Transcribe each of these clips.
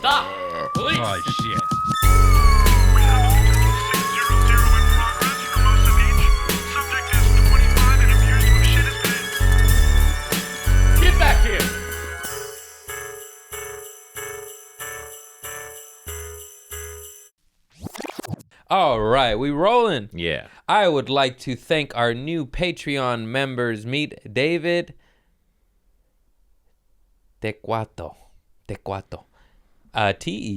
Stop! Police! Oh, shit. We have a multiple 600 in progress for most of each. Subject is 25 and appears to have shit his pants. Get back here! All right, we rolling. Yeah. I would like to thank our new Patreon members. Meet David Tecuatl. Tecuatl. I think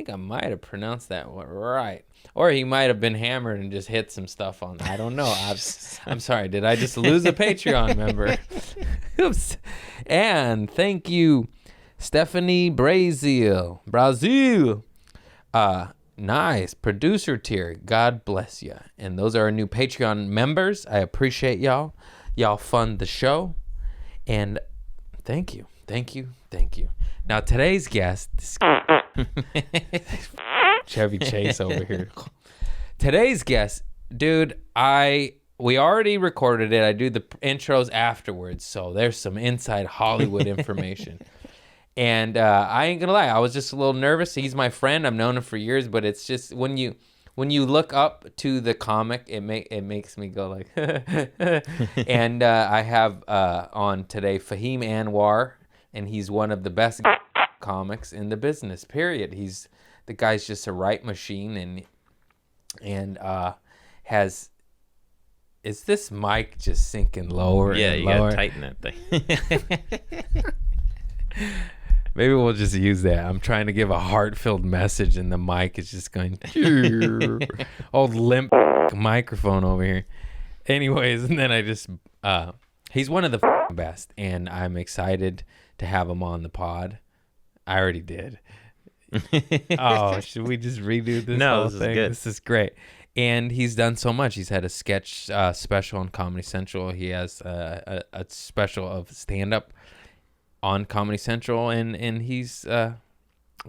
I might have pronounced that one right. Or he might have been hammered and just hit some stuff on. I don't know. I'm sorry. Did I just lose a Patreon member? Oops. And thank you, Stephanie Brazil. Nice. Producer tier. God bless you. And those are our new Patreon members. I appreciate y'all. Y'all fund the show. And thank you. Now, today's guest, Chevy Chase over here. Today's guest, dude, we already recorded it. I do the intros afterwards, so there's some inside Hollywood information. And I ain't gonna lie, I was just a little nervous. He's my friend. I've known him for years, but it's just when you look up to the comic, it makes me go like. And I have on today Fahim Anwar, and he's one of the best comics in the business. Period. The guy's just a right machine, and has. Is this mic just sinking lower? Yeah, and you lower? gotta tighten that thing. Maybe we'll just use that. I'm trying to give a heart-filled message, and the mic is just going old limp microphone over here. Anyways, and then I just he's one of the best, and I'm excited to have him on the pod. I already did. Oh, should we just redo this? No, whole this thing? is good. This is great. And he's done so much. He's had a sketch special on Comedy Central. He has a special of stand-up on Comedy Central, and he's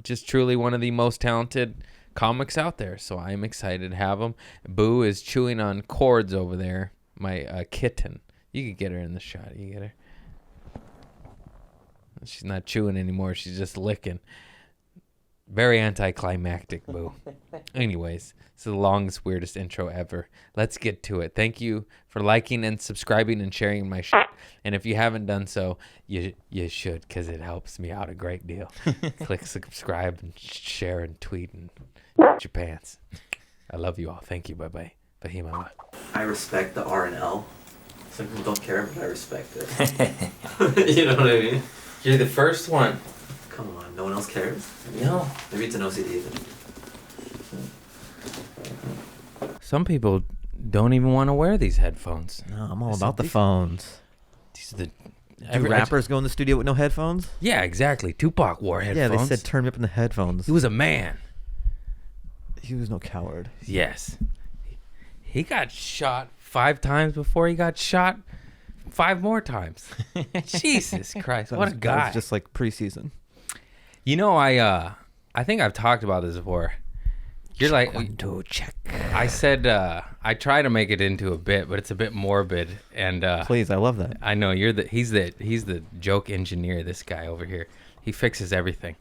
just truly one of the most talented comics out there. So I'm excited to have him. Boo is chewing on cords over there. My kitten. You could get her in the shot. You get her. She's not chewing anymore. She's just licking. Very anticlimactic, Boo. Anyways, it's the longest, weirdest intro ever. Let's get to it. Thank you for liking and subscribing and sharing my shit. And if you haven't done so, you should, because it helps me out a great deal. Click subscribe and share and tweet and your pants. I love you all. Thank you. Bye-bye. Fahim Anwar. I respect the R and L. Some people don't care, but I respect it. You know what I mean? You're the first one. Come on, no one else cares? No. Maybe it's an OCD then. Some people don't even want to wear these headphones. No, I'm all about the phones. These are the Do rappers go in the studio with no headphones? Yeah, exactly. Tupac wore headphones. Yeah, they said turn me up in the headphones. He was a man. He was no coward. Yes. He got shot 5 times before he got shot 5 more times. Jesus Christ, what a That guy. was just like preseason. You know, I think I've talked about this before. You're like, check. I said, I try to make it into a bit, but it's a bit morbid. And Please, I love that. I know he's the joke engineer. This guy over here, he fixes everything.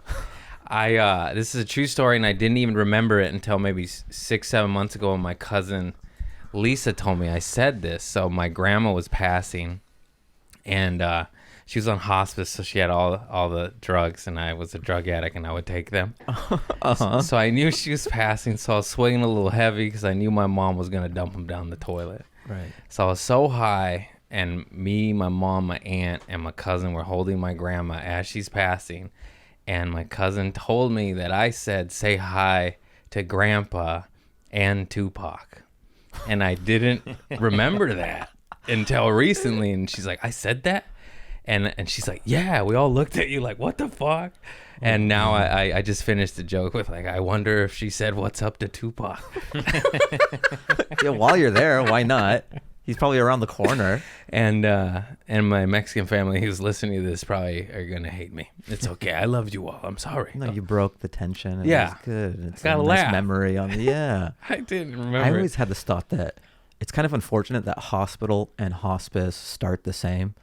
This is a true story, and I didn't even remember it until maybe 6-7 months ago when my cousin Lisa told me I said this. So my grandma was passing, and she was on hospice, so she had all the drugs, and I was a drug addict, and I would take them. So I knew she was passing, so I was swinging a little heavy because I knew my mom was going to dump them down the toilet. Right. So I was so high, and me, my mom, my aunt, and my cousin were holding my grandma as she's passing, and my cousin told me that I said, say hi to Grandpa and Tupac. And I didn't remember that until recently, and she's like, I said that? And she's like, yeah, we all looked at you like, what the fuck? And now I just finished the joke with like, I wonder if she said what's up to Tupac. Yeah, while you're there, why not? He's probably around the corner. And my Mexican family who's listening to this probably are going to hate me. It's okay. I loved you all. I'm sorry. No, you broke the tension. Yeah. It's good. It's I got a a nice laugh. memory on the, yeah. I didn't remember. I always had this thought that it's kind of unfortunate that hospital and hospice start the same.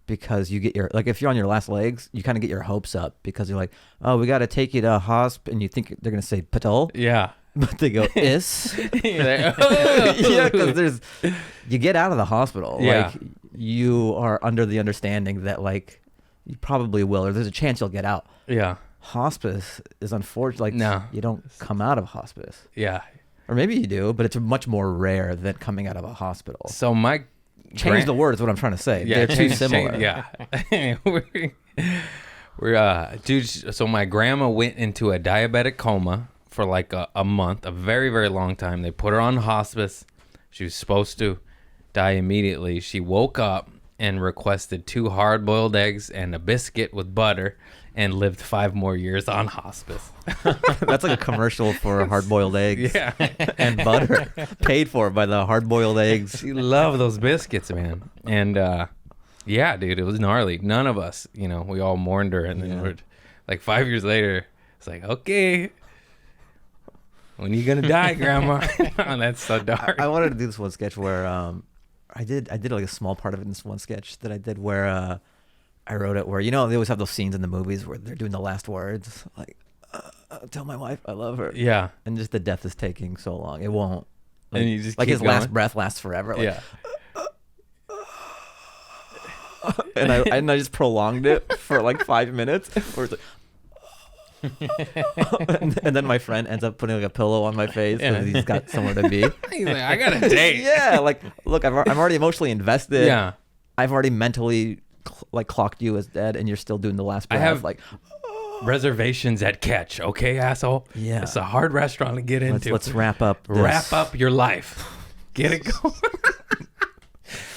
because you get your, like, if you're on your last legs, you kind of get your hopes up because you're like, oh, we got to take you to a hosp, and you think they're going to say Patel, Yeah. but they go, is. You're like, "Oh." Yeah, because you get out of the hospital. Yeah. Like, you are under the understanding that, like, you probably will, or there's a chance you'll get out. Yeah. Hospice is unfortunate. Like, No. you don't come out of hospice. Yeah. Or maybe you do, but it's much more rare than coming out of a hospital. So my Change the words, what I'm trying to say. Yeah, They're too change- similar. yeah. we're dude. So my grandma went into a diabetic coma for like a month, a very, very long time. They put her on hospice. She was supposed to die immediately. She woke up and requested 2 hard-boiled eggs and a biscuit with butter and lived 5 more years on hospice. That's like a commercial for hard-boiled eggs Yeah. and butter. Paid for by the hard-boiled eggs. She loved those biscuits, man. And yeah, dude, it was gnarly. None of us, we all mourned her. And then we're like 5 years later, it's like, okay, when you gonna die, Grandma? Oh, that's so dark. I wanted to do this one sketch where I did like a small part of it in this one sketch that I did where I wrote it where, they always have those scenes in the movies where they're doing the last words, like, tell my wife I love her. Yeah. And just the death is taking so long. It won't. Like, And you just like keep his last going? breath lasts forever. Like, Yeah. and I just prolonged it for like 5 minutes. Where it's like, and then my friend ends up putting like a pillow on my face Yeah. because he's got somewhere to be. He's like, I got a date. Yeah, like, look, I'm already emotionally invested. Yeah. I've already mentally clocked you as dead, and you're still doing the last breath. have- like, Reservations at Catch, okay, asshole? Yeah. It's a hard restaurant to get into. let's wrap up. This. Wrap up your life. Get it going.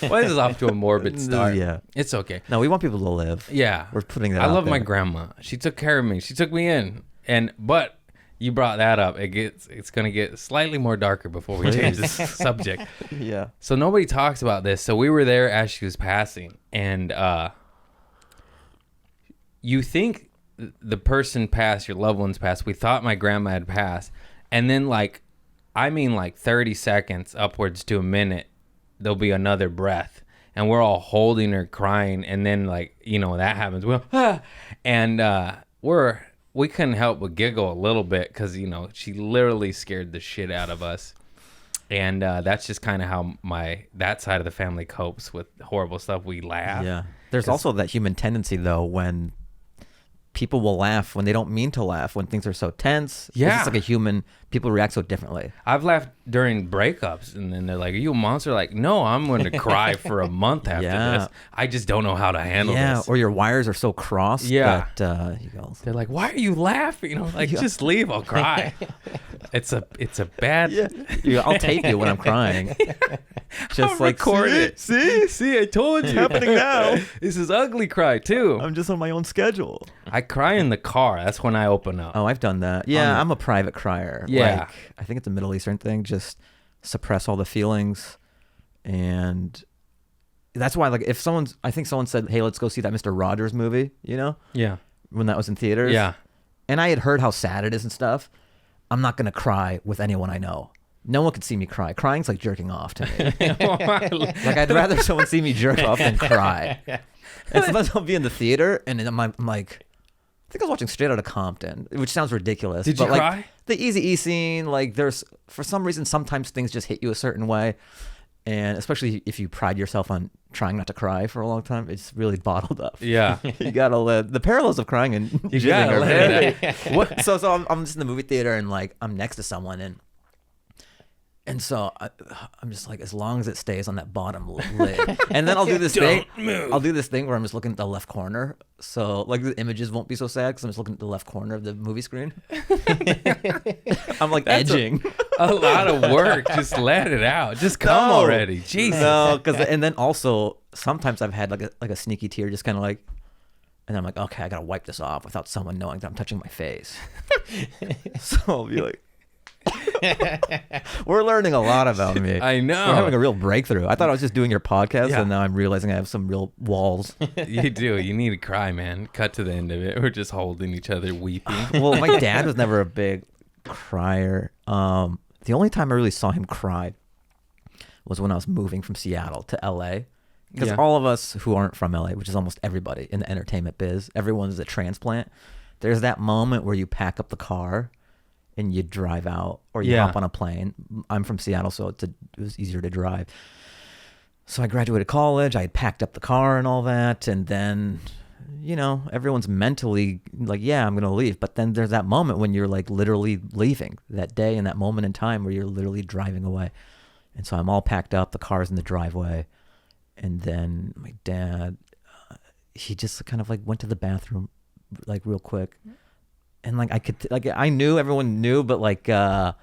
Well, this is off to a morbid start. Yeah. It's okay. No, we want people to live. Yeah. We're putting that I out love my there. grandma. She took care of me. She took me in. But you brought that up. It's gonna get slightly more darker before we change this subject. Yeah. So nobody talks about this. So we were there as she was passing, and you think the person passed, your loved ones passed. We thought my grandma had passed, and then like 30 seconds upwards to a minute, there'll be another breath, and we're all holding her, crying, and then that happens. We couldn't help but giggle a little bit because she literally scared the shit out of us. And that's just kind of how that side of the family copes with horrible stuff. We laugh. Yeah. There's also that human tendency, though, when people will laugh when they don't mean to laugh, when things are so tense. Yeah. It's just like a human, people react so differently. I've laughed during breakups, and then they're like, "Are you a monster?" Like, no, I'm going to cry for a month after Yeah. this. I just don't know how to handle this. Or your wires are so crossed Yeah. that you go, They're like, "Why are you laughing?" Just leave. I'll cry. It's a bad. yeah, I'll tape you when I'm crying. Just I'll like, record it. See, I told you. happening now. This is ugly cry too. I'm just on my own schedule. I cry in the car. That's when I open up. Oh, I've done that. Yeah, I'm a private crier. Yeah. Like, I think it's a Middle Eastern thing. Just suppress all the feelings. And that's why, like, I think someone said, hey, let's go see that Mr. Rogers movie, Yeah. when that was in theaters. Yeah. And I had heard how sad it is and stuff. I'm not going to cry with anyone I know. No one could see me cry. Crying's like jerking off to me. Like, I'd rather someone see me jerk off than cry. And sometimes I'll be in the theater, and I'm like, I think I was watching Straight Outta Compton, which sounds ridiculous. Did you but like, cry? The Eazy-E scene, like, there's, for some reason, sometimes things just hit you a certain way. And especially if you pride yourself on trying not to cry for a long time, it's really bottled up. Yeah. You gotta let the parallels of crying and You jizzing gotta are let it very. What? So I'm just in the movie theater, and like, I'm next to someone, and so I'm just like, as long as it stays on that bottom lid, and then I'll do this thing. move. I'll do this thing where I'm just looking at the left corner, so like the images won't be so sad because I'm just looking at the left corner of the movie screen. I'm like edging. A lot of work. Just let it out. Just come No. already. Jesus. No, and then also sometimes I've had like a sneaky tear, just kind of like, and I'm like, okay, I gotta wipe this off without someone knowing that I'm touching my face. So I'll be like, we're learning a lot about me. I know. We're having a real breakthrough. I thought I was just doing your podcast, Yeah. and now I'm realizing I have some real walls. You do. You need to cry, man. Cut to the end of it. We're just holding each other, weeping. Well, my dad was never a big crier. The only time I really saw him cry was when I was moving from Seattle to LA, Because Yeah. all of us who aren't from LA, which is almost everybody in the entertainment biz, everyone's a transplant. There's that moment where you pack up the car and you drive out, or you Yeah. hop on a plane. I'm from Seattle, so it was easier to drive. So I graduated college. I had packed up the car and all that, and then, you know, everyone's mentally like, yeah, I'm gonna leave. But then there's that moment when you're like literally leaving, that day and that moment in time where you're literally driving away. And so I'm all packed up. The car's in the driveway. And then my dad, he just kind of like went to the bathroom like real quick. And like I knew, everyone knew, but like, and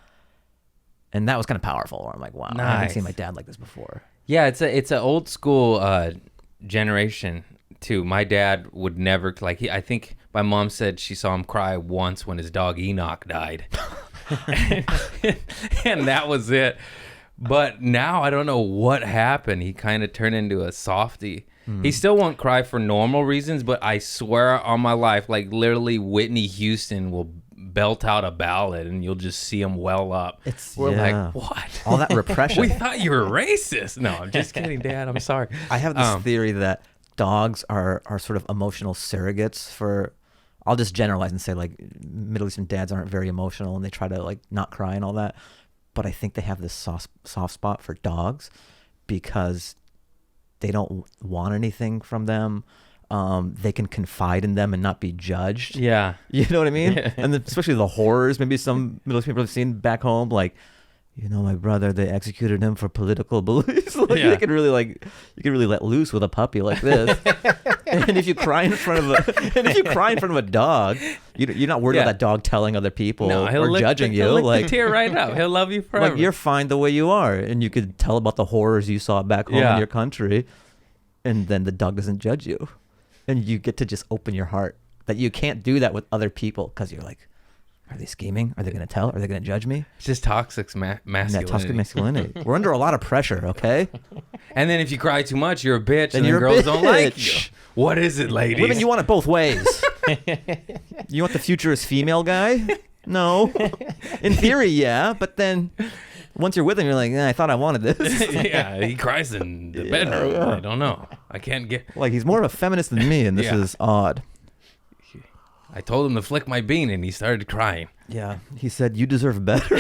that was kind of powerful. Where I'm like, wow, I haven't Nice. seen my dad like this before. Yeah, it's a old school generation too. My dad would never I think my mom said she saw him cry once when his dog Enoch died. And that was it. But now I don't know what happened. He kind of turned into a softie. He still won't cry for normal reasons, but I swear on my life, like literally Whitney Houston will belt out a ballad and you'll just see him well up. We're yeah. like, what? All that repression. We thought you were racist. No, I'm just kidding, Dad. I'm sorry. I have this theory that dogs are sort of emotional surrogates for, I'll just generalize and say like Middle Eastern dads aren't very emotional and they try to like not cry and all that. But I think they have this soft spot for dogs because they don't want anything from them. They can confide in them and not be judged. Yeah. You know what I mean? And then especially the horrors, maybe some Middle Eastern people have seen back home, like, you know, my brother, they executed him for political beliefs. Like, Yeah. they could really you could really let loose with a puppy like this. And if you cry in front of a dog, you're not worried Yeah. about that dog telling other people No, he'll or lick judging he'll you. lick Like, the tear right out. He'll love you forever. like you're fine the way you are, and you could tell about the horrors you saw back home Yeah. in your country, and then the dog doesn't judge you, and you get to just open your heart. That you can't do that with other people because you're like, are they scheming? Are they going to tell? Are they going to judge me? It's just toxic And that masculinity. toxic masculinity. We're under a lot of pressure, okay? And then if you cry too much, you're a bitch, Then and you're a girls don't like bitch. you. What is it, ladies? Women, you want it both ways. You want the futurist female guy? No. In theory, yeah, but then once you're with him, you're like, I thought I wanted this. Yeah, he cries in the bedroom. yeah. I don't know. I can't get. Like, he's more of a feminist than me, and this Yeah. is odd. I told him to flick my bean, and he started crying. Yeah, he said, you deserve better.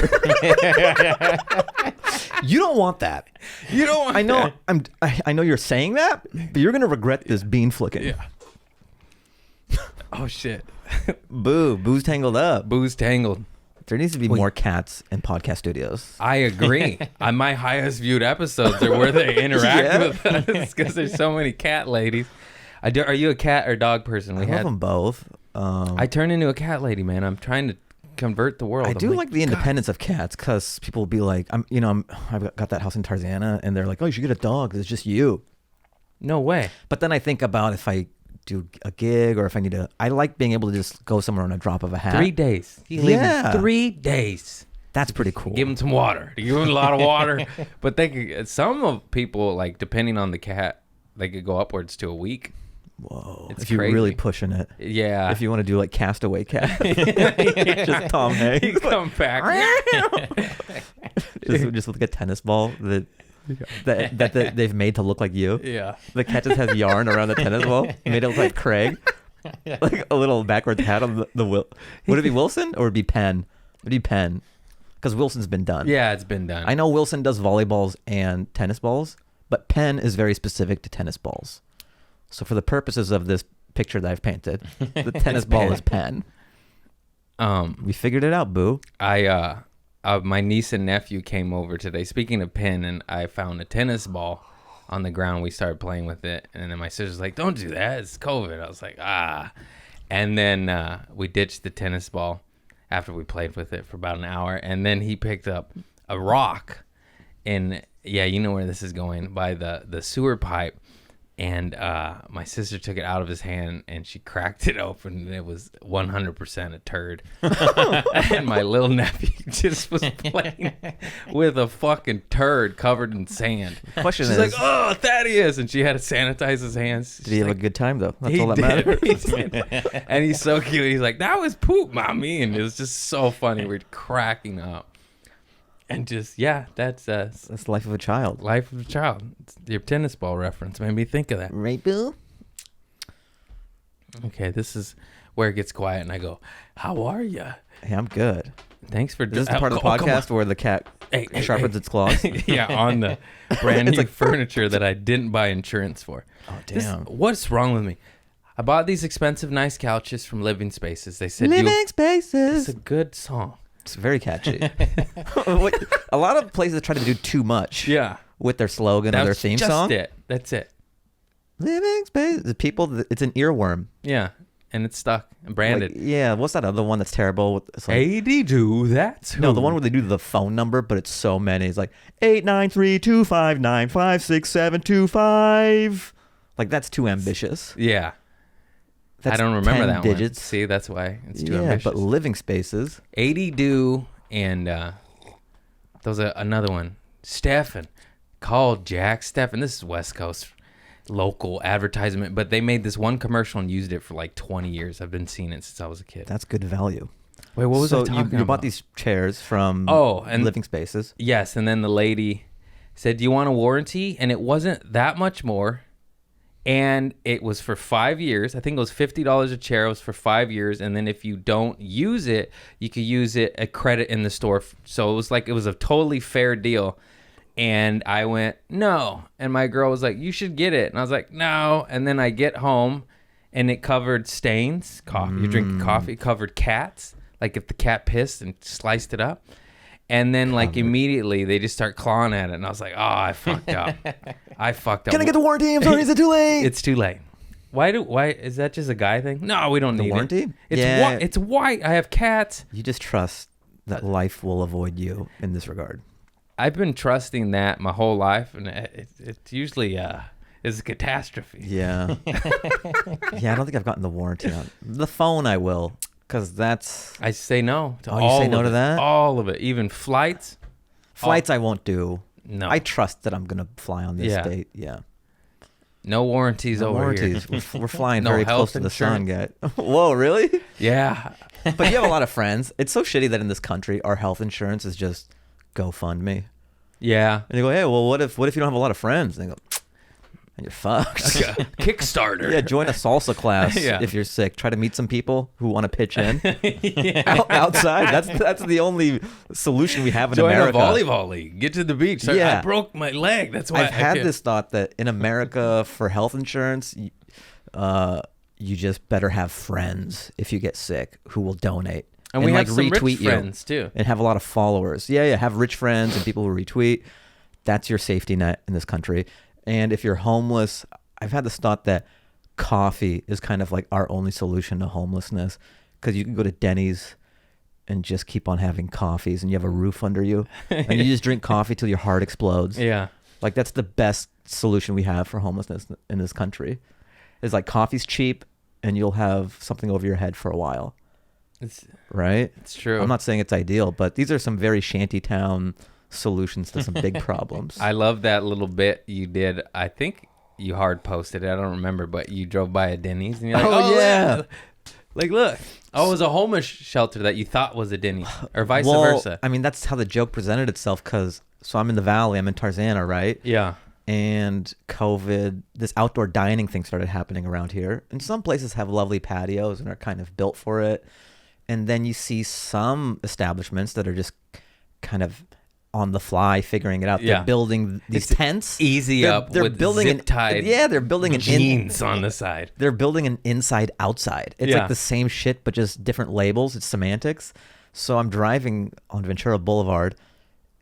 You don't want that. You don't want I know. that. I know you're saying that, but you're gonna regret this bean flicking. Yeah. Oh shit. Boo. Boo's tangled up. Boo's tangled. There needs to be more cats in podcast studios. I agree. On my highest viewed episodes are where they interact Yeah. with us because there's so many cat ladies. Are you a cat or dog person? I love them both. I turned into a cat lady, man. I'm trying to convert the world. I I'm do like the independence of cats because people will be like, I've got that house in Tarzana, and they're like, oh, you should get a dog. It's just you. No way. But then I think about if I do a gig or if I need to, I like being able to just go somewhere on a drop of a hat. 3 days. You leave Yeah. 3 days. That's pretty cool. Give them some water. You give them a lot of water. But they could, some of people, like, depending on the cat, they could go upwards to a week. Whoa. It's if you're crazy. really pushing it. Yeah. If you want to do like Castaway Cat. Just Tom Hanks. You come back. just with like a tennis ball that they've made to look like you. Yeah. The cat just has yarn around the tennis ball. Made it look like Craig. Like a little backwards hat on the Would it be Wilson or would it be Penn? It'd be Penn. Because Wilson's been done. Yeah, it's been done. I know Wilson does volleyballs and tennis balls, but Penn is very specific to tennis balls. So for the purposes of this picture that I've painted, the tennis ball is Penn. We figured it out, Boo. My niece and nephew came over today. Speaking of pin, and I found a tennis ball on the ground. We started playing with it, and then my sister's like, "Don't do that. It's COVID." I was like, "Ah," and then we ditched the tennis ball after we played with it for about an hour, and then he picked up a rock, and yeah, you know where this is going, by the sewer pipe. And my sister took it out of his hand and she cracked it open and it was 100% a turd. And my little nephew just was playing with a fucking turd covered in sand. Question She's is, like, "Oh, Thaddeus," and she had to sanitize his hands. did he have a good time though? That's He all that did. matters. He did. And he's so cute. He's like, "That was poop, mommy," and it was just so funny. We're cracking up. And just, yeah, that's That's the life of a child. life of a child. It's your tennis ball reference made me think of that. Right, Bill? Okay, this is where it gets quiet, and I go, "How are you?" Hey, I'm good. Thanks for Is this the part of the podcast where the cat sharpens its claws? Yeah, on the brand new furniture that I didn't buy insurance for. Oh, damn. What's wrong with me? I bought these expensive, nice couches from Living Spaces. They said, Living It's Spaces. a good song. It's very catchy. A lot of places try to do too much Yeah. with their slogan or their That's theme just song. it. That's it. Living Spaces. The people, it's an earworm. Yeah. And it's stuck and branded. Like, yeah, what's that other one that's terrible? It's like, 82, that's who. no, the one where they do the phone number, but it's so many. It's like 893-259-56725. Like, that's too ambitious. Yeah. That's I don't remember 10 that digits. one. See, that's why it's too Yeah, ambitious. but Living Spaces. 80 and those are another one. Stefan. Called Jack Stefan. This is West Coast local advertisement, but they made this one commercial and used it for like 20 years. I've been seeing it since I was a kid. That's good value. Wait, what was I so talking you about? bought these chairs from and Living Spaces. Yes, and then the lady said, "Do you want a warranty?" And it wasn't that much more. And it was for 5 years. I think it was $50 a chair. It was for 5 years. And then if you don't use it, you could use it a credit in the store. So it was a totally fair deal. And I went, no. And my girl was like, you should get it. And I was like, no. And then I get home and it covered stains. Coffee. You're drinking coffee. It covered cats. Like if the cat pissed and sliced it up. And then like immediately they just start clawing at it. And I was like, oh, I fucked up. I fucked up. Can I get the warranty? I'm sorry, is it too late? It's too late. Why is that just a guy thing? No, we don't need warranty? it. It's Yeah. it's white. I have cats. You just trust that life will avoid you in this regard. I've been trusting that my whole life, and it usually is a catastrophe. Yeah. Yeah, I don't think I've gotten the warranty on the phone. I will, because that's I say no to Oh, you all say no of to it. that? All of it, even flights. flights. I won't do. No, I trust that I'm gonna fly on this Yeah. date. Yeah. no warranties No over warranties. here. We're flying No very health close to the sun, insurance. guy. Whoa, really? Yeah, But you have a lot of friends. It's so shitty that in this country, our health insurance is just GoFundMe. yeah. And you go, hey, well, what if you don't have a lot of friends? And they go, and you're fucked. Kickstarter. Yeah, join a salsa class Yeah. if you're sick. Try to meet some people who want to pitch in Yeah. outside. That's the only solution we have in Join America. a volleyball league. Get to the beach. Yeah. I broke my leg. That's why I've had can't- this thought that in America for health insurance, you just better have friends if you get sick who will donate And we like have some retweet rich you friends too. and have a lot of followers. Yeah, have rich friends and people who retweet. That's your safety net in this country. And if you're homeless, I've had this thought that coffee is kind of like our only solution to homelessness, because you can go to Denny's and just keep on having coffees and you have a roof under you and you just drink coffee till your heart explodes. Yeah. Like that's the best solution we have for homelessness in this country. Is like coffee's cheap and you'll have something over your head for a while. Right? It's true. I'm not saying it's ideal, but these are some very shantytown solutions to some big problems. I love that little bit you did. I think you hard posted it. I don't remember, but you drove by a Denny's and you're like, Oh, yeah. Like, look. Oh, it was a homeless shelter that you thought was a Denny's or vice Well, versa. I mean, that's how the joke presented itself, because so I'm in the valley, I'm in Tarzana, right? Yeah. And COVID, this outdoor dining thing started happening around here. And some places have lovely patios and are kind of built for it. And then you see some establishments that are just kind of on the fly figuring it out. Yeah. They're building these It's tents. easy up with building zip tied Yeah, they're building an jeans on the side. They're building an inside outside. It's Yeah. like the same shit but just different labels. It's semantics. So I'm driving on Ventura Boulevard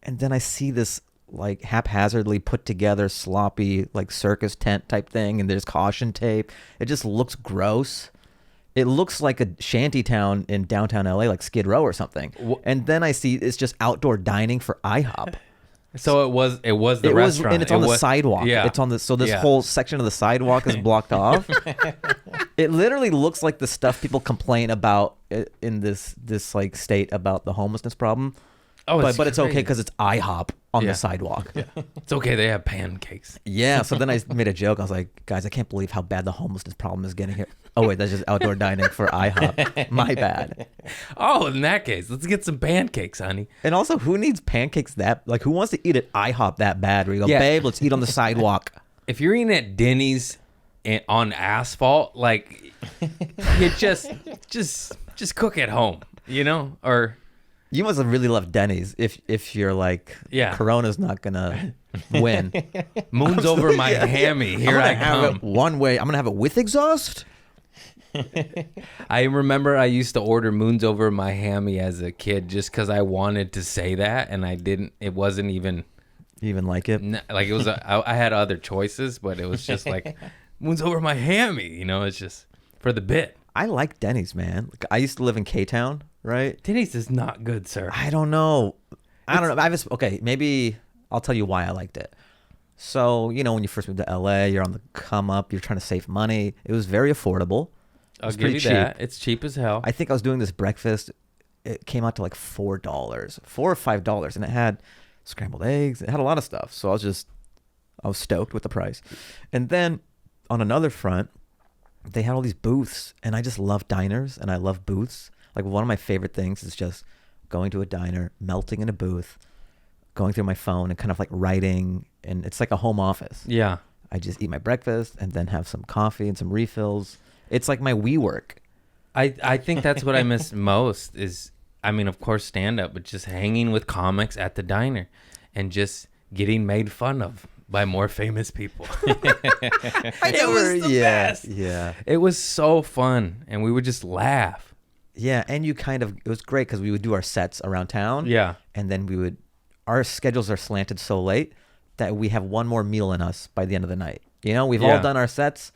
and then I see this like haphazardly put together sloppy like circus tent type thing, and there's caution tape. It just looks gross. It looks like a shanty town in downtown LA, like Skid Row or something. And then I see it's just outdoor dining for IHOP. So it was the restaurant. And it's on the sidewalk. Yeah. It's on the this Yeah. whole section of the sidewalk is blocked off. It literally looks like the stuff people complain about in this like state about the homelessness problem. Oh, but it's okay crazy. because it's IHOP on Yeah. the sidewalk. It's okay. They have pancakes. Yeah, so then I made a joke. I was like, guys, I can't believe how bad the homelessness problem is getting here. Oh, wait, that's just outdoor dining for IHOP. My bad. Oh, in that case, let's get some pancakes, honey. And also, who needs pancakes who wants to eat at IHOP that bad? Where you go, Yeah. babe, let's eat on the sidewalk. If you're eating at Denny's on asphalt, like you just cook at home, or You must have really loved Denny's if you're like, Yeah. Corona's not going to win. moon's over my hammy. Here I have come. it one way. I'm going to have it with exhaust. I remember I used to order moons over my hammy as a kid just because I wanted to say that, and I didn't. It wasn't even You even like it? like it was. I had other choices, but it was just like moons over my hammy. It's just for the bit. I like Denny's, man. Like, I used to live in K-Town, right? Denny's is not good, sir. I don't know. Okay, maybe I'll tell you why I liked it. So, when you first moved to LA, you're on the come up, you're trying to save money. It was very affordable. I'll was give you pretty that. It's cheap as hell. I think I was doing this breakfast. It came out to like $4, $4 or $5, and it had scrambled eggs. It had a lot of stuff. So I was stoked with the price. And then on another front, they had all these booths, and I just love diners and I love booths. Like, one of my favorite things is just going to a diner, melting in a booth, going through my phone and kind of like writing, and it's like a home office. Yeah. I just eat my breakfast and then have some coffee and some refills. It's like my WeWork. I think that's what I miss most is, of course, stand up, but just hanging with comics at the diner and just getting made fun of by more famous people. It was the best. Yeah. It was so fun, and we would just laugh. Yeah, and it was great because we would do our sets around town. Yeah. And then our schedules are slanted so late that we have one more meal in us by the end of the night. We've all Yeah. done our sets,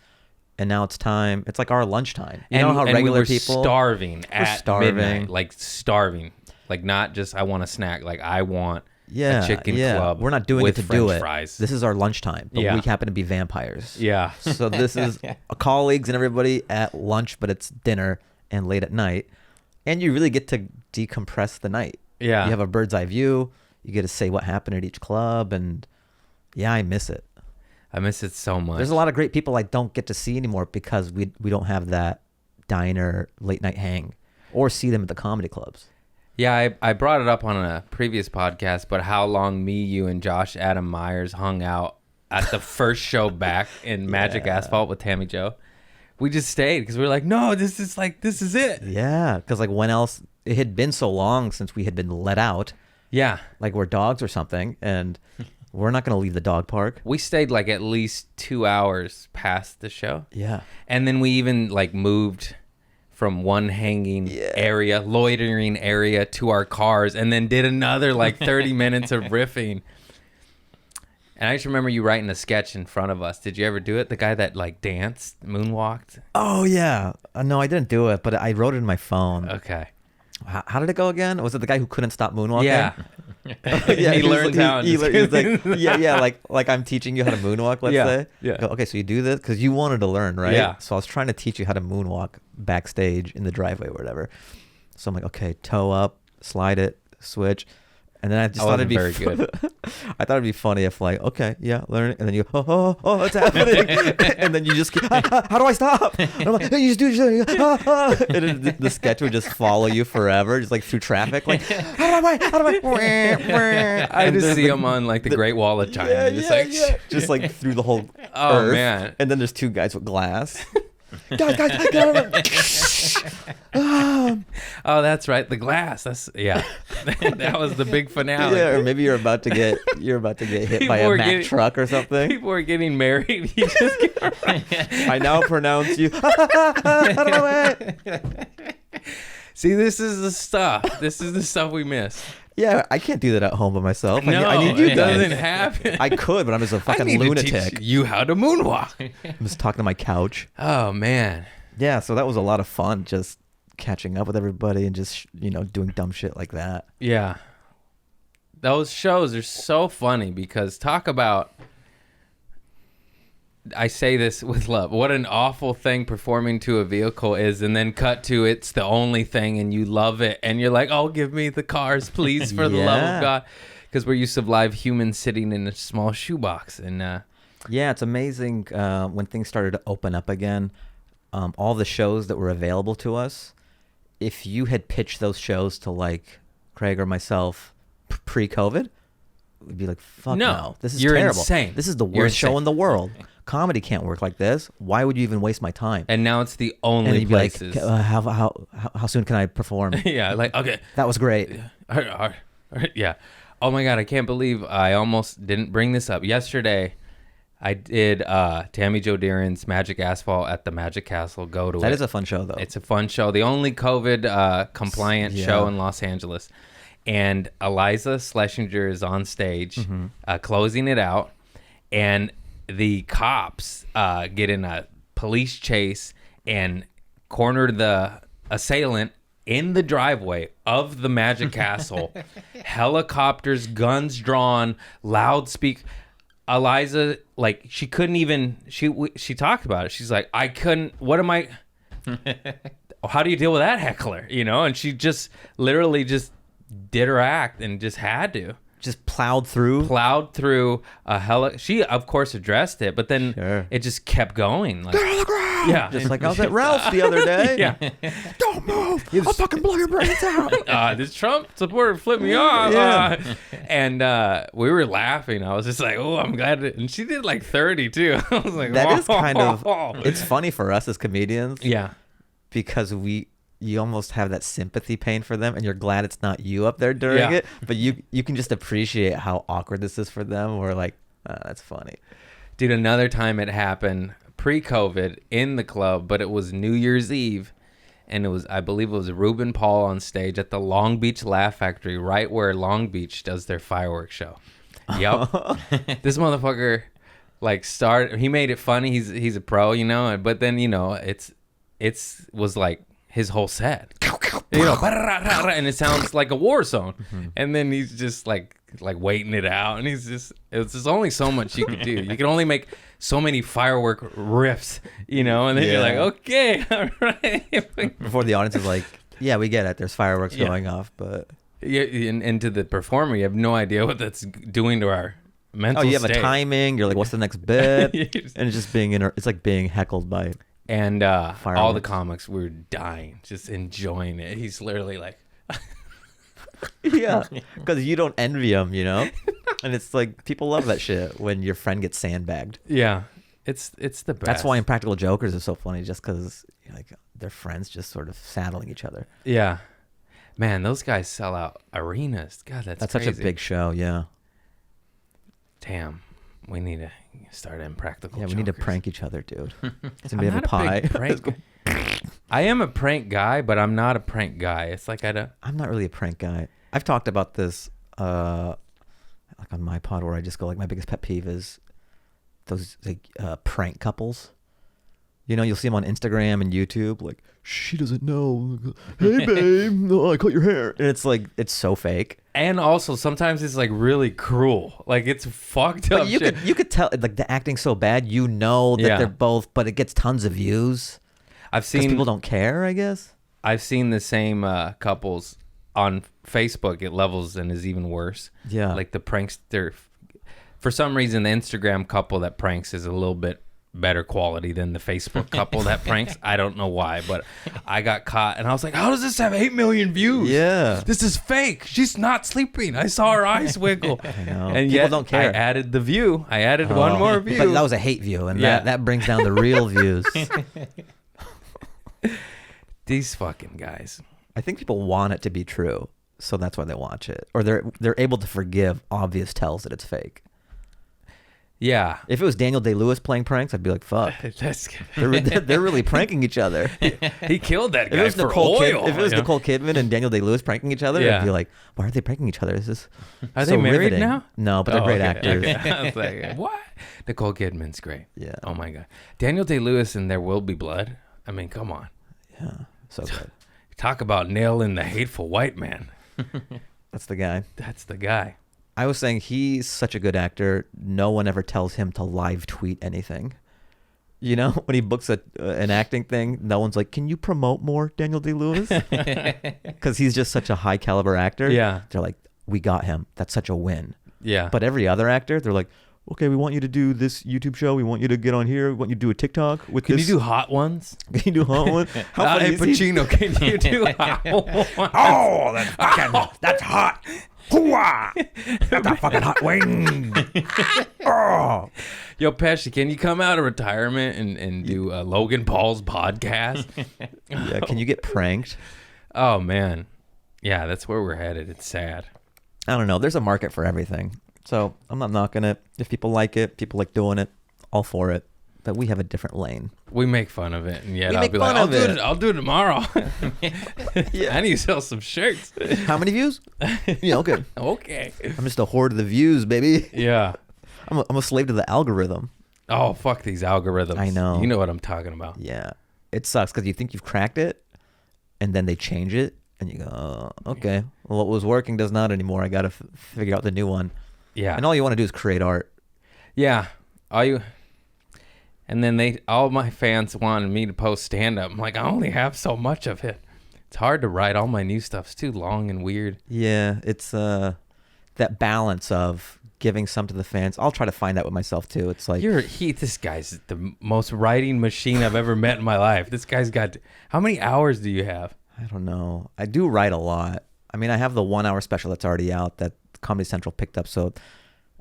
and now it's time. It's like our lunchtime. You And, know how and regular we were people starving at starving. midnight, like starving, like not just I want a snack, like I want Yeah, a chicken yeah. club. We're not doing with it to French do it. fries. This is our lunchtime, but Yeah. we happen to be vampires. Yeah. So this is colleagues and everybody at lunch, but it's dinner and late at night, and you really get to decompress the night. Yeah. You have a bird's eye view. You get to say what happened at each club, and yeah, I miss it. I miss it so much. There's a lot of great people I don't get to see anymore because we don't have that diner late night hang or see them at the comedy clubs. Yeah, I brought it up on a previous podcast, but how long me, you, and Josh Adam Myers hung out at the first show back in Magic Asphalt with Tammy Joe. We just stayed because we were like, no, this is it. Yeah, because like when else? It had been so long since we had been let out, Yeah. like we're dogs or something, and we're not going to leave the dog park. We stayed like at least 2 hours past the show. Yeah. And then we even like moved from one hanging area, loitering area to our cars, and then did another like 30 minutes of riffing. And I just remember you writing a sketch in front of us. Did you ever do it? The guy that like danced, moonwalked? Oh yeah. No, I didn't do it, but I wrote it in my phone. Okay. How did it go again? Was it the guy who couldn't stop moonwalking? Yeah. Yeah, He was learned how and He just- was like, yeah, like I'm teaching you how to moonwalk. Let's Yeah, say. yeah. Go, okay, so you do this because you wanted to learn, right? Yeah. So I was trying to teach you how to moonwalk backstage in the driveway or whatever. So I'm like, okay, toe up, slide it, switch, and then I just I thought it'd wasn't be very I thought it'd be funny if like, okay, yeah, learn it, and then you, oh, it's happening, and then you just keep, how do I stop? And I'm like, hey, you just do it, and then the sketch would just follow you forever, just like through traffic, like, how do I? I And just then see the- him on like the Great Wall of China. Yeah, just yeah, like, yeah. Just like through the whole Oh, earth. man. And then there's two guys with glass. guys, get over. oh, that's right. The glass. That's yeah. That was the big finale. Yeah, or maybe you're about to get hit by People a were Mack getting- truck or something. People were getting married. You just get I now pronounce you. See, this is the stuff. This is the stuff we miss. Yeah, I can't do that at home by myself. No, I need you it guys. doesn't happen. I could, but I'm just a I fucking need to lunatic. teach you how to moonwalk. I'm just talking to my couch. Oh man. Yeah, so that was a lot of fun, just catching up with everybody and just doing dumb shit like that. Yeah. Those shows are so funny because talk about I say this with love. What an awful thing performing to a vehicle is, and then cut to it's the only thing, and you love it, and you're like, "Oh, give me the cars, please, for the love of God," because we're used to live humans sitting in a small shoebox, and Yeah, it's amazing when things started to open up again. All the shows that were available to us, if you had pitched those shows to like Craig or myself pre-COVID, we'd be like, "Fuck no, this is you're terrible. insane. This is the You're worst show insane." in the world. Comedy can't work like this. Why would you even waste my time?" and now it's the And only you'd be like, places. "How soon can I perform?" Yeah, like okay, That was great. yeah. Oh my God, I can't believe I almost didn't bring this up yesterday. I did Tammy Jo Deeran's Magic Asphalt at the Magic Castle. Go to it. That is a fun show, though. It's a fun show. The only COVID compliant Yeah. show in Los Angeles. And Eliza Schlesinger is on stage closing it out. And the cops get in a police chase and corner the assailant in the driveway of the Magic Castle. Helicopters, guns drawn, loudspeaker. Eliza, like, she couldn't even, she talked about it. She's like, I couldn't, what am I, how do you deal with that heckler? You know? And she just literally just did her act and just had to. Just plowed through. She, of course, addressed it, but then Sure. it just kept going. Like, yeah. Just like I was at Ralph's the other day. Yeah. Don't move. I'll fucking blow your brains out. This Trump supporter flipped me off. Yeah. And we were laughing. I was just like, oh, I'm glad. And she did like 30 too. I was like, That is kind of, "Whoa." it's funny for us as comedians. Yeah. Because you almost have that sympathy pain for them, and you're glad it's not you up there during Yeah. it, but you can just appreciate how awkward this is for them. We're like, that's funny. Dude, another time it happened pre-COVID in the club, but it was New Year's Eve. And it was, I believe it was Ruben Paul on stage at the Long Beach Laugh Factory, right where Long Beach does their fireworks show. Yep. This motherfucker, like, he made it funny. He's a pro, you know, but then, you know, was like his whole set, you know, and it sounds like a war zone. And then he's just like waiting it out, and it's just only so much you could do. You can only make so many firework riffs, you know, and then you're like, Yeah. okay, all right. Before the audience is like, yeah, we get it. There's fireworks Yeah. going off, but Yeah, and to the performer, you have no idea what that's doing to our mental you have state. a timing. You're like, what's the next bit? You And just- it's just it's like being heckled by. And all the Fireworks. comics were dying, just enjoying it. He's literally like, Yeah, because you don't envy them, you know. And it's like people love that shit when your friend gets sandbagged. yeah, it's the best. That's why Impractical Jokers is so funny, just because like their friends just sort of saddling each other. Yeah, man, those guys sell out arenas. God, that's Such a crazy. big show. Yeah, Damn, we need to start Impractical. yeah. We need to Jokers. prank each other, dude. It's I'm gonna be not a pie. big prank. I am a prank guy, but I'm not a prank guy. It's like I don't. I'm not really a prank guy. I've talked about this like on my pod where I just go like my biggest pet peeve is those like prank couples. You know, you'll see them on Instagram and YouTube like she doesn't know. Hey babe, no, I cut your hair. And it's like it's so fake. And also sometimes it's like really cruel. Like it's fucked up. But you shit. could tell like the acting's so bad, you know that Yeah. they're both, but it gets tons of views I've because seen people don't care, I guess. I've seen the same couples on Facebook. It levels and is even worse. Yeah. Like the prankster. For some reason, the Instagram couple that pranks is a little bit better quality than the Facebook couple that pranks. I don't know why, but I got caught and I was like, how does this have 8 million views? Yeah. This is fake. She's not sleeping. I saw her eyes wiggle. I know. And People yet don't care. I added the view. I added one Oh. more view. But that was a hate view, and Yeah. that brings down the real views. These fucking guys. I think people want it to be true, so that's why they watch it, or they're able to forgive obvious tells that it's fake. Yeah. If it was Daniel Day-Lewis playing pranks, I'd be like, "Fuck, That's, they're really pranking each other." he killed that If guy it was for Nicole oil. if it was you know? Nicole Kidman and Daniel Day-Lewis pranking each other, Yeah. I'd be like, "Why are they pranking each other? This is Are so they married riveting." now? No, but they're Oh, great okay, actors. okay. I was like, what? Nicole Kidman's great. Yeah. Oh my god. Daniel Day-Lewis in There Will Be Blood. I mean, come on. Yeah, so good. Talk about nailing the hateful white man. That's the guy. That's the guy. I was saying he's such a good actor. No one ever tells him to live tweet anything. You know, when he books an acting thing, no one's like, "Can you promote more Daniel Day-Lewis?" Because he's just such a high caliber actor. Yeah. They're like, "We got him. That's such a win." Yeah. But every other actor, they're like, "Okay, we want you to do this YouTube show. We want you to get on here. We want you to do a TikTok with Can this." you do hot ones? Can you do hot one? How funny Hey, is he? Pacino, can you do hot ones? Oh, that's fucking, that's hot. Hoo-ah! That's a fucking hot wing. Oh. Yo, Pesci, can you come out of retirement and do Logan Paul's podcast? Yeah, can you get pranked? Oh, man. Yeah, that's where we're headed. It's sad. I don't know. There's a market for everything. So I'm not knocking it. If people like it, people like doing it, all for it. But we have a different lane. We make fun of it, and yet We I'll make be like, fun I'll of do it. it. I'll do it tomorrow. Yeah. I need to sell some shirts. How many views? Yeah, okay. Okay. I'm just a whore to the views, baby. Yeah. I'm a slave to the algorithm. Oh, fuck these algorithms. I know. You know what I'm talking about. Yeah. It sucks because you think you've cracked it, and then they change it, and you go, oh, okay. Well, what was working does not anymore. I got to figure out the new one. Yeah. And all you want to do is create art. Yeah. And then all my fans wanted me to post stand-up. I'm like, I only have so much of it. It's hard to write. All my new stuff's too long and weird. Yeah, it's that balance of giving some to the fans. I'll try to find that with myself too. It's like This guy's the most writing machine I've ever met in my life. This guy's got, how many hours do you have? I don't know. I do write a lot. I mean, I have the 1 hour special that's already out that Comedy Central picked up, so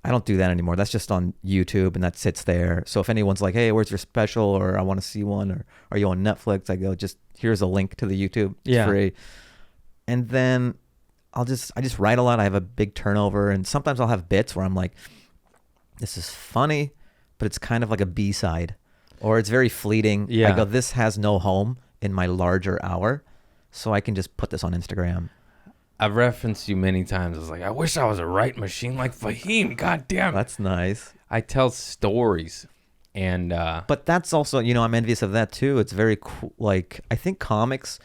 I don't do that anymore. That's just on YouTube, and that sits there. So if anyone's like, "Hey, where's your special?" or "I want to see one," or "Are you on Netflix?" I go, "Just here's a link to the YouTube. It's Yeah. free." And then I just write a lot. I have a big turnover, and sometimes I'll have bits where I'm like, "This is funny," but it's kind of like a B-side, or it's very fleeting. Yeah. I go, "This has no home in my larger hour, so I can just put this on Instagram." I've referenced you many times. I was like, I wish I was a writing machine like Fahim. God damn it. That's nice. I tell stories, and But that's also, I'm envious of that too. It's very cool. Like, I think comics,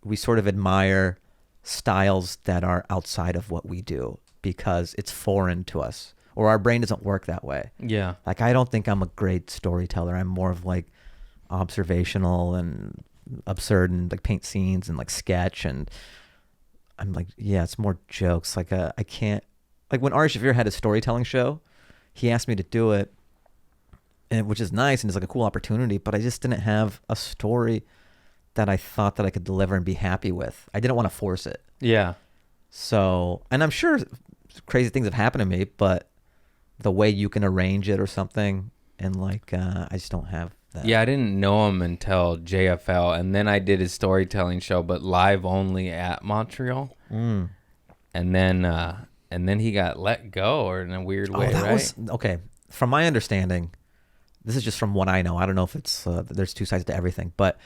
we sort of admire styles that are outside of what we do because it's foreign to us, or our brain doesn't work that way. yeah. Like, I don't think I'm a great storyteller. I'm more of like observational and absurd and like paint scenes and like sketch, and I'm like, yeah, it's more jokes. Like, I can't, like when Ari Shaffir had a storytelling show, he asked me to do it, and which is nice and it's like a cool opportunity, but I just didn't have a story that I thought that I could deliver and be happy with. I didn't want to force it. Yeah. So, and I'm sure crazy things have happened to me, but the way you can arrange it or something, and like, I just don't have that. Yeah, I didn't know him until JFL, and then I did his storytelling show, but live only at Montreal. Mm. And then he got let go, or in a weird way, that right? was okay. From my understanding, this is just from what I know. I don't know if it's there's two sides to everything, but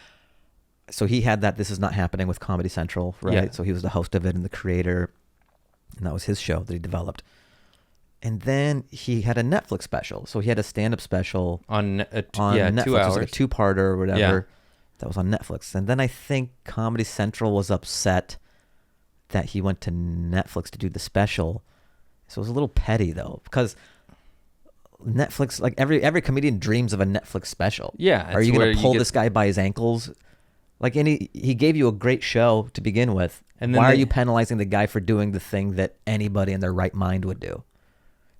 so he had that This Is Not Happening with Comedy Central, right? Yeah. So he was the host of it and the creator, and that was his show that he developed. And then he had a Netflix special. So he had a stand-up special on Netflix. 2 It was hours. like a two-parter or whatever. Yeah. That was on Netflix. And then I think Comedy Central was upset that he went to Netflix to do the special. So it was a little petty though, because Netflix, like every comedian dreams of a Netflix special. Yeah, Are it's you going where to you pull get- this guy by his ankles? Like, and he gave you a great show to begin with. And then why are they- you penalizing the guy for doing the thing that anybody in their right mind would do?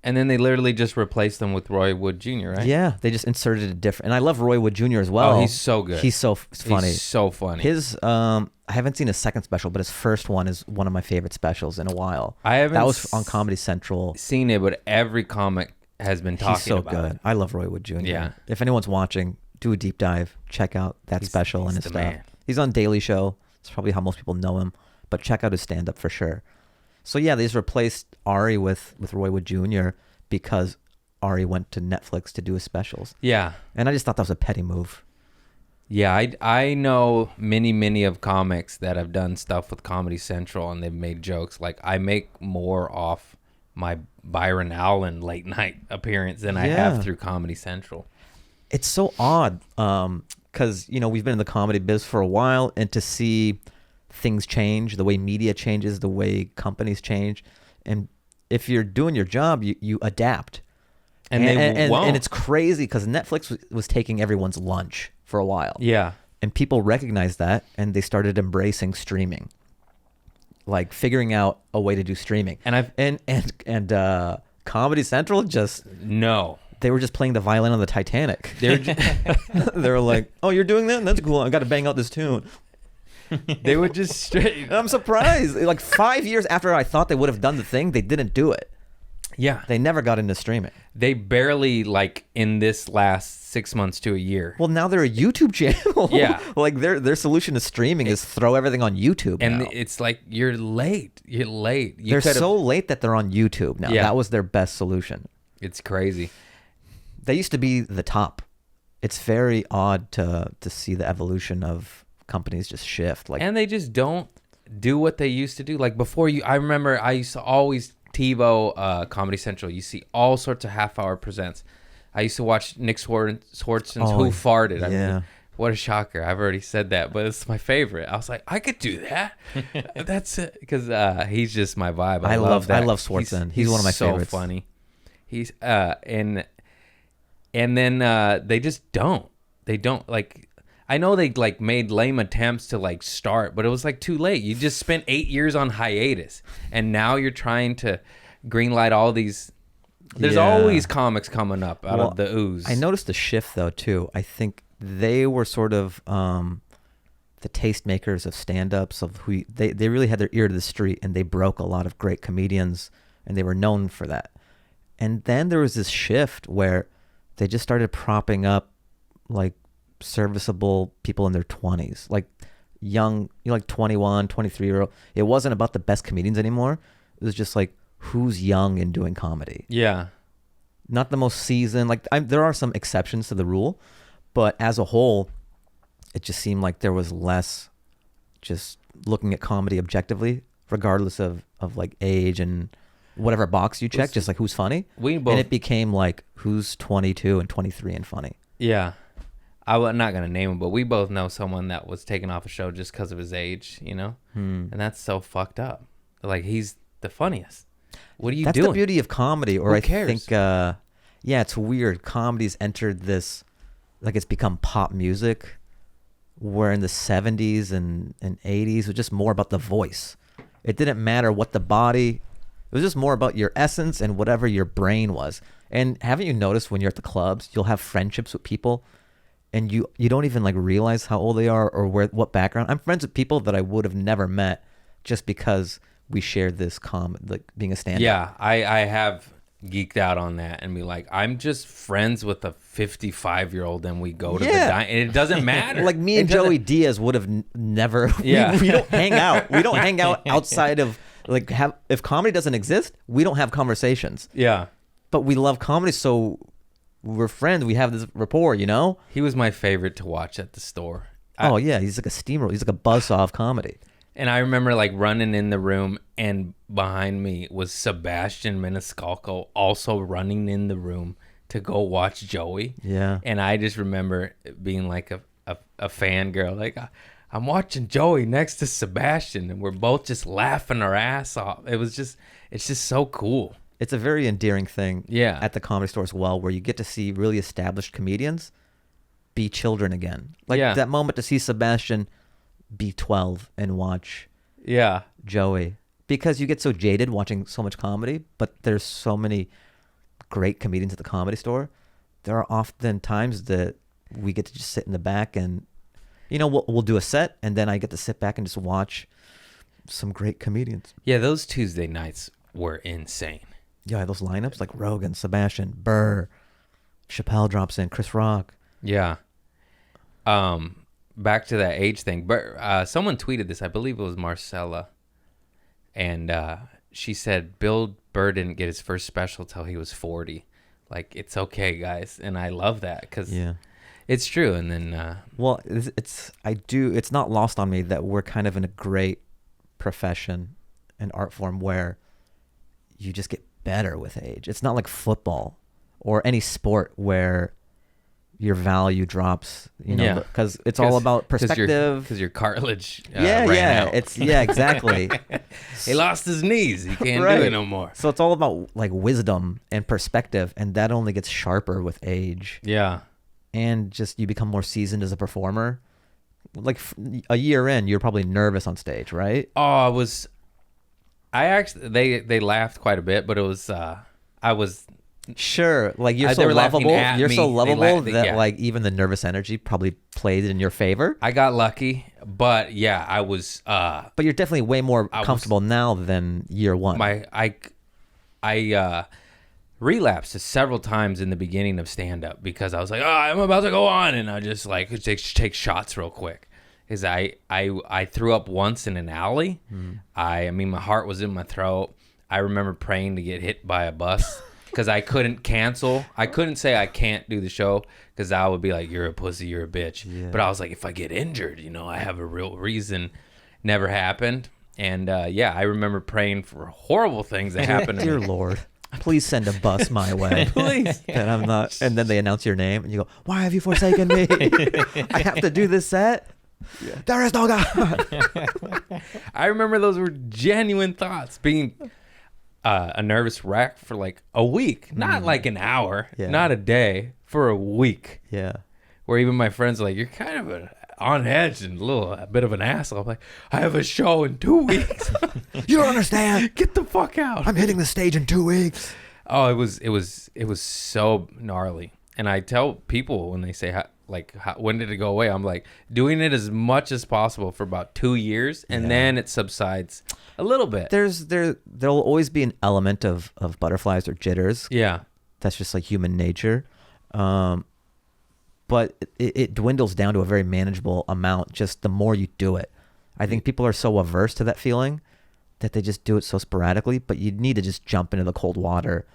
And then they literally just replaced him with Roy Wood Jr., right? Yeah, they just inserted a different. And I love Roy Wood Jr. as well. Oh, he's so good. He's so funny. He's so funny. His I haven't seen his second special, but his first one is one of my favorite specials in a while. I haven't That was on Comedy Central. seen it, but every comic has been talking He's so about good. it. I love Roy Wood Jr. Yeah. If anyone's watching, do a deep dive. Check out that He's- special and he's his the stuff. man. He's on Daily Show. It's probably how most people know him. But check out his stand-up for sure. So yeah, they just replaced Ari with Roy Wood Jr. because Ari went to Netflix to do his specials. Yeah. And I just thought that was a petty move. Yeah, I know many of comics that have done stuff with Comedy Central and they've made jokes. Like, I make more off my Byron Allen late night appearance than I Yeah. have through Comedy Central. It's so odd because, we've been in the comedy biz for a while, and to see things change, the way media changes, the way companies change. And if you're doing your job, you adapt. And they won't. And it's crazy because Netflix was taking everyone's lunch for a while. Yeah. And people recognized that, and they started embracing streaming, like figuring out a way to do streaming. And Comedy Central just No. they were just playing the violin on the Titanic. They're They were like, "Oh, you're doing that? That's cool. I got to bang out this tune." they would just straight. And I'm surprised. Like 5 years after I thought they would have done the thing, they didn't do it. Yeah. They never got into streaming. They barely, like, in this last 6 months to a year. Well, now they're a YouTube channel. Yeah. Like their solution to streaming is throw everything on YouTube. And now. it's like, you're late. You're late. They're so late that they're on YouTube now. Yeah. That was their best solution. It's crazy. They used to be the top. It's very odd to see the evolution of companies just shift. Like, And they just don't do what they used to do. Like, before I remember I used to always TiVo Comedy Central. You see all sorts of half-hour presents. I used to watch Nick Swartzen's Who Farted. I mean, what a shocker. I've already said that, but it's my favorite. I was like, I could do that. That's it. Because he's just my vibe. I love that. I love Swartzen. He's one of my favorites. So funny. He's and then they just don't. They don't, like, I know they like made lame attempts to like start, but it was like too late. You just spent 8 years on hiatus, and now you're trying to greenlight all these. There's always comics coming up out of the ooze. I noticed the shift though too. I think they were sort of the tastemakers of stand-ups of who they really had their ear to the street, and they broke a lot of great comedians, and they were known for that. And then there was this shift where they just started propping up like serviceable people in their 20s, like young, like 21, 23-year-old. It wasn't about the best comedians anymore. It was just like, who's young and doing comedy. Yeah. Not the most seasoned. Like, there are some exceptions to the rule, but as a whole, it just seemed like there was less just looking at comedy objectively, regardless of like age and whatever box you check, just like who's funny. And it became like who's 22 and 23 and funny. Yeah. I'm not going to name him, but we both know someone that was taken off a show just because of his age, you know? And that's so fucked up. Like, he's the funniest. What are you doing? That's the beauty of comedy. Or Who cares? I think, yeah, it's weird. Comedy's entered this, like, it's become pop music, where in the 70s and 80s, it was just more about the voice. It didn't matter what the body, it was just more about your essence and whatever your brain was. And haven't you noticed when you're at the clubs, you'll have friendships with people, and you don't even like realize how old they are or what background. I'm friends with people that I would have never met just because we shared this like being a stand-up. Yeah, I have geeked out on that and be like, I'm just friends with a 55-year-old and we go to the diner, and it doesn't matter. Like me and Joey Diaz would have never. Yeah. we don't hang out. We don't hang out outside of like if comedy doesn't exist, we don't have conversations. Yeah. But we love comedy, so we're friends. We have this rapport, you know? He was my favorite to watch at the store. Oh, yeah. He's like a steamroller. He's like a buzzsaw of comedy. And I remember like running in the room, and behind me was Sebastian Maniscalco also running in the room to go watch Joey. Yeah. And I just remember being like a fangirl. Like, I'm watching Joey next to Sebastian, and we're both just laughing our ass off. It's just so cool. It's a very endearing thing at the Comedy Store as well, where you get to see really established comedians be children again. Like that moment to see Sebastian be 12 and watch Joey. Because you get so jaded watching so much comedy, but there's so many great comedians at the Comedy Store. There are often times that we get to just sit in the back and, you know, we'll do a set, and then I get to sit back and just watch some great comedians. Yeah, those Tuesday nights were insane. Yeah, those lineups like Rogan, Sebastian, Burr, Chappelle drops in, Chris Rock. Yeah. Back to that age thing. But someone tweeted this. I believe it was Marcella. And she said Bill Burr didn't get his first special till he was 40. Like, it's okay, guys. And I love that because it's true. And then... well, it's not lost on me that we're kind of in a great profession and art form where you just get better with age. It's not like football or any sport where your value drops. You know, Yeah. because it's all about perspective. Because your cartilage yeah, ran out. it's exactly. He lost his knees. He can't do Right. it no more. So it's all about like wisdom and perspective, and that only gets sharper with age, Yeah. and just you become more seasoned as a performer. Like a year in, you're probably nervous on stage, right? Oh, I actually they laughed quite a bit, but it was I was Sure, like you're they so were laughing lovable. at You're me. so They lovable la- that yeah. like even the nervous energy probably played in your favor. I got lucky, but yeah, I was But you're definitely way more comfortable now than year one. I relapsed several times in the beginning of stand up because I was like, oh, I'm about to go on, and I just like take shots real quick. Is I threw up once in an alley. I mean, my heart was in my throat. I remember praying to get hit by a bus because I couldn't cancel. I couldn't say I can't do the show because I would be like, you're a pussy, you're a bitch. Yeah. But I was like, if I get injured, you know, I have a real reason. Never happened. And yeah, I remember praying for horrible things that happened to Dear me. Lord, please send a bus my way. Please. And I'm not. And then they announce your name, and you go, "Why have you forsaken me? I have to do this set. There is no God." I remember those were genuine thoughts, being a nervous wreck for like a week, not like an hour, Yeah. not a day, for a week. Yeah. Where even my friends are like, you're kind of on edge and a bit of an asshole. I'm like, I have a show in 2 weeks. You don't understand. Get the fuck out. I'm hitting the stage in 2 weeks. Oh, it was so gnarly. And I tell people when they say, when did it go away? I'm like, doing it as much as possible for about 2 years, and then it subsides a little bit. There'll always be an element of butterflies or jitters. Yeah. That's just like human nature. But it dwindles down to a very manageable amount just the more you do it. I think people are so averse to that feeling that they just do it so sporadically, but you need to just jump into the cold water.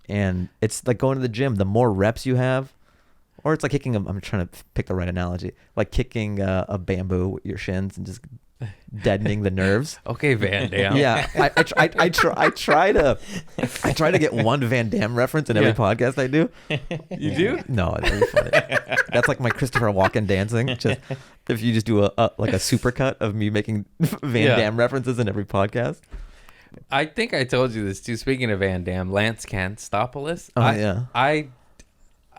And it's like going to the gym. The more reps you have, or it's like kicking I'm trying to pick the right analogy, like kicking a bamboo with your shins and just deadening the nerves. Okay, Van Damme. Yeah, I try to get one Van Damme reference in every podcast I do. You do? No, it's really funny. That's like my Christopher Walken dancing. Just if you just do a supercut of me making Van Damme references in every podcast. I think I told you this too. Speaking of Van Damme, Lance Canstopoulos. Oh, yeah.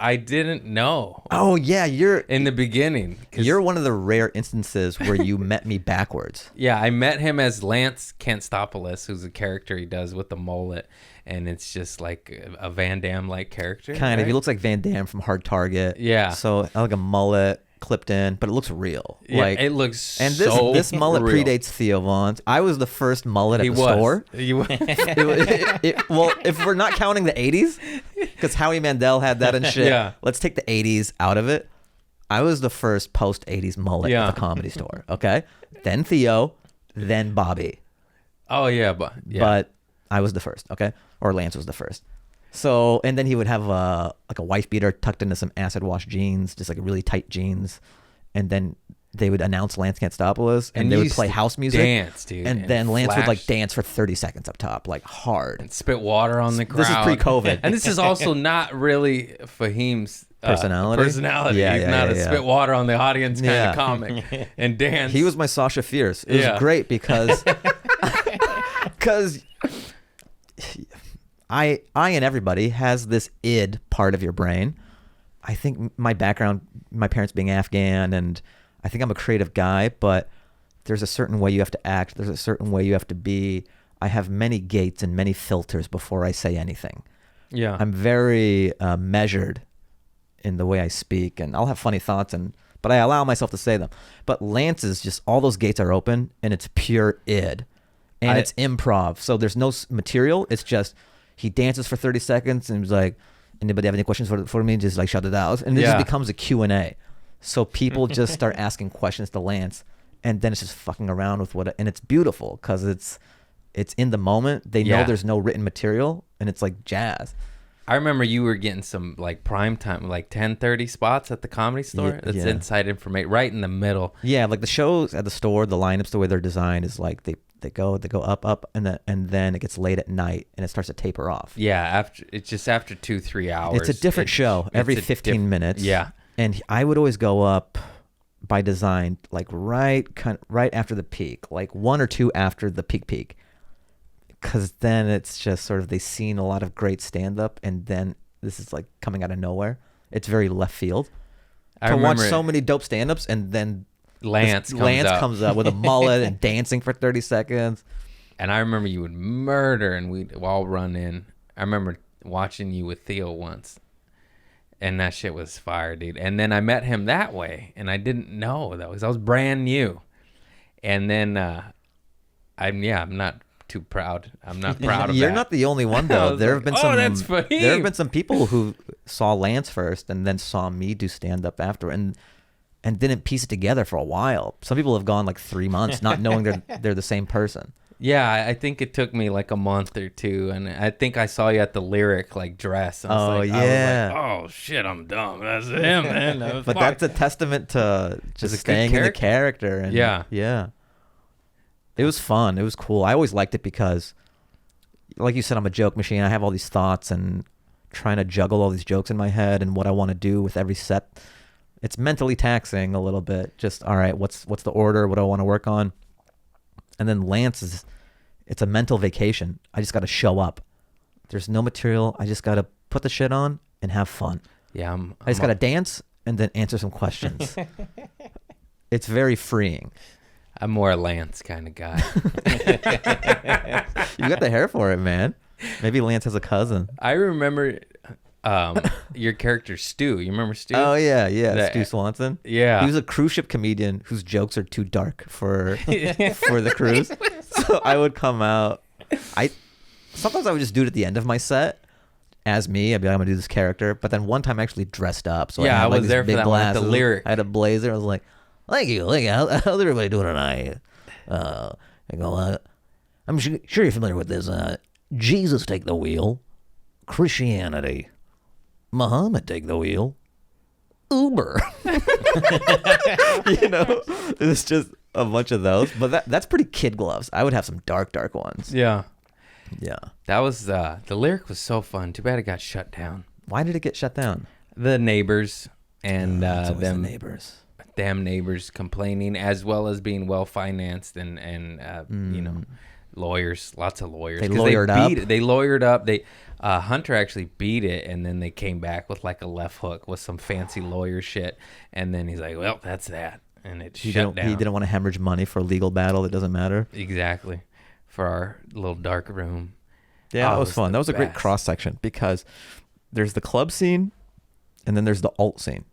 I didn't know Oh yeah, you're in the beginning. 'Cause- one of the rare instances where you met me backwards. Yeah, I met him as Lance Canstopoulos, who's a character he does with the mullet, and it's just like a Van Damme-like character. Kind of. right? He looks like Van Damme from Hard Target. Yeah. So like a mullet clipped in, but it looks real. Yeah, Like it looks and so this mullet real. predates Theo Von's. I was the first mullet at He the was. store. He was. Well, if we're not counting the 80s, because Howie Mandel had that and shit, Yeah. let's take the 80s out of it. I was the first post 80s mullet Yeah. at the Comedy Store, okay? Then Theo, then Bobby. Oh yeah, but I was the first, okay? Or Lance was the first. So, and then he would have like a wife beater tucked into some acid wash jeans, just like really tight jeans. And then they would announce Lance Canstopoulos and And they you would used play to house music. dance, dude, And and then Lance would like flash. dance for 30 seconds up top, like hard. and spit water on the crowd. This is pre-COVID. and this is also not really Fahim's Personality? Personality. Yeah, He's yeah, not yeah, a yeah. spit water on the audience kind Yeah. of comic and dance. He was my Sasha Fierce. It Yeah. was great because I and everybody has this id part of your brain. I think my background, my parents being Afghan, and I think I'm a creative guy, but there's a certain way you have to act. There's a certain way you have to be. I have many gates and many filters before I say anything. Yeah. I'm very measured in the way I speak, and I'll have funny thoughts, but I allow myself to say them. But Lance is just, all those gates are open, and it's pure id, and it's improv. So there's no material. It's just he dances for 30 seconds, and he's like, "Anybody have any questions for me?" Just like shout it out, and it Yeah. just becomes a Q&A. So people just start asking questions to Lance, and then it's just fucking around with and it's beautiful because it's in the moment. They know Yeah. there's no written material, and it's like jazz. I remember you were getting some like prime time, like 10:30 spots at the Comedy Store. Yeah, That's yeah. inside information, right in the middle. Yeah, like the shows at the store, the lineups, the way they're designed is like they go up, and then it gets late at night and it starts to taper off. Yeah, after 2-3 hours. It's a different show every it's a 15 minutes. Yeah, And I would always go up by design, like right after the peak, like 1 or 2 after the peak. Because then it's just sort of, they've seen a lot of great stand-up, and then this is like coming out of nowhere. It's very left field. I To watch remember so many dope stand-ups, and then Lance comes up with a mullet and dancing for 30 seconds. And I remember you would murder, and we'd all run in. I remember watching you with Theo once, and that shit was fire, dude. And then I met him that way, and I didn't know that was, I was brand new. And then I'm not too proud. I'm not proud of You're that. not the only one I though. was There like, have been "Oh, some. that's Fahim." There have been some people who saw Lance first and then saw me do stand up after, and didn't piece it together for a while. Some people have gone like 3 months not knowing they're the same person. Yeah, I think it took me like a month or two, and I think I saw you at the Lyric like dress. I was Oh, like, yeah. I was like, oh shit, I'm dumb. That's him, man. That was But fuck. that's a testament to It's just a good staying in the character. character. And Yeah. It was fun. It was cool. I always liked it because, like you said, I'm a joke machine. I have all these thoughts and trying to juggle all these jokes in my head and what I want to do with every set. It's mentally taxing a little bit. Just, all right, what's the order? What do I want to work on? And then Lance it's a mental vacation. I just got to show up. There's no material. I just got to put the shit on and have fun. Yeah, I just got to dance and then answer some questions. It's very freeing. I'm more a Lance kind of guy. You got the hair for it, man. Maybe Lance has a cousin. I remember your character Stu. You remember Stu? Oh yeah, That- Stu Swanson. Yeah. He was a cruise ship comedian whose jokes are too dark for the cruise. So I would come out. Sometimes I would just do it at the end of my set as me. I'd be like, I'm gonna do this character. But then one time I actually dressed up. So Yeah, I, had, I like, was these there for big that one at the glasses. Lyric. I had a blazer. I was like, thank you. How's everybody doing tonight? I go, I'm sure you're familiar with this. Jesus take the wheel. Christianity. Muhammad take the wheel. Uber. It's just a bunch of those. But that's pretty kid gloves. I would have some dark ones. Yeah. Yeah. That was the Lyric was so fun. Too bad it got shut down. Why did it get shut down? The neighbors and It's always them the neighbors. damn neighbors complaining, as well as being well financed and lawyers, lots of lawyers. They 'Cause lawyered beat up? it. They lawyered up. They Hunter actually beat it, and then they came back with like a left hook with some fancy lawyer shit, and then he's like, "Well, that's that," and it shut down. He didn't want to hemorrhage money for a legal battle that doesn't matter. Exactly, for our little dark room. Yeah, Oh, that it was was fun. the That was a great best. cross section because there's the club scene and then there's the alt scene.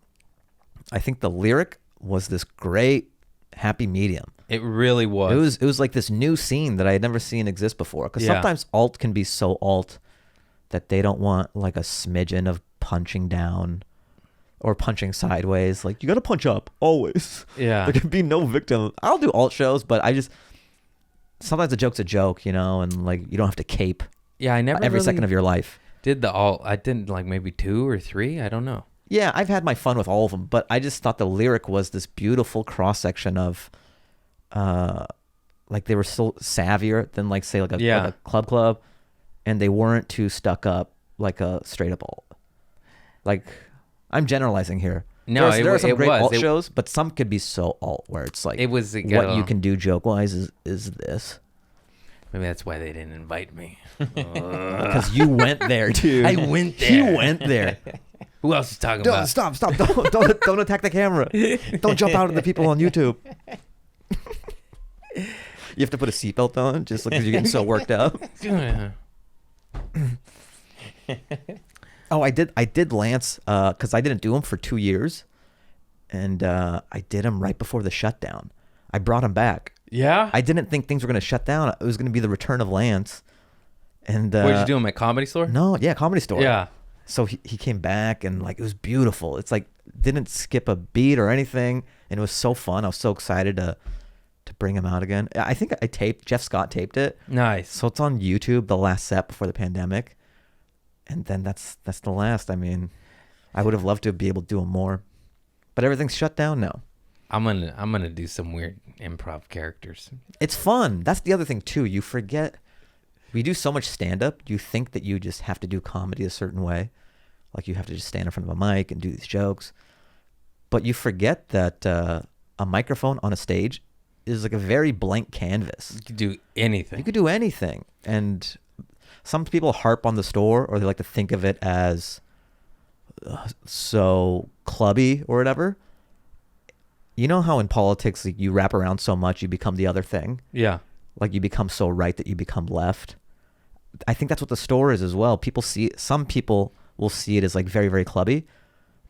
I think the Lyric was this great happy medium. It really was. It was like this new scene that I had never seen exist before. Because Yeah. sometimes alt can be so alt that they don't want like a smidgen of punching down or punching sideways. Like, you got to punch up always. Yeah. There can be no victim. I'll do alt shows, but sometimes a joke's a joke, and like you don't have to cape Yeah, I never every really second of your life. did the alt. I did like maybe 2 or 3. I don't know. Yeah, I've had my fun with all of them, but I just thought the Lyric was this beautiful cross section of, like they were so savvier than like say like a club, and they weren't too stuck up like a straight up alt. Like, I'm generalizing here. No, there are some it great was. alt It- shows, but some could be so alt where it's like It was what you can do joke wise is this. Maybe that's why they didn't invite me. Because you went there, dude. I went there. You went there. Who else is talking Don't about? stop! Don't attack the camera! Don't jump out at the people on YouTube. You have to put a seatbelt on just because you're getting so worked up. Oh, I did Lance because I didn't do him for 2 years, and I did him right before the shutdown. I brought him back. Yeah. I didn't think things were going to shut down. It was going to be the return of Lance. And Where'd you do him at Comedy Store? No, yeah, Comedy Store. Yeah. So he came back and like it was beautiful. It's like didn't skip a beat or anything, and it was so fun. I was so excited to bring him out again. I think Jeff Scott taped it, Nice. so it's on YouTube. The last set before the pandemic, and then that's the last. I mean, I would have loved to be able to do them more, but everything's shut down now. I'm gonna do some weird improv characters. It's fun. That's the other thing too. You forget. We do so much stand-up. You think that you just have to do comedy a certain way. Like you have to just stand in front of a mic and do these jokes. But you forget that a microphone on a stage is like a very blank canvas. You could do anything. You could do anything. And some people harp on the store, or they like to think of it as so clubby or whatever. You know how in politics, like, you wrap around so much, you become the other thing? Yeah. Like you become so right that you become left. I think that's what the store is as well. Some people will see it as like very, very clubby,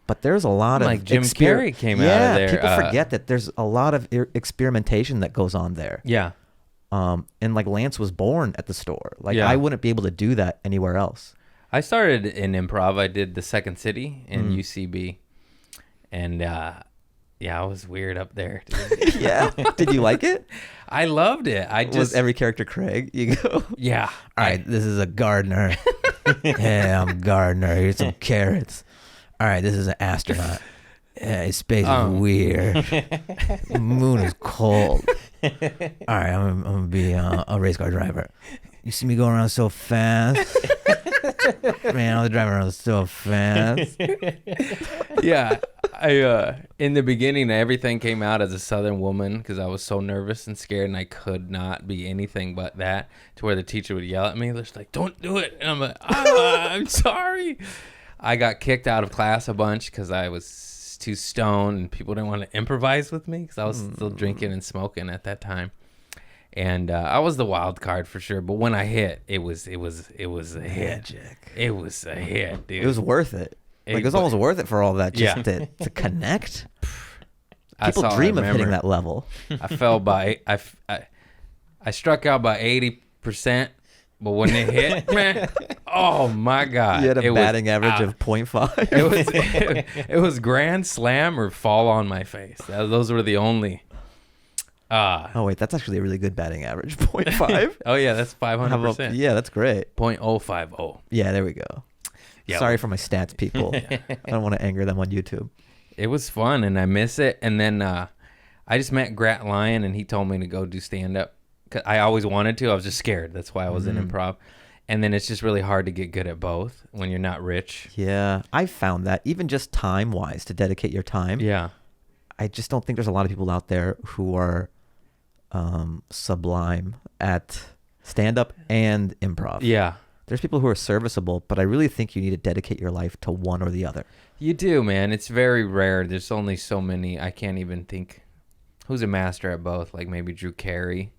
but there's a lot of like Jim Carrey came out of there. People forget that there's a lot of experimentation that goes on there. Yeah. And like Lance was born at the store. Like Yeah. I wouldn't be able to do that anywhere else. I started in improv. I did the Second City in Mm. UCB, and yeah, I was weird up there. Dude. Yeah. Did you like it? I loved it. I just Was every character Craig? You go, yeah. all right, this is a gardener. Yeah, I'm a gardener. Here's some carrots. All right, this is an astronaut. Yeah, his space is weird. The moon is cold. All right, I'm gonna be a race car driver. You see me going around so fast? Man, I was driving around so fast. Yeah. I in the beginning, everything came out as a Southern woman because I was so nervous and scared, and I could not be anything but that. To where the teacher would yell at me, they're just like, "Don't do it," and I'm like, "I'm sorry." I got kicked out of class a bunch because I was too stoned, and people didn't want to improvise with me because I was still drinking and smoking at that time. And I was the wild card for sure. But when I hit, it was a hit. Magic. It was a hit, dude. It was worth it. Like, it was almost worth it for all that just to connect. That's People all I dream of remember. hitting that level. I fell by I struck out by 80%, but when it hit, man, oh my god, You had a it was batting average out. of 0.5. It was grand slam or fall on my face. Those were the only. Oh wait, that's actually a really good batting average. 0.5. Oh yeah, that's How about- 500%. yeah, that's great. 0.050. Yeah, there we go. Yeah. Sorry for my stats, people. I don't want to anger them on YouTube. It was fun, and I miss it. And then I just met Grat Lyon, and he told me to go do stand-up. 'Cause I always wanted to. I was just scared. That's why I was in improv. And then it's just really hard to get good at both when you're not rich. Yeah, I found that even just time-wise to dedicate your time. Yeah. I just don't think there's a lot of people out there who are sublime at stand-up and improv. Yeah. There's people who are serviceable, but I really think you need to dedicate your life to one or the other. You do, man. It's very rare. There's only so many. I can't even think who's a master at both. Like maybe Drew Carey.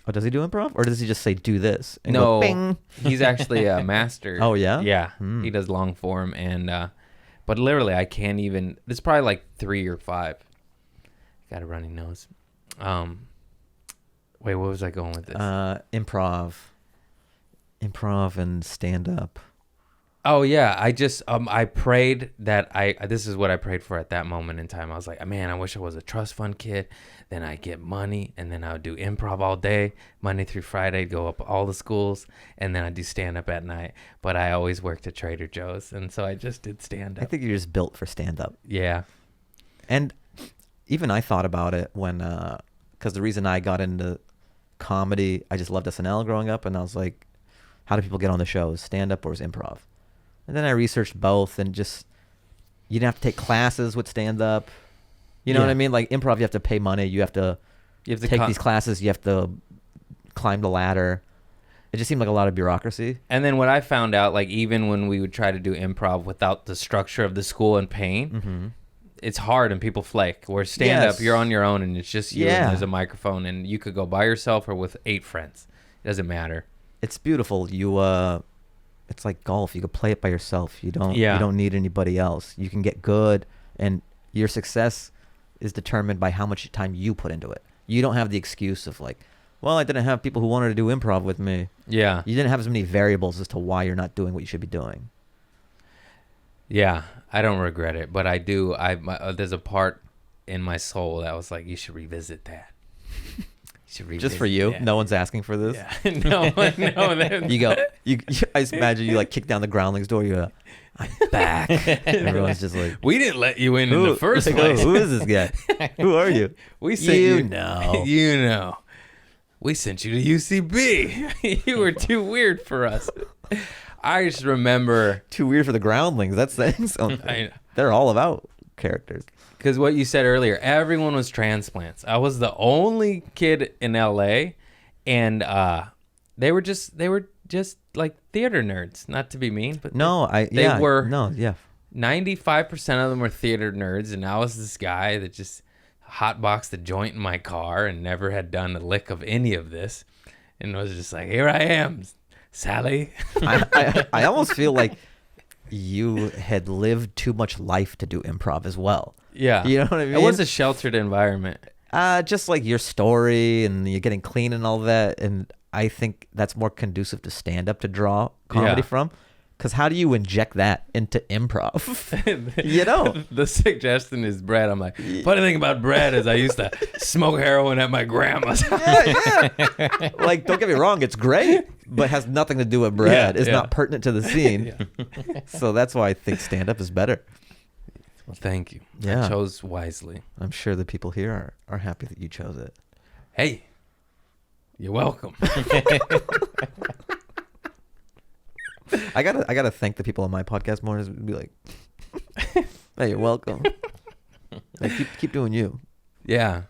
Oh, does he do improv? Or does he just say, do this? And No, go, bing? he's actually a master. Oh, yeah? Yeah. He does long form. And, but literally, I can't even. There's probably like 3 or 5. Got a runny nose. Wait, what was I going with this? Improv and stand-up. Oh yeah, I just I prayed that this is what I prayed for at that moment in time. I was like, man, I wish I was a trust fund kid. Then I get money, and then I would do improv all day, Monday through Friday, go up all the schools, and then I do stand up at night. But I always worked at Trader Joe's, and so I just did stand I up. think you're just built for stand-up. Yeah, And even I thought about it when, because the reason I got into comedy, I just loved SNL growing up, and I was like, how do people get on the shows, stand-up or is improv? And then I researched both, and just, you didn't have to take classes with stand-up. You know what I mean? Like improv, you have to pay money. You have to take these classes. You have to climb the ladder. It just seemed like a lot of bureaucracy. And then what I found out, like even when we would try to do improv without the structure of the school and paying, it's hard and people flake. Where stand up, Yes. you're on your own and it's just you Yeah. and there's a microphone and you could go by yourself or with 8 friends. It doesn't matter. It's beautiful. It's like golf. You could play it by yourself. You don't need anybody else. You can get good, and your success is determined by how much time you put into it. You don't have the excuse of like, well, I didn't have people who wanted to do improv with me. Yeah. You didn't have as many variables as to why you're not doing what you should be doing. Yeah. I don't regret it, but I do. There's a part in my soul that was like, you should revisit that. Just for you? that. No one's asking for this? Yeah. No. You go, I just imagine you like kick down the groundlings door. You go, I'm back. Everyone's just like, We didn't let you in the first like, place. who is this guy? Who are you? We sent You you. know. You know. We sent you to UCB. You were too weird for us. I just remember. Too weird for the groundlings. That's saying something. I- They're all about characters. Because what you said earlier, everyone was transplants. I was the only kid in LA, and they were just like theater nerds. Not to be mean, but No, they were. No, yeah. 95% of them were theater nerds, and I was this guy that just hotboxed a joint in my car and never had done a lick of any of this, and was just like, here I am, Sally. I almost feel like you had lived too much life to do improv as well. Yeah. You know what I mean? It was a sheltered environment. Just like your story and you're getting clean and all that. And I think that's more conducive to stand up to draw comedy Yeah. from. Because how do you inject that into improv? You know? The suggestion is bread. I'm like, funny thing about bread is I used to smoke heroin at my grandma's house. Yeah. Like, don't get me wrong, it's great, but has nothing to do with bread. Yeah, It's yeah. not pertinent to the scene. So that's why I think stand up is better. Well, thank you. Yeah. I chose wisely. I'm sure the people here are happy that you chose it. Hey, you're welcome. I gotta thank the people on my podcast more. Be like, hey, you're welcome. Like, keep doing you. Yeah.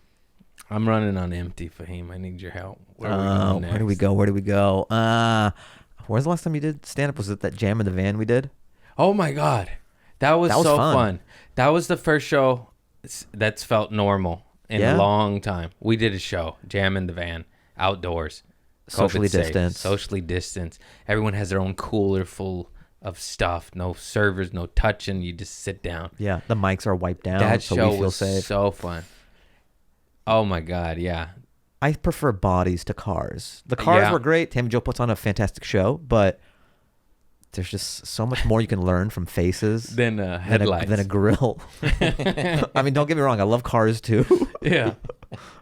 I'm running on empty, Fahim. I need your help. Where are we going next? Where do we go? Where's the last time you did stand up? Was it that jam in the van we did? Oh my God. That was That was so fun. fun. That was the first show that's felt normal in Yeah. a long time. We did a show, Jam in the Van, outdoors. Socially COVID safe, distanced. Socially distanced. Everyone has their own cooler full of stuff. No servers, no touching. You just sit down. Yeah, the mics are wiped down, That so show we feel was safe. so fun. Oh my God, yeah. I prefer bodies to cars. The cars Yeah. were great. Tammy Joe puts on a fantastic show, but there's just so much more you can learn from faces Then headlights. than a grill. I mean, don't get me wrong. I love cars too. Yeah.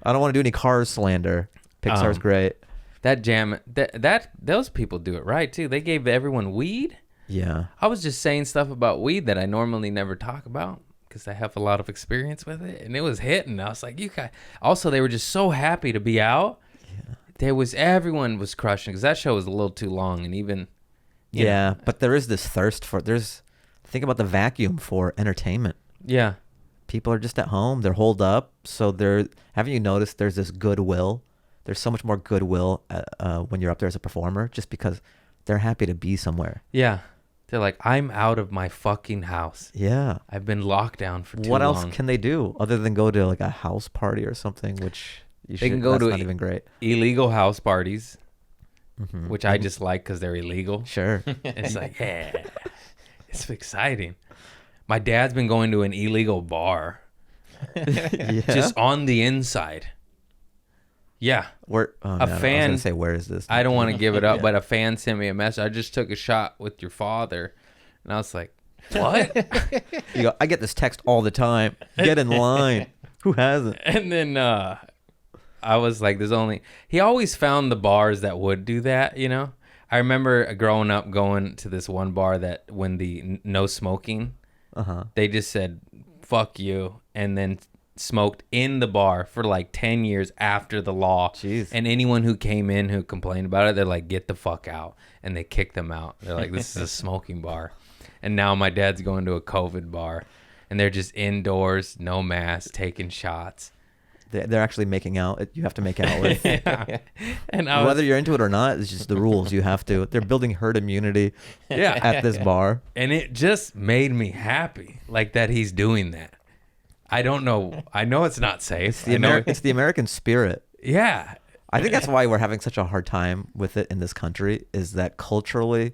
I don't want to do any cars slander. Pixar's great. That jam, that those people do it right too. They gave everyone weed. Yeah. I was just saying stuff about weed that I normally never talk about because I have a lot of experience with it, and it was hitting. I was like, you guys. Also, they were just so happy to be out. Yeah. Everyone was crushing because that show was a little too long, and even. you Yeah, know, but there is this thirst for think about the vacuum for entertainment. yeah. People are just at home, they're holed up, so haven't you noticed there's this goodwill? There's so much more goodwill when you're up there as a performer just because they're happy to be somewhere. Yeah. They're like, I'm out of my fucking house. Yeah. I've been locked down for too long. What else can they do other than go to like a house party or something, which They can go that's to not even great. illegal house parties, Mhm. which I just like because they're illegal. Sure. It's like, yeah, it's exciting. My dad's been going to an illegal bar Yeah. just on the inside. Yeah. Where a I was fan- gonna say, where is this? I don't want to give it up, Yeah. but a fan sent me a message. I just took a shot with your father. And I was like, what? You go, I get this text all the time. Get in line. Who hasn't? And then I was like, he always found the bars that would do that, you know? I remember growing up going to this one bar that when the no smoking, they just said, fuck you, and then smoked in the bar for like 10 years after the law. Jeez. And anyone who came in who complained about it, they're like, get the fuck out. And they kicked them out. They're like, this is a smoking bar. And now my dad's going to a COVID bar. And they're just indoors, no mask, taking shots. They're actually making out. You have to make out with. Yeah. And I Whether was, you're into it or not, it's just the rules. You have to. They're building herd immunity yeah. at this bar. And it just made me happy, like that he's doing that. I don't know. I know it's not safe. It's the American spirit. Yeah. I think that's why we're having such a hard time with it in this country, is that culturally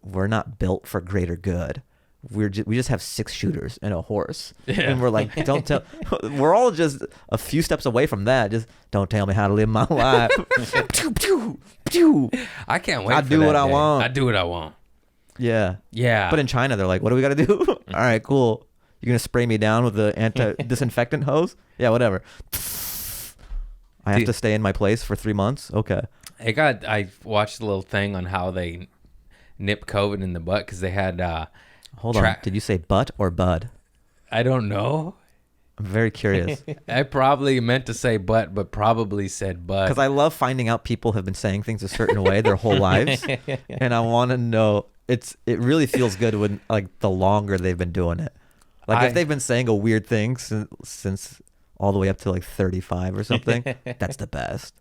we're not built for greater good. We just have 6 shooters and a horse. Yeah. And we're like, don't tell. We're all just a few steps away from that. Just don't tell me how to live my life. Pew, pew, pew. I can't wait I for do that what I day. want. I do what I want. Yeah. Yeah. But in China, they're like, what do we got to do? All right, cool. You're going to spray me down with the anti-disinfectant hose? Yeah, whatever. I have Dude. to stay in my place for 3 months? Okay. I watched a little thing on how they nip COVID in the butt because they had, Hold on. Did you say butt or bud? I don't know. I'm very curious. I probably meant to say butt, but probably said butt. Because I love finding out people have been saying things a certain way their whole lives. And I want to know, it really feels good when, like, the longer they've been doing it. Like if they've been saying a weird thing since all the way up to like 35 or something, that's the best.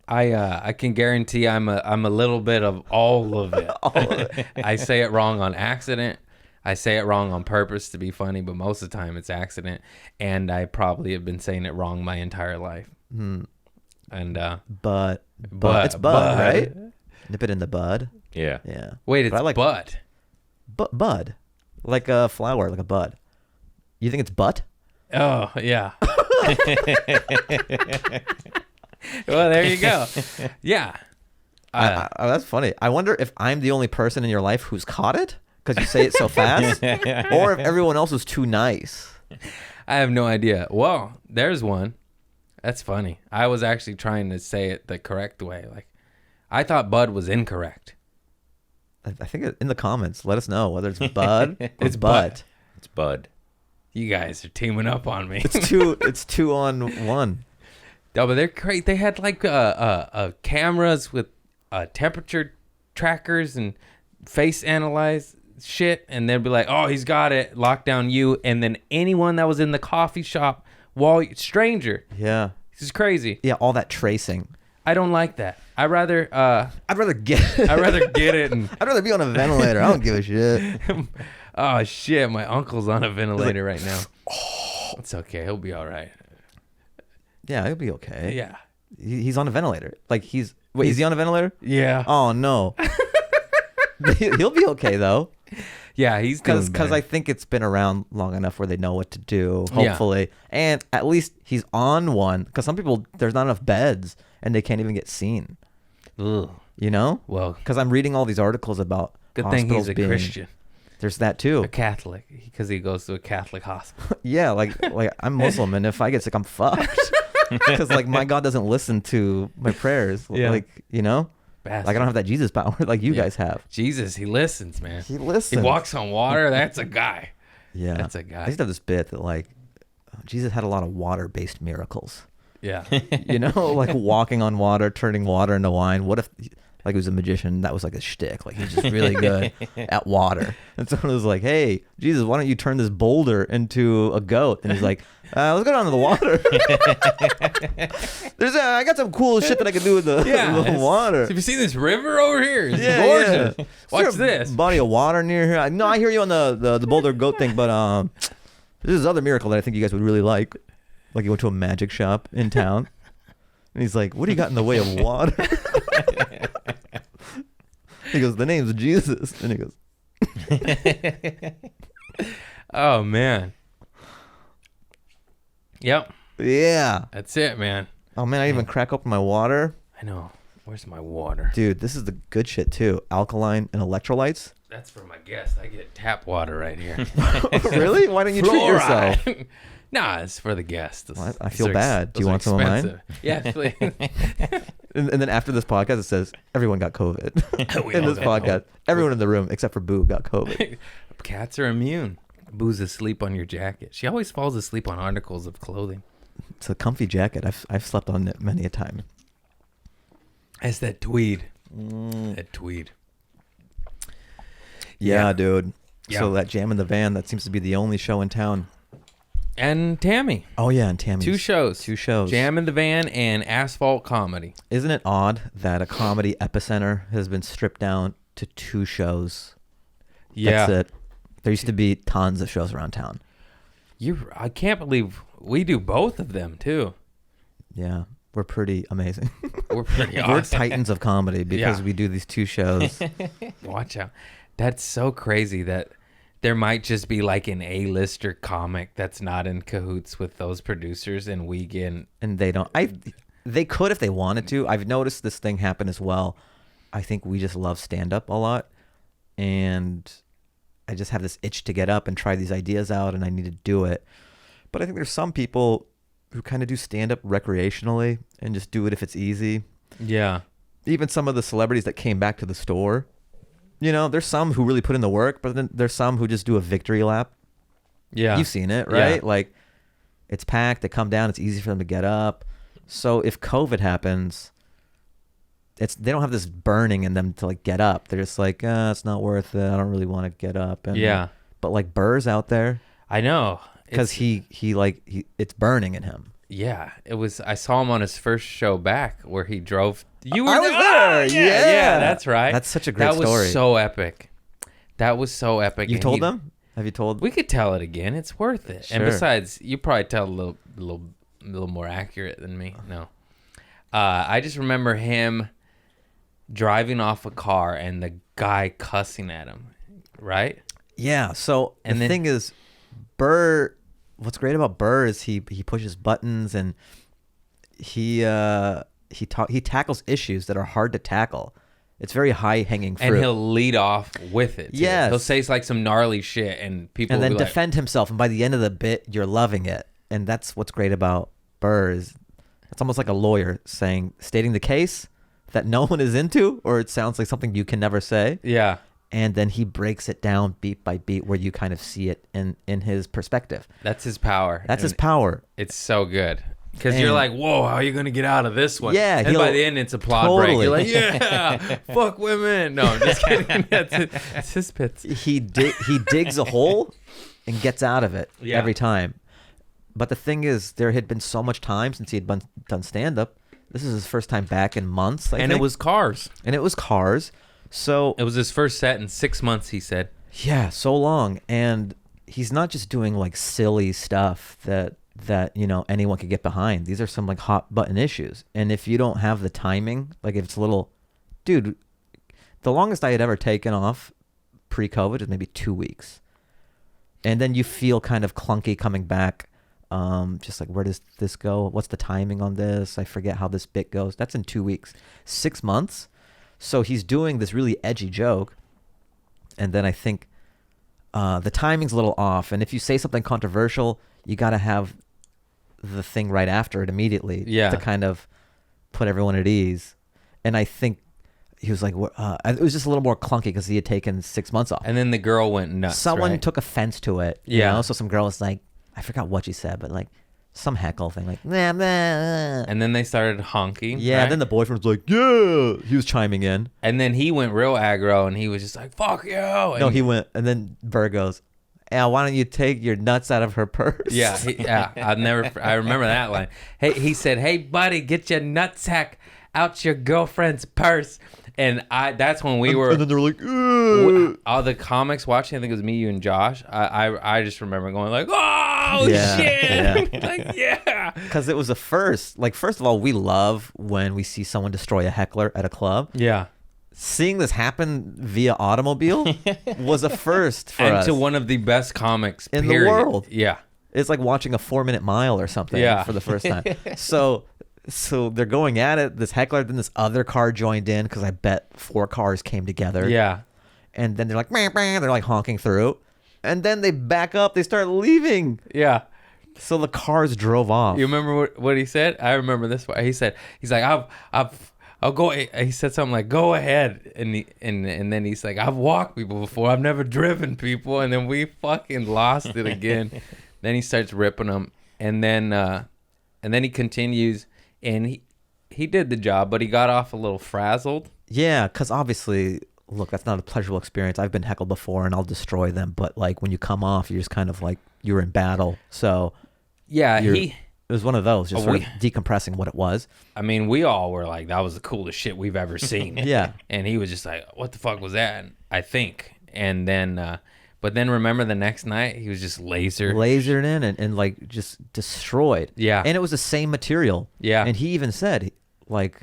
I can guarantee I'm a little bit of all of it. I say it wrong on accident. I say it wrong on purpose to be funny, but most of the time it's accident. And I probably have been saying it wrong my entire life. And But it's bud, right? Nip it in the bud. Yeah. Yeah. wait, it's But I like butt. bud, like a flower, like a bud. You think it's butt? Oh yeah. Well, there you go. Yeah. That's funny. I wonder if I'm the only person in your life who's caught it because you say it so fast, or if everyone else was too nice. I have no idea. Well, there's one. That's funny. I was actually trying to say it the correct way. Like, I thought bud was incorrect. I think in the comments, let us know whether it's bud or It's butt. It's Bud. You guys are teaming up on me. It's two on one. No, but they're great. They had like cameras with temperature trackers and face analyze shit, and they'd be like, "Oh, he's got it. Lock down you." And then anyone that was in the coffee shop, stranger. Yeah. This is crazy. Yeah, all that tracing. I don't like that. I'd rather I'd rather get get it. And I'd rather be on a ventilator. I don't give a shit. oh shit, my uncle's on a ventilator right now. It's okay. He'll be all right. Yeah, he'll be okay. Yeah. He's on a ventilator. Like is he on a ventilator? Yeah. Oh no. He'll be okay though. Yeah, he's doing Because better. I think it's been around long enough where they know what to do, Yeah. hopefully. And at least he's on one. Because some people, there's not enough beds and they can't even get seen. Ugh. You know? Well, Because I'm reading all these articles about good thing he's hospitals a being- Christian, There's that too. a Catholic, because he goes to a Catholic hospital. Yeah, like I'm Muslim, and if I get sick, I'm fucked. Because like my God doesn't listen to my prayers. Yeah. Like, you know? Bastard. Like I don't have that Jesus power like you Yeah. guys have. Jesus, he listens, man. He listens. He walks on water. That's a guy. Yeah. That's a guy. I used to have this bit that like Jesus had a lot of water-based miracles. Yeah. You know, like walking on water, turning water into wine. What if, like, he was a magician? That was like a shtick. Like, he's just really good at water. And someone was like, "Hey, Jesus, why don't you turn this boulder into a goat?" And he's like, "Let's go down to the water. I got some cool shit that I can do with the, the water." Have you seen this river over here? It's Yeah, gorgeous. yeah. Watch Is there a this. body of water near here. No, I hear you on the boulder goat thing, but there's this other miracle that I think you guys would really like. Like, you went to a magic shop in town, and he's like, "What do you got in the way of water?" He goes, "The name's Jesus," and he goes, Oh, man. Yep. "Yeah." That's it, man. Oh man, I didn't even crack open my water, I know. Where's my water? dude. This is the good shit too. Alkaline and electrolytes. That's for my guest. I get tap water right here. Really? Why don't you treat yourself? Fluoride. Nah, it's for the guest. Well, I feel bad. Do you Those are want some of mine? expensive. Yeah, please. And then after this podcast, it says everyone got COVID. We In all this got podcast, everyone in the room except for Boo got COVID. Cats are immune. Boo's asleep on your jacket. She always falls asleep on articles of clothing. It's a comfy jacket. I've slept on it many a time. It's that tweed. That tweed. Yeah, dude. Yeah. So that Jam in the Van, that seems to be the only show in town. And Tammy. Oh yeah, and Tammy's. Two shows. Two shows. Jam in the Van and Asphalt Comedy. Isn't it odd that a comedy epicenter has been stripped down to two shows? Yeah. That's it. There used to be tons of shows around town. I can't believe we do both of them too. Yeah. We're pretty amazing. We're pretty We're awesome. titans of comedy because Yeah. we do these two shows. Watch out. That's so crazy that there might just be like an A-lister comic that's not in cahoots with those producers, and we get... And they don't. They could if they wanted to. I've noticed this thing happen as well. I think we just love stand-up a lot. And I just have this itch to get up and try these ideas out, and I need to do it. But I think there's some people who kind of do stand-up recreationally and just do it if it's easy. Yeah. Even some of the celebrities that came back to the store, you know, there's some who really put in the work, but then there's some who just do a victory lap. Yeah. You've seen it, right? Yeah. Like, it's packed, they come down, it's easy for them to get up. So if COVID happens, they don't have this burning in them to like get up. They're just like, it's not worth it. I don't really want to get up. And, Yeah. But like Burr's out there. I know. because it's burning in him. Yeah, it was. I saw him on his first show back where he drove. You were I was there. Yeah, that's right. That's such a great that story. was so epic. That was so epic. You And told them? Have you told? We could tell it again. It's worth it. And Sure. besides, you probably tell a little more accurate than me. No, I just remember him driving off a car and the guy cussing at him. Right? Yeah. So And the then- thing is, Burr. What's great about Burr is he pushes buttons and he tackles issues that are hard to tackle. It's very high hanging fruit. And he'll lead off with it. Too. Yes. He'll say like some gnarly shit, and people and will then be defend himself, and by the end of the bit, you're loving it. And that's what's great about Burr is it's almost like a lawyer stating the case that no one is into, or it sounds like something you can never say. like, yeah. And then he breaks it down beat by beat where you kind of see it in his perspective. That's his power. That's his And power. It's so good. Because you're And- like, whoa, how are you going to get out of this one? Yeah, And by he'll- the end, it's a plot break. Totally. You're like, yeah, fuck women. No, I'm just kidding. It's his bits. He digs a hole and gets out of it Yeah. every time. But the thing is, there had been so much time since he had done stand-up. This is his first time back in months, I And think. it was Cars. And it was Cars. So It was his first set in 6 months, he said. yeah, so long. And he's not just doing like silly stuff that anyone could get behind. These are some like hot button issues. And if you don't have the timing, like if it's a little, dude, the longest I had ever taken off pre-COVID is maybe 2 weeks. And then you feel kind of clunky coming back. Just like, where does this go? What's the timing on this? I forget how this bit goes. That's in 2 weeks. 6 months. So he's doing this really edgy joke. And then I think the timing's a little off. And if you say something controversial, you got to have the thing right after it immediately to kind of put everyone at ease. And I think he was like, it was just a little more clunky because he had taken 6 months off. And then the girl went nuts. Someone right? took offense to it. You Yeah. know? So some girl was like, I forgot what she said, but like some heckle thing, like, nah, nah. And then they started honking. Yeah. right? Then the boyfriend was like, yeah. He was chiming in. And then he went real aggro, and he was just like, fuck you. And No, he went, and then Burr goes, yeah, why don't you take your nuts out of her purse? Yeah, I remember that line. Hey, he said, "Hey, buddy, get your nutsack out your girlfriend's purse." And that's when we were. And then they're like, ugh. All the comics watching. I think it was me, you, and Josh. I just remember going like, "Oh Yeah, shit!" Like, yeah. Because it was a first. Like, first of all, we love when we see someone destroy a heckler at a club. Yeah. Seeing this happen via automobile was a first for And us. to one of the best comics In the period. world. Yeah. It's like watching a 4-minute mile or something Yeah. for the first time. So they're going at it. This heckler, then this other car joined in because I bet 4 cars came together. Yeah. And then they're like, meh, meh, they're like honking through. And then they back up. They start leaving. Yeah. So the cars drove off. You remember what he said? I remember this one. He's like, I'll go. He said something like, "Go ahead," and then he's like, "I've walked people before. I've never driven people." And then we fucking lost it again. Then he starts ripping them, and then he continues, and he did the job, but he got off a little frazzled. Yeah, because obviously, look, that's not a pleasurable experience. I've been heckled before, and I'll destroy them. But like when you come off, you're just kind of like you're in battle. So Yeah, it was one of those, just Oh, sort we- of decompressing what it was. I mean, we all were like, "That was the coolest shit we've ever seen." Yeah. And he was just like, "What the fuck was that?" I think. And then, but then remember the next night, he was just Lasered in and like just destroyed. Yeah. And it was the same material. Yeah. And he even said, like,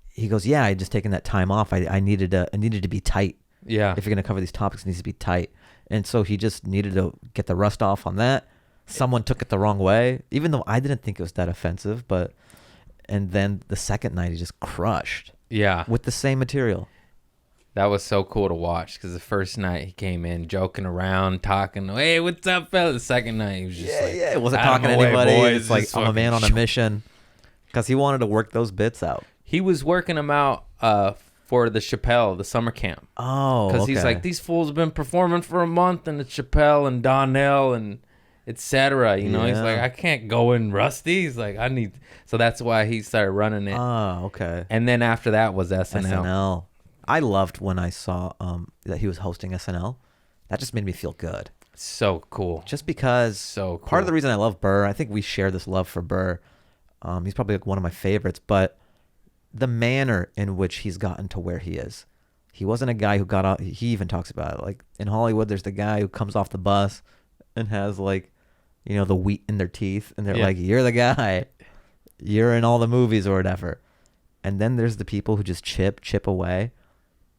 he goes, yeah, I had just taken that time off. I needed to be tight. Yeah. If you're going to cover these topics, it needs to be tight. And so he just needed to get the rust off on that. Someone took it the wrong way, even though I didn't think it was that offensive. And then the second night, he just crushed Yeah. with the same material. That was so cool to watch because the first night he came in joking around, talking, "Hey, what's up, fella?" The second night he was just like, It wasn't "Out of talking to my way, anybody. boys. It's like, Just I'm a man on fucking a mission. Because he wanted to work those bits out. He was working them out for the Chappelle, the summer camp. Oh, Because he's like, these fools have been performing for a month, and it's Chappelle and Donnell and etc. You know, he's Yeah. like, I can't go in rusty. He's like, I need. So that's why he started running it. Oh, okay. And then after that was SNL. SNL. I loved when I saw that he was hosting SNL. That just made me feel good. So cool. Just because So part of cool. the reason I love Burr, I think we share this love for Burr. He's probably like one of my favorites, but the manner in which he's gotten to where he is. He wasn't a guy who got out. He even talks about it. Like in Hollywood, there's the guy who comes off the bus and has like, the wheat in their teeth. And they're Yeah. like, you're the guy. You're in all the movies or whatever. And then there's the people who just chip away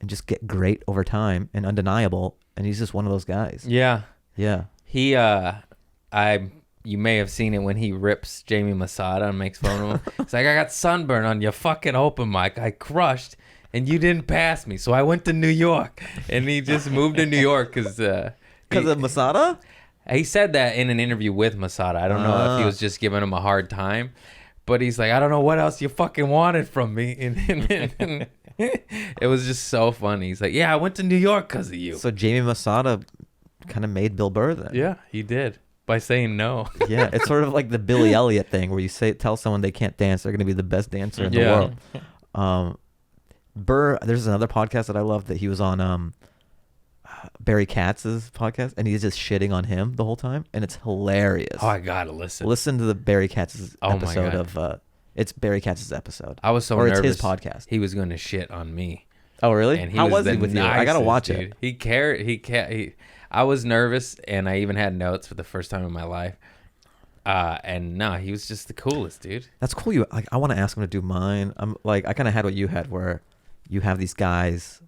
and just get great over time and undeniable. And he's just one of those guys. Yeah. Yeah. He, you may have seen it when he rips Jamie Masada and makes fun of him. It's like, I got sunburn on your fucking open mic. I crushed, and you didn't pass me, so I went to New York. And he just moved to New York because Because of Masada? he said that in an interview with Masada. I don't know if he was just giving him a hard time, but he's like, I don't know what else you fucking wanted from me. And it was just so funny. He's like, yeah, I went to New York because of you. So Jamie Masada kind of made Bill Burr then. Yeah, he did by saying no. Yeah, it's sort of like the Billy Elliot thing where you tell someone they can't dance, they're going to be the best dancer in the world. Burr, there's another podcast that I love that he was on, Barry Katz's podcast, and he's just shitting on him the whole time, and it's hilarious. Oh, I gotta listen. Listen to the Barry Katz's Oh my episode God. of it's Barry Katz's episode. I was so or nervous. it's his podcast. He was going to shit on me. Oh really? And How was the he with you? I gotta nicest, watch dude. it. He cared. I was nervous, and I even had notes for the first time in my life. And no, he was just the coolest, dude. That's cool. I want to ask him to do mine. I'm like, I kind of had what you had, where you have these guys,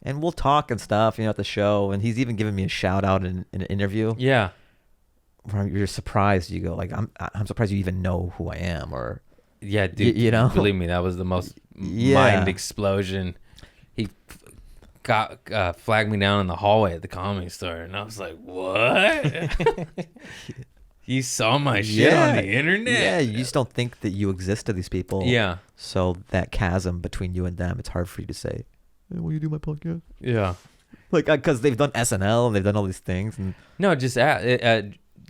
and we'll talk and stuff, at the show. And he's even given me a shout out in an interview. Yeah. Where you're surprised. You go like, I'm surprised you even know who I am, or Yeah, dude. Believe me, that was the most mind explosion. He got flagged me down in the hallway at the Comedy Store, and I was like, "What? You saw my shit on the internet?" Yeah, you just don't think that you exist to these people. Yeah. So that chasm between you and them, it's hard for you to say, hey, will you do my podcast? Yeah. Like, because they've done SNL and they've done all these things. And No, just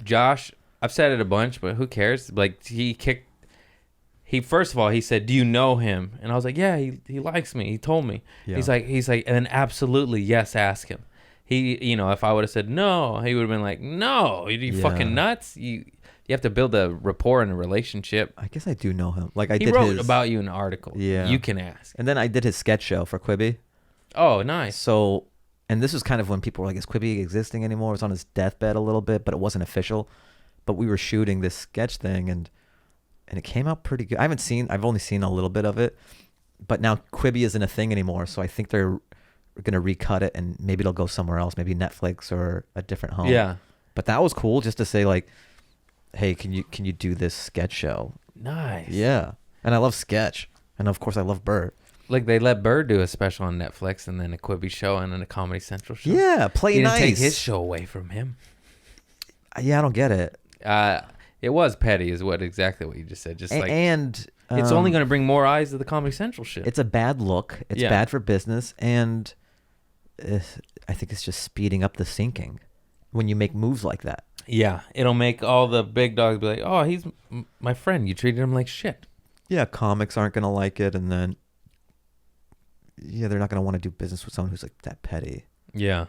Josh. I've said it a bunch, but who cares? Like he first of all, he said, "Do you know him?" And I was like, "Yeah, he likes me. He told me." Yeah. He's like, and then absolutely yes, ask him. He, if I would have said no, he would have been like, "No, you fucking nuts. You have to build a rapport and a relationship." I guess I do know him. Like He wrote about you in an article. Yeah. You can ask. And then I did his sketch show for Quibi. Oh, nice. So, and this was kind of when people were like, is Quibi existing anymore? It was on his deathbed a little bit, but it wasn't official. But we were shooting this sketch thing, and it came out pretty good. I've only seen a little bit of it, but now Quibi isn't a thing anymore. So I think they're going to recut it, and maybe it'll go somewhere else, maybe Netflix or a different home. Yeah. But that was cool just to say like, hey, can you do this sketch show? Nice. Yeah. And I love sketch. And of course I love Burr. Like they let Bird do a special on Netflix, and then a Quibi show, and then a Comedy Central show. Yeah, play He didn't nice. take his show away from him. Yeah, I don't get it. It was petty, is exactly what you just said. Just like And it's only going to bring more eyes to the Comedy Central shit. it's a bad look. It's Yeah. bad for business, and I think it's just speeding up the sinking when you make moves like that. Yeah, it'll make all the big dogs be like, "Oh, he's my friend. You treated him like shit." Yeah, comics aren't gonna like it, and then they're not gonna want to do business with someone who's like that petty. Yeah.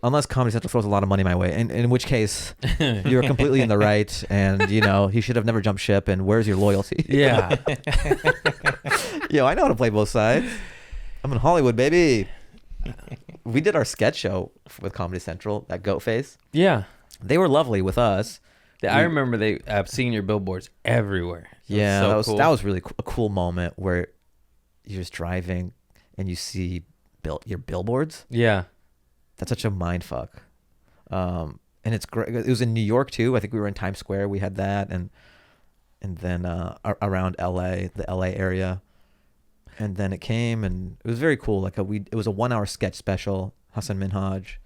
Unless Comedy Central throws a lot of money my way, and in which case you're completely in the right, and he should have never jumped ship. And where's your loyalty? Yeah. I know how to play both sides. I'm in Hollywood, baby. We did our sketch show with Comedy Central at Goat Face. Yeah. They were lovely with us. I remember they seen your billboards everywhere. It Yeah, so that was cool. that was really a cool moment where you're just driving and you see your billboards. Yeah. That's such a mind fuck. And it's great. It was in New York too. I think we were in Times Square. We had that, and then around LA, the LA area. And then it came, and it was very cool. It was a 1 hour sketch special. Hassan Minhaj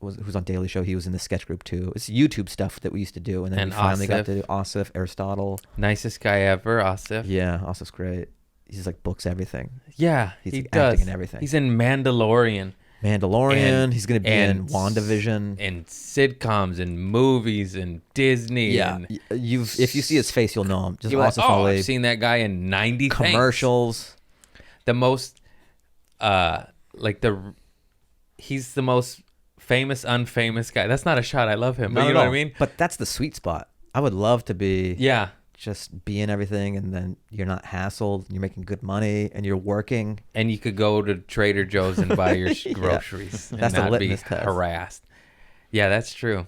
who's on Daily Show. He was in the sketch group too. It's YouTube stuff that we used to do, and then And we finally got Asif. to do Asif, Aristotle. Nicest guy ever, Asif. Yeah, Asif's great. He's like books everything. Yeah, He's he acting does. in everything. He's in Mandalorian. Mandalorian. And- He's gonna be in WandaVision. and sitcoms and movies and Disney. Yeah, and if you see his face, you'll know him. Just you're like, Asif oh, Ali. I've seen that guy in 90 things." Commercials. The most, he's the most famous, unfamous guy. That's not a shot. I love him. But Not you at know what I all. mean? But that's the sweet spot. I would love to be Yeah. just be in everything, and then you're not hassled. You're making good money, and you're working. And you could go to Trader Joe's and buy your groceries and That's the not be litmus test. harassed. Yeah, that's true.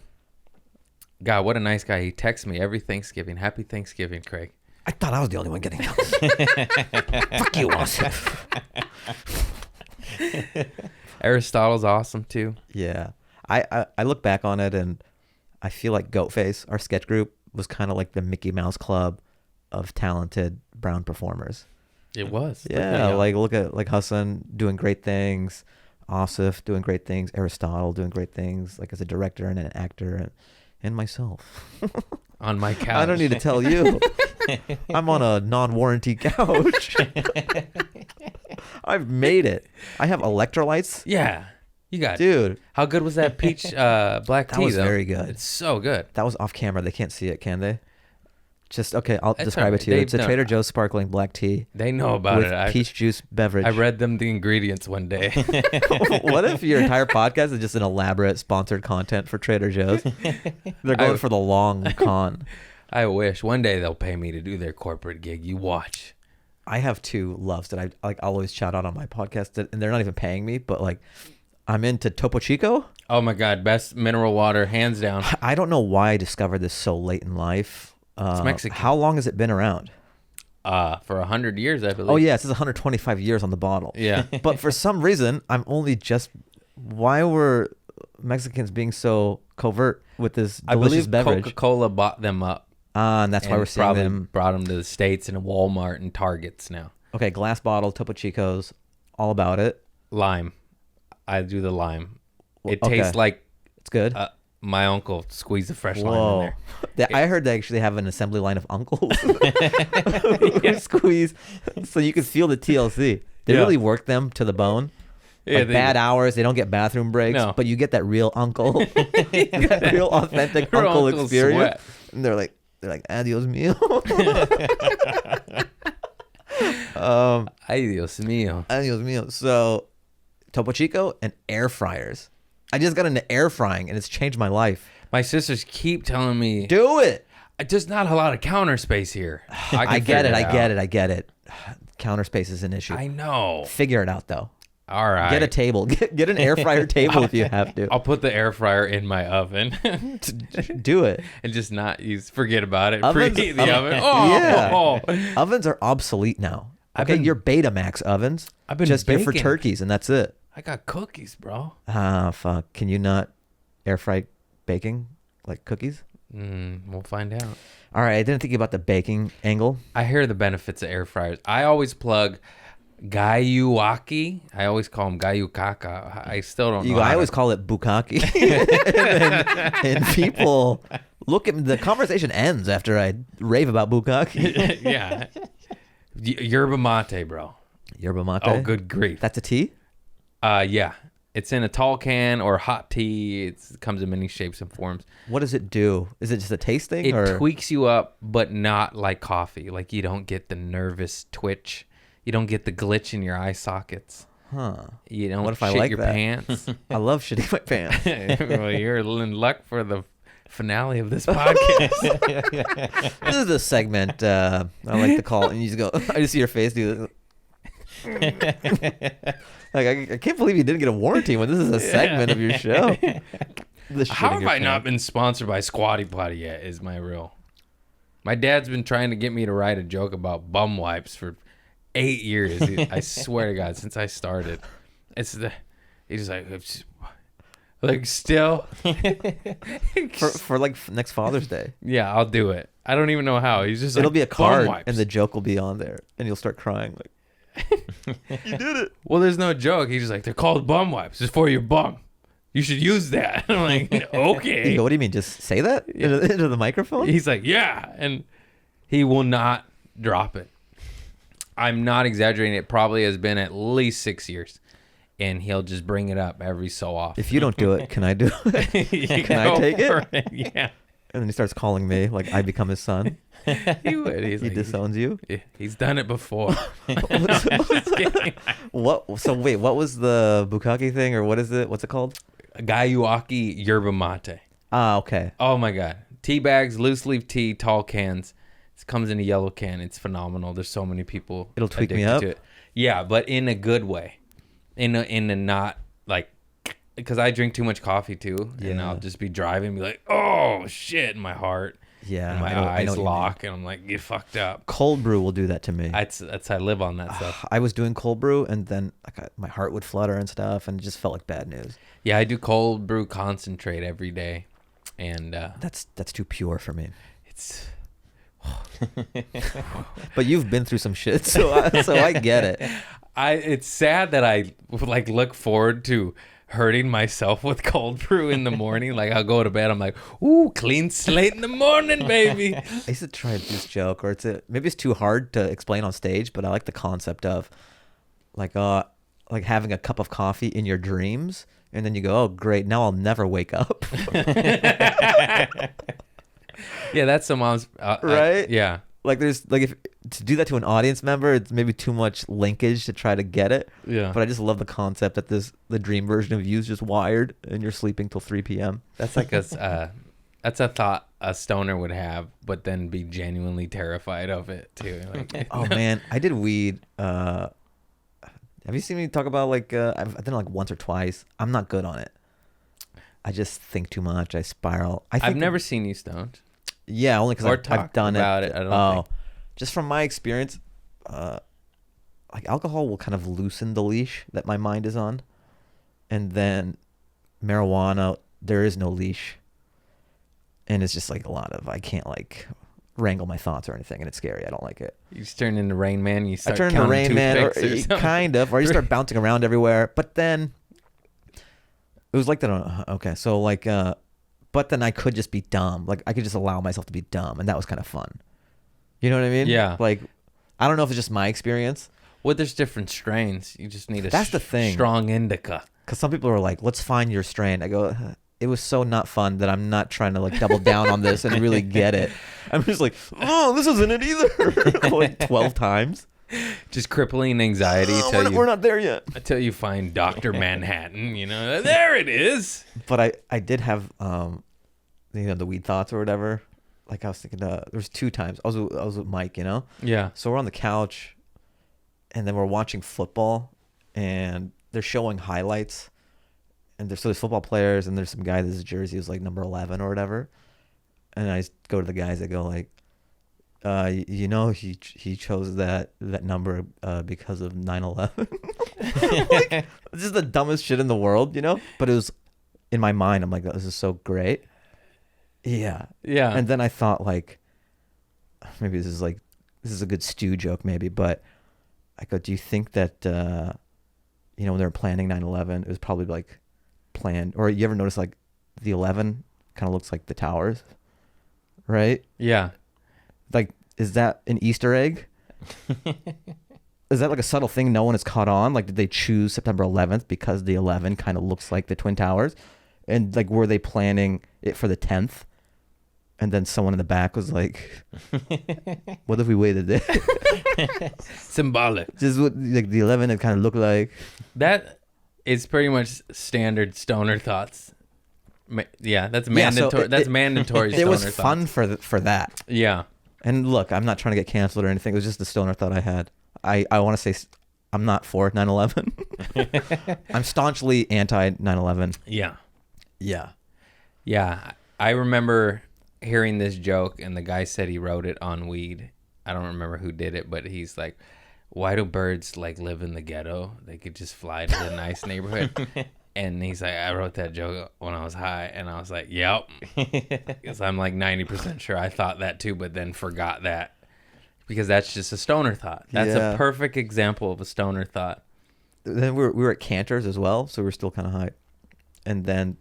God, what a nice guy. He texts me every Thanksgiving. Happy Thanksgiving, Craig. I thought I was the only one getting those. Fuck you, Austin. Aristotle's awesome too. Yeah. I look back on it, and I feel like Goatface, our sketch group, was kind of like the Mickey Mouse Club of talented brown performers. It was. Yeah, like look at like Hassan doing great things, Asif doing great things, Aristotle doing great things, like as a director and an actor, and myself. On my couch. I don't need to tell you. I'm on a non-warranty couch. I've made it. I have electrolytes. Yeah. You got it. Dude, How good was that peach black tea, that was though? very good. It's so good. That was off camera. They can't see it, can they? Just, okay, I'll That's describe alright. it to you. They- It's a no. Trader Joe's sparkling black tea They know about with it. peach juice beverage. I read them the ingredients one day. What if your entire podcast is just an elaborate sponsored content for Trader Joe's? They're going for the long con. I wish. One day they'll pay me to do their corporate gig. You watch. I have two loves that I'll always shout out on my podcast, and they're not even paying me, but like I'm into Topo Chico. Oh my God. Best mineral water, hands down. I don't know why I discovered this so late in life. It's Mexican. How long has it been around? For 100 years, I believe. Oh yeah, it says 125 years on the bottle. Yeah. But for some reason, I'm only just. Why were Mexicans being so covert with this I delicious believe beverage? Coca-Cola bought them up. And that's why and we're seeing probably them. brought them to the States and Walmart and Targets now. Okay, glass bottle, Topo Chicos, all about it. Lime. I do the lime. It Okay. tastes like It's good. my uncle squeezed the fresh lime in Whoa. there. I heard they actually have an assembly line of uncles who squeeze so you can feel the TLC. They Yeah. really work them to the bone. Yeah, Like bad hours, they don't get bathroom breaks, No. but you get that real uncle, that real authentic Her uncle uncle experience. sweat. And they're like, adios mio. Ay, Dios mío. Adios mio. So, Topo Chico and air fryers. I just got into air frying, and it's changed my life. My sisters keep telling me, Do it. just not a lot of counter space here. I get it. I get it. Counter space is an issue. I know. Figure it out though. All right. Get a table. Get an air fryer table if you have to. I'll put the air fryer in my oven Do it. and just not forget about it. Ovens- Preheat the oven. Oh, Yeah. Ovens are obsolete now. I've Okay, been- your Betamax ovens. I've been just good for baking. turkeys, and that's it. I got cookies, bro. Ah, fuck. Can you not air fry baking like cookies? We'll find out. All right, I didn't think about the baking angle. I hear the benefits of air fryers. I always plug Gayuaki. I always call them Gayukaka. I still don't know. I how always to- call it bukkake. and people look at the conversation ends after I rave about bukkake. Yeah. Yerba mate, bro. Yerba mate. Oh, good grief. That's a tea? Yeah. It's in a tall can or hot tea. It comes in many shapes and forms. What does it do? Is it just a taste thing? It or? tweaks you up, but not like coffee. Like you don't get the nervous twitch. You don't get the glitch in your eye sockets. Huh. You don't What if I shit like your that? pants. I love shitting my pants. Well, you're in luck for the finale of this podcast. This is the segment I like to call, and you just go. I just see your face do this. Like I can't believe you didn't get a warranty when this is a segment of your show. The How shitting have your I not pants. been sponsored by Squatty Potty yet? Is my real. My dad's been trying to get me to write a joke about bum wipes for 8 years. I swear to God, since I started, he's just like still. for like next Father's Day? Yeah, I'll do it. I don't even know how. He's just It'll like, be a "Bum card, wipes." and the joke will be on there, and you'll start crying. Like you did it. Well, there's no joke. He's just like, they're called bum wipes. It's for your bum. You should use that. I'm like, You okay. go, what do you mean? Just say that into the microphone? He's like, yeah. And he will not drop it. I'm not exaggerating. It probably has been at least 6 years. And he'll just bring it up every so often. If you don't do it, can I do it? You Can I go take for it? Yeah. And then he starts calling me like I become his son. He would. He's He like, disowns you. he's done it before. What? So wait, what was the bukkake thing, or what is it? What's it called? Gayuaki yerba mate. Ah, okay. Oh my god. Tea bags, loose leaf tea, tall cans. It comes in a yellow can. It's phenomenal. There's so many people It'll tweak me addicted up? to it. Yeah, but in a good way. In a not like, because I drink too much coffee too, and Yeah. I'll just be driving and be like, oh shit, in my heart. Yeah, And my I know what eyes you mean. lock, and I'm like, you fucked up. Cold brew will do that to me. That's I live on that stuff. I was doing cold brew, and then my heart would flutter and stuff, and it just felt like bad news. Yeah, I do cold brew concentrate every day, and That's too pure for me. it's But you've been through some shit, so I get it. it's sad that I like look forward to hurting myself with cold brew in the morning. Like I'll go to bed, I'm like, ooh, clean slate in the morning, baby. I used to try this joke, or maybe it's too hard to explain on stage, but I like the concept of like having a cup of coffee in your dreams, and then you go, oh great, now I'll never wake up. Yeah, that's some mom's Right? yeah. Like there's like, if to do that to an audience member, it's maybe too much linkage to try to get it. Yeah. But I just love the concept that the dream version of you is just wired and you're sleeping till 3 p.m. That's like that's a thought a stoner would have, but then be genuinely terrified of it too. Like, Oh man, I did weed. Have you seen me talk about like I've done it like once or twice. I'm not good on it. I just think too much. I spiral. I've never seen you stoned. Yeah, only because Or I've talked done about it. it, I don't think. Just from my experience, like alcohol will kind of loosen the leash that my mind is on, and then marijuana, there is no leash, and it's just like a lot of, I can't like wrangle my thoughts or anything, and it's scary. I don't like it. You just turn into Rain Man. You I start turn into counting Rain Man, or toothpicks something. kind of, or you start bouncing around everywhere. But then it was like that. Okay, so like, but then I could just be dumb. Like I could just allow myself to be dumb, and that was kind of fun. You know what I mean? Yeah. Like, I don't know if it's just my experience, Well, there's different strains. You just need a That's the thing. strong indica. because some people are like, "Let's find your strain." I go, it was so not fun that I'm not trying to like double down on this and really get it. I'm just like, oh, this isn't it either. Like 12 times. Just crippling anxiety We're not there yet. until you find Dr. Manhattan, you know. There it is. But I did have the weed thoughts or whatever. Like I was thinking, there was 2 times I was with Mike, you know. Yeah. So we're on the couch, and then we're watching football, and they're showing highlights, and there's football players, and there's some guy that's jersey is like number 11 or whatever, and I go to the guys that go like, you know, he chose that number because of 9/11. Like, this is the dumbest shit in the world, you know. But it was in my mind. I'm like, this is so great. Yeah. Yeah. And then I thought like, maybe this is a good stew joke maybe, but I go, do you think that you know, when they were planning 9/11, it was probably like planned, or you ever notice like the 11 kind of looks like the towers, right? Yeah. Like, is that an Easter egg? Is that like a subtle thing no one has caught on? Like, did they choose September 11th because the 11 kind of looks like the Twin Towers? And like, were they planning it for the 10th? And then someone in the back was like, what if we waited there? Symbolic. Just what like the 11 it kind of looked like. That is pretty much standard stoner thoughts. Yeah, that's Yeah, so mandatory. it- That's it- mandatory. It was stoner fun thoughts. for that. Yeah. And look, I'm not trying to get canceled or anything. It was just the stoner thought I had. I want to say I'm not for 9/11. I'm staunchly anti 9/11. Yeah. Yeah. Yeah. I remember hearing this joke, and the guy said he wrote it on weed. I don't remember who did it, but he's like, why do birds like live in the ghetto? They could just fly to the nice neighborhood. And he's like, I wrote that joke when I was high. And I was like, yep. Because I'm like 90% sure I thought that too, but then forgot that. Because that's just a stoner thought. That's Yeah. a perfect example of a stoner thought. Then we were at Cantor's as well, so we were still kind of high. And then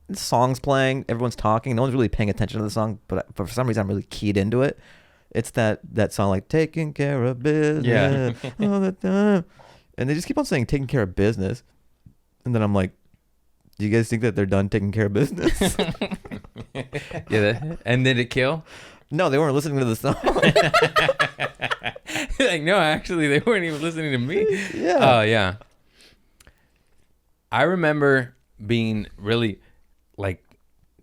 the song's playing, everyone's talking, no one's really paying attention to the song, but for some reason I'm really keyed into it. It's that song like taking care of business all the time, and they just keep on saying taking care of business, and then I'm like, do you guys think that they're done taking care of business? Yeah. And did it kill? No, they weren't listening to the song. Like, no, actually, they weren't even listening to me. Yeah. Oh, yeah. I remember being really like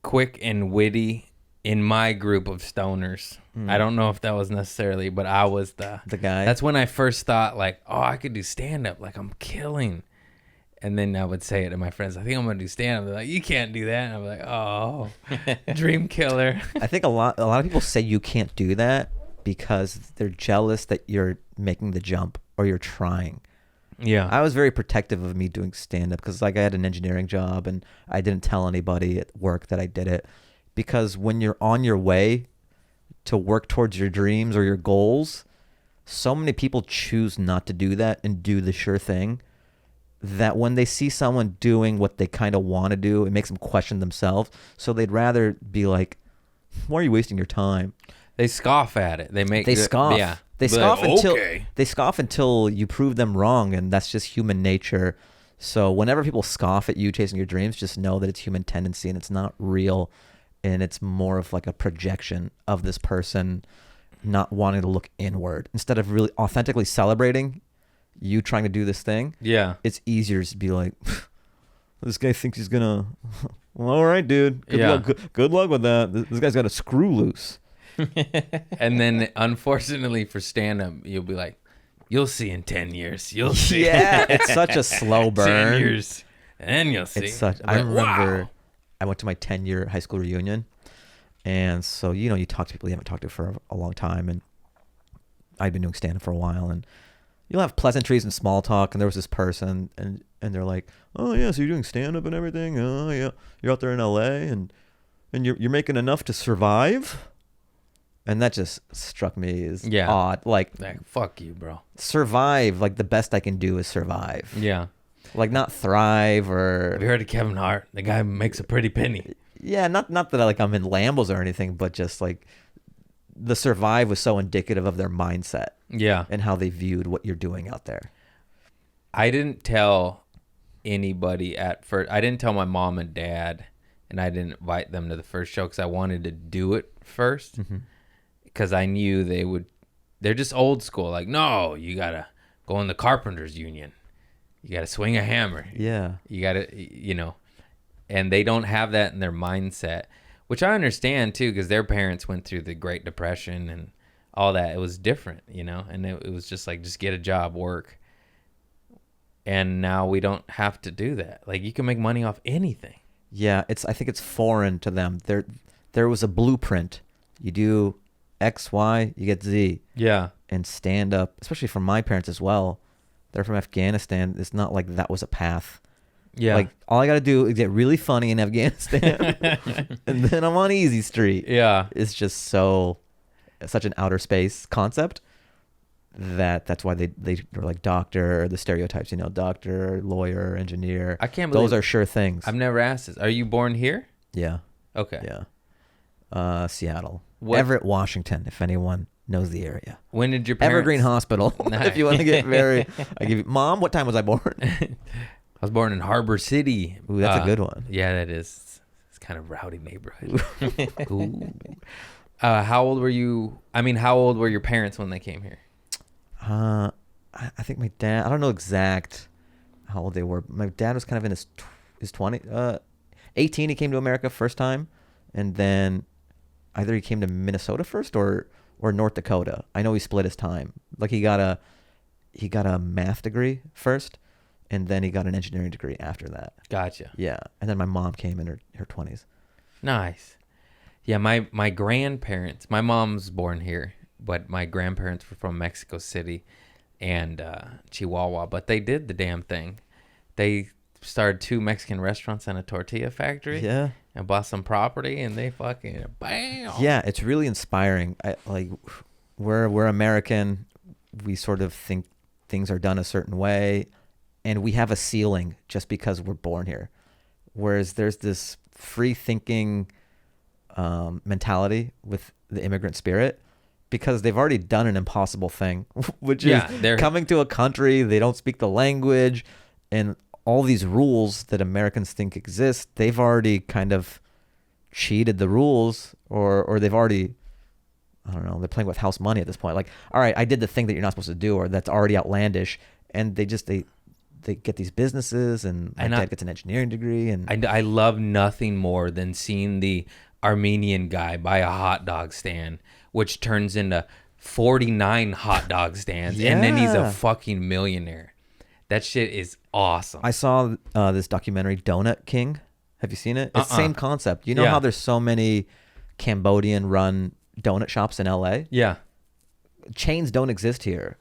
quick and witty in my group of stoners. I don't know if that was necessarily, but I was the guy. That's when I first thought like, oh, I could do stand up. Like I'm killing. And then I would say it to my friends, I think I'm gonna do stand up. They're like, you can't do that. And I'm like, oh, dream killer. I think a lot of people say you can't do that because they're jealous that you're making the jump or you're trying. Yeah. I was very protective of me doing stand up because like I had an engineering job and I didn't tell anybody at work that I did it, because when you're on your way to work towards your dreams or your goals, so many people choose not to do that and do the sure thing, that when they see someone doing what they kind of want to do, it makes them question themselves. So they'd rather be like, why are you wasting your time? They scoff at it. They scoff. Yeah. They Be scoff like, until okay. they scoff until you prove them wrong, and that's just human nature. So whenever people scoff at you chasing your dreams, just know that it's human tendency and it's not real, and it's more of like a projection of this person not wanting to look inward instead of really authentically celebrating you trying to do this thing. Yeah. It's easier to be like, this guy thinks he's gonna. Well, all right, dude. Good luck with that. This guy's got a screw loose. And then unfortunately for stand-up, you'll be like, you'll see in 10 years. You'll see. Yeah, it's such a slow 10 burn. years. And you'll see. It's such. I'll I be like, remember wow. I went to my 10-year high school reunion, and so you talk to people you haven't talked to for a long time, and I'd been doing stand-up for a while, and you'll have pleasantries and small talk, and there was this person, and they're like, oh yeah, so you're doing stand-up and everything? Oh yeah, you're out there in LA, and you're making enough to survive. And that just struck me as odd. Like, fuck you, bro. Survive. Like, the best I can do is survive. Yeah. Like, not thrive or... Have you heard of Kevin Hart? The guy makes a pretty penny. Yeah, not that like I'm in Lambos or anything, but just like the survive was so indicative of their mindset. Yeah. And how they viewed what you're doing out there. I didn't tell anybody at first. I didn't tell my mom and dad, and I didn't invite them to the first show because I wanted to do it first. Mm-hmm. Because I knew they're just old school. Like, no, you got to go in the carpenters union. You got to swing a hammer. Yeah. You got to, and they don't have that in their mindset, which I understand too, because their parents went through the Great Depression and all that. It was different, and it was just like, just get a job, work. And now we don't have to do that. Like, you can make money off anything. Yeah. I think it's foreign to them. There was a blueprint. You do X, Y, you get Z. Yeah. And stand up, especially from my parents as well. They're from Afghanistan. It's not like that was a path. Yeah. Like, all I got to do is get really funny in Afghanistan, and then I'm on Easy Street. Yeah. It's just such an outer space concept that's why they were like doctor, the stereotypes, doctor, lawyer, engineer. I can't believe those are sure things. I've never asked this. Are you born here? Yeah. Okay. Yeah. Seattle. What? Everett, Washington, if anyone knows the area. When did your parents... Evergreen Hospital. Nice. If you want to get very... I give you... Mom, what time was I born? I was born in Harbor City. Ooh, that's a good one. Yeah, that is. It's kind of rowdy neighborhood. Ooh. How old were you? I mean, how old were your parents when they came here? I think my dad... I don't know exact how old they were. My dad was kind of in his 20s. 18, he came to America first time. And then... either he came to Minnesota first or North Dakota. I know he split his time. Like he got a math degree first, and then he got an engineering degree after that. Gotcha. Yeah, and then my mom came in her 20s. Nice. Yeah, my grandparents. My mom's born here, but my grandparents were from Mexico City and Chihuahua. But they did the damn thing. They started 2 Mexican restaurants and a tortilla factory. Yeah. And bought some property, and they fucking bam. Yeah, it's really inspiring. We're American. We sort of think things are done a certain way, and we have a ceiling just because we're born here. Whereas there's this free thinking mentality with the immigrant spirit, because they've already done an impossible thing, which is coming to a country they don't speak the language, and all these rules that Americans think exist, they've already kind of cheated the rules, or they've already, I don't know, they're playing with house money at this point. Like, all right, I did the thing that you're not supposed to do, or that's already outlandish, and they they get these businesses, and my dad gets an engineering degree, and I love nothing more than seeing the Armenian guy buy a hot dog stand, which turns into 49 hot dog stands, and then he's Yeah. a fucking millionaire. That shit is awesome. I saw this documentary, Donut King. Have you seen it? It's the same concept. You know Yeah. how there's so many Cambodian-run donut shops in LA? Yeah. Chains don't exist here.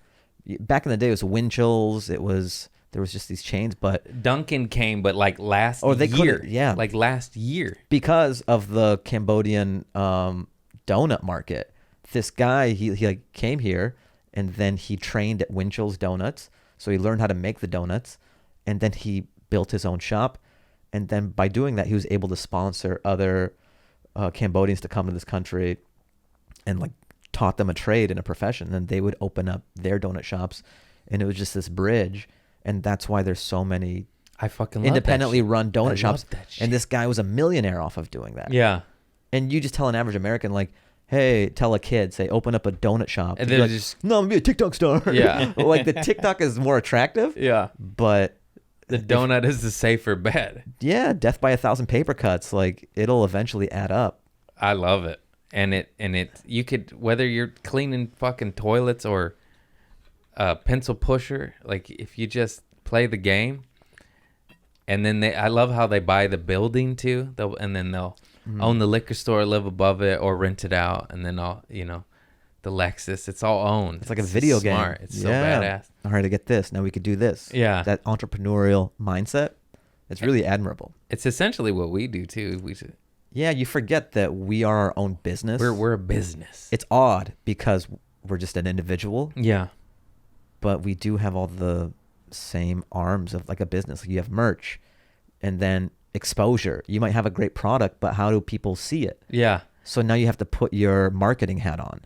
Back in the day, it was Winchell's. There was just these chains, but Duncan came, but like last they year. couldn't- yeah. Like last year. because of the Cambodian donut market, this guy he like came here, and then he trained at Winchell's Donuts, so he learned how to make the donuts, and then he built his own shop, and then by doing that, he was able to sponsor other Cambodians to come to this country, and like taught them a trade and a profession. Then they would open up their donut shops, and it was just this bridge, and that's why there's so many I fucking love independently that shit. run I donut love shops, that shit. and this guy was a millionaire off of doing that. Yeah. And you just tell an average American, like, hey, tell a kid, say, open up a donut shop. And They'd be they're like, just- no, I'm going to be a TikTok star. Yeah. Like, the TikTok is more attractive. Yeah. But, The donut is the safer bet. yeah, death by 1,000 paper cuts. Like, it'll eventually add up. I love it. And you could, whether you're cleaning fucking toilets or a pencil pusher, like if you just play the game, and then I love how they buy the building too. They'll own the liquor store, live above it, or rent it out, and then the Lexus, it's all owned. It's like a video game. Smart. It's so badass. All right, I get this. Now we could do this. Yeah. That entrepreneurial mindset, it's really admirable. It's essentially what we do too. Yeah, you forget that we are our own business. We're a business. It's odd because we're just an individual, Yeah. but we do have all the same arms of like a business. Like you have merch, and then exposure. You might have a great product, but how do people see it? Yeah. So now you have to put your marketing hat on.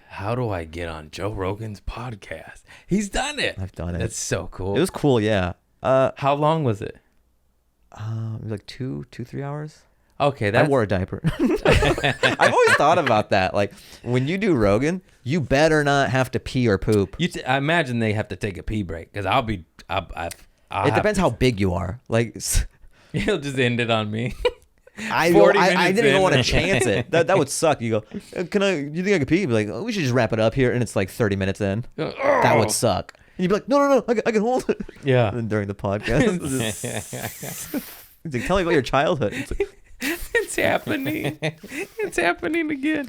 How do I get on Joe Rogan's podcast? He's done it. I've done it. That's so cool. It was cool, yeah. How long was it? It was like 2-3 hours. Okay, I that's wore a diaper. I've always thought about that. Like when you do Rogan, you better not have to pee or poop. I imagine they have to take a pee break because It depends how big you are. Like He'll just end it on me. I 40 I minutes didn't even in. want to chance it. That would suck. You go, do you think I could pee? You'd be like, oh, we should just wrap it up here, and it's like 30 minutes in. That would suck. And you'd be like, no, I can hold it. Yeah. And then during the podcast, it's like, tell me about your childhood. It's like, It's happening. It's happening again.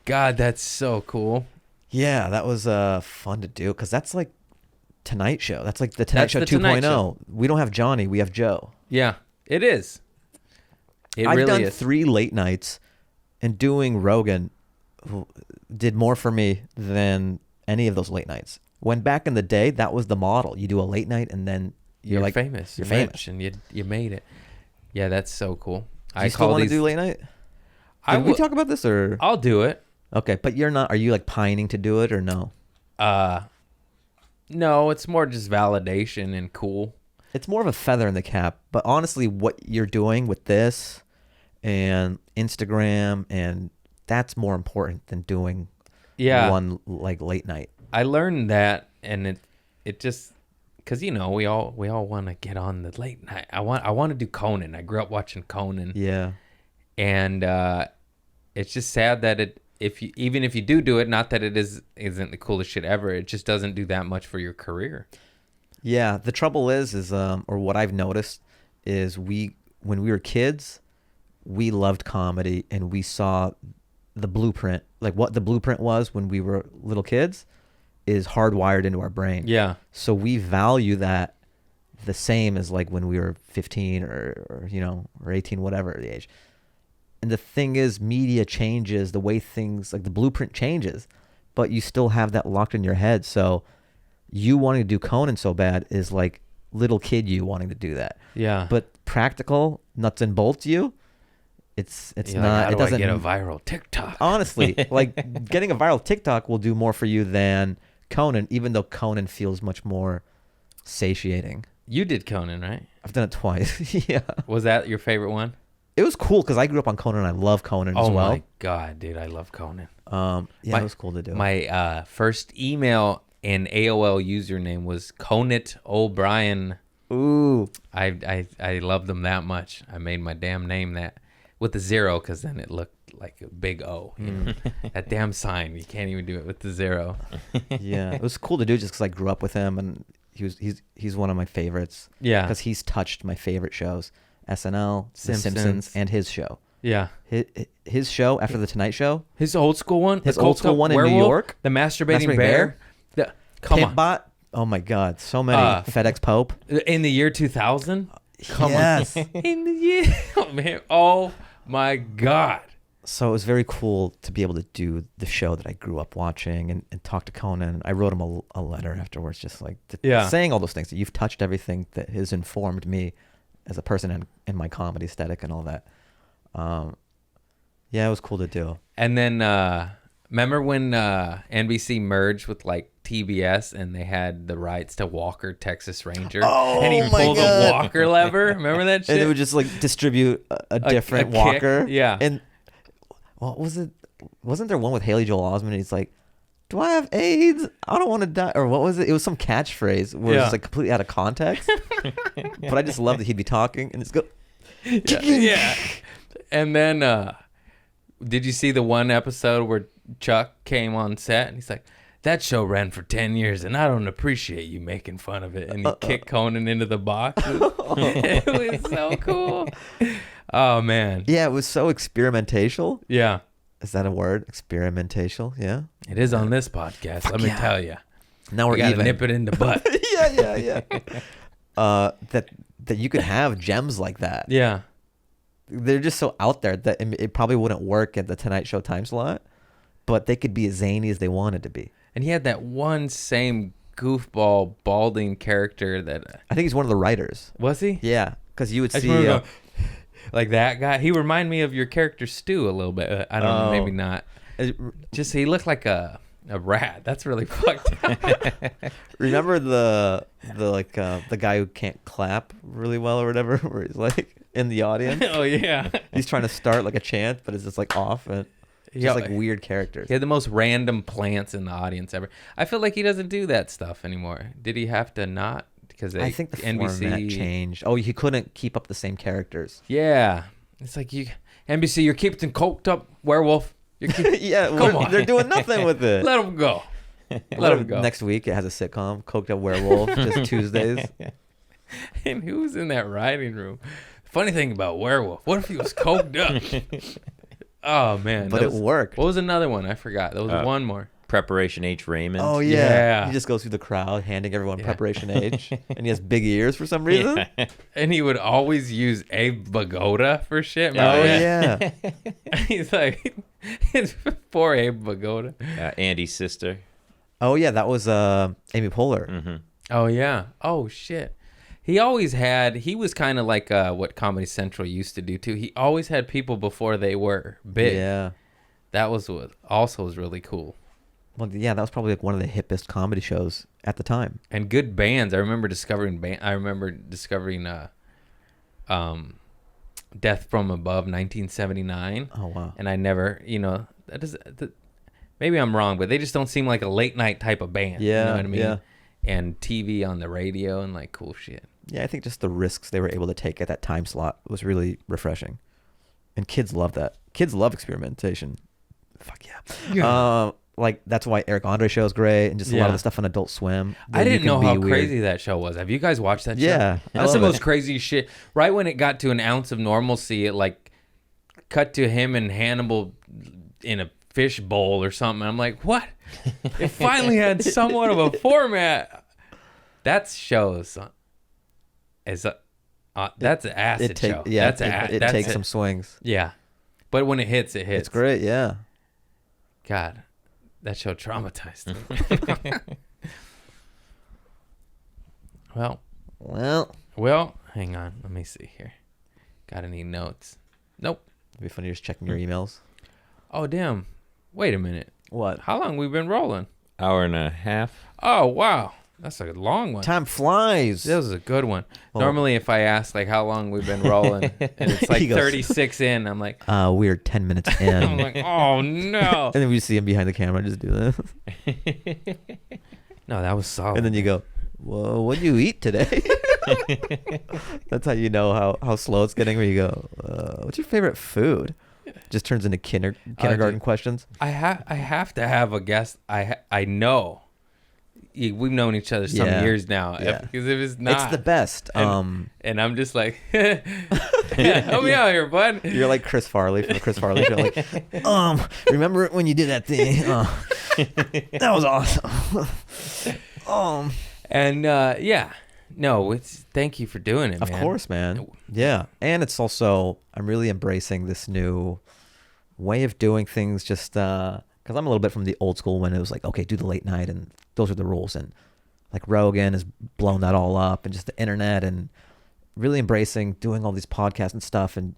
God, that's so cool. Yeah, that was fun to do because that's like Tonight Show. That's like the Tonight That's Show the 2.0. Tonight Show. We don't have Johnny. We have Joe. Yeah, it is. It I've really done is. 3 late nights, and doing Rogan did more for me than any of those late nights. When back in the day, that was the model. You do a late night, and then you're like famous. You're rich, famous. and you made it. Yeah, that's so cool. Do you still want to do late night? Did we talk about this or? I'll do it. Okay, but you're not. Are you like pining to do it or no? No, it's more just validation and cool. It's more of a feather in the cap. But honestly, what you're doing with this and Instagram, and that's more important than doing one like late night. I learned that, and it just because we all want to get on the late night. I want to do Conan. I grew up watching Conan. Yeah. And it's just sad that even if you do it, not that it isn't the coolest shit ever, it just doesn't do that much for your career. Yeah, the trouble is or what I've noticed is when we were kids, we loved comedy and we saw the blueprint, like what the blueprint was when we were little kids is hardwired into our brain. Yeah. So we value that the same as like when we were 15 or 18, whatever the age. And the thing is, media changes, the way things, like the blueprint changes, but you still have that locked in your head. So you wanting to do Conan so bad is like little kid you wanting to do that. Yeah. But practical, nuts and bolts you, it's You're not, like, how it do doesn't. I get a viral TikTok? Honestly, like getting a viral TikTok will do more for you than Conan, even though Conan feels much more satiating. You did Conan, right? I've done it twice. Yeah. Was that your favorite one? It was cool because I grew up on Conan and I love Conan as Oh well. my God, dude, I love Conan. It was cool to do. My first email and AOL username was Conant O'Brien. Ooh. I loved them that much. I made my damn name that with the 0 because then it looked like a big O. You know? That damn sign. You can't even do it with the 0. Yeah, it was cool to do just because I grew up with him, and he's one of my favorites. Yeah. Because he's touched my favorite shows, SNL, The Simpsons. Simpsons, and his show. Yeah. His show after the Tonight Show. His old school one. His the old school coked up one in New werewolf, York? The masturbating Masturbating bear. Come on. Pimpbot. Oh my God, so many. FedEx Pope. In the year 2000. Come Yes. on. In the year. Oh, man. Oh my God. So it was very cool to be able to do the show that I grew up watching and talk to Conan. I wrote him a letter afterwards, just like saying all those things that you've touched everything that has informed me as a person in my comedy aesthetic and all that. Yeah, it was cool to do. And then remember when NBC merged with like TBS and they had the rights to Walker Texas Ranger? Oh, and he my pulled God. a Walker lever. Remember that shit? And it would just like distribute a different kick, Walker. yeah. And what was it? Wasn't there one with Haley Joel Osment? And he's like, "Do I have AIDS? I don't want to die." Or what was it? It was some catchphrase where it's like completely out of context. But I just love that he'd be talking and just go. Yeah. And then did you see the one episode where Chuck came on set and he's like, "That show ran for 10 years and I don't appreciate you making fun of it." And he kicked Conan into the box. It was so cool. Oh, man. Yeah, it was so experimental. Yeah. Is that a word? Experimental. Yeah. It is on this podcast, let me tell you. Now We we're gotta even. nip it in the butt. Yeah. That you could have gems like that. Yeah. They're just so out there that it probably wouldn't work at the Tonight Show time slot, but they could be as zany as they wanted to be. And he had that one same goofball balding character that I think he's one of the writers. was he? Yeah, because you would I just see. remember going, like that guy. He reminded me of your character Stu a little bit. I don't know, maybe not. Just he looked like a rat. That's really fucked up. Remember the guy who can't clap really well or whatever, where he's like in the audience. Oh yeah. He's trying to start like a chant, but it's just like off and just like weird characters. He had the most random plants in the audience ever. I feel like he doesn't do that stuff anymore. Did he have to not? Because I think the NBC format changed. Oh, he couldn't keep up the same characters. Yeah, it's like NBC. You're keeping coked up werewolf. Yeah, Come on. they're doing nothing with it. Let him go. Let him go. Next week it has a sitcom, Coked Up Werewolf, just Tuesdays. And who was in that writing room? Funny thing about werewolf. What if he was coked up? Oh man, But it worked. What was another one? I forgot. There was one more. Preparation H. Raymond. Oh yeah. Yeah. He just goes through the crowd handing everyone Preparation H, and he has big ears for some reason. Yeah. And he would always use Abe Vigoda for shit. Oh Remember? yeah. He's like, it's poor Abe Vigoda. Andy's sister. Oh yeah, that was Amy Poehler. Mm-hmm. Oh yeah. Oh shit. He was kind of like what Comedy Central used to do too. He always had people before they were big. Yeah. That was what also was really cool. Well, yeah, that was probably like one of the hippest comedy shows at the time. And good bands. I remember discovering Death from Above 1979. Oh wow. And I never, maybe I'm wrong, but they just don't seem like a late night type of band. Yeah. You know what I mean? Yeah. And TV on the radio and like cool shit. Yeah, I think just the risks they were able to take at that time slot was really refreshing. And kids love that. Kids love experimentation. Fuck yeah. Like that's why Eric Andre show is great, and just a lot of the stuff on Adult Swim. I didn't know how weird. crazy that show was. Have you guys watched that show? Yeah, I That's the love most it. crazy shit. Right when it got to an ounce of normalcy, it like cut to him and Hannibal in a fish bowl or something. I'm like, what? It finally had somewhat of a format. That shows that's an acid show. Yeah, that's it takes some swings. Yeah, but when it hits, it hits. It's great. Yeah. God, that show traumatized me. Well, hang on. Let me see here. Got any notes? Nope. It'd be funny just checking your emails. Oh, damn. Wait a minute. What? How long we been rolling? Hour and a half. Oh, wow. That's a long one. Time flies. This was a good one. Oh. Normally, if I ask, like, how long we've been rolling, and it's like He goes, 36 in, I'm like, We're 10 minutes in. I'm like, oh, no. And then we see him behind the camera just do this. No, that was solid. And then you go, "Whoa, what do you eat today?" That's how you know how slow it's getting. Where you go, "What's your favorite food?" Just turns into kindergarten dude. questions. I have to have a guest. I know. We've known each other some Yeah. years now. Yeah. Because if it's not, It's the best. and I'm just like, help me out here, bud. You're like Chris Farley from the Chris Farley show. Like, remember when you did that thing? That was awesome. And yeah, no, it's thank you for doing it, Of man. course, man. Yeah, and it's also I'm really embracing this new way of doing things. Just because I'm a little bit from the old school when it was like, okay, do the late night, and those are the rules. And like Rogan has blown that all up, and just the internet, and really embracing doing all these podcasts and stuff, and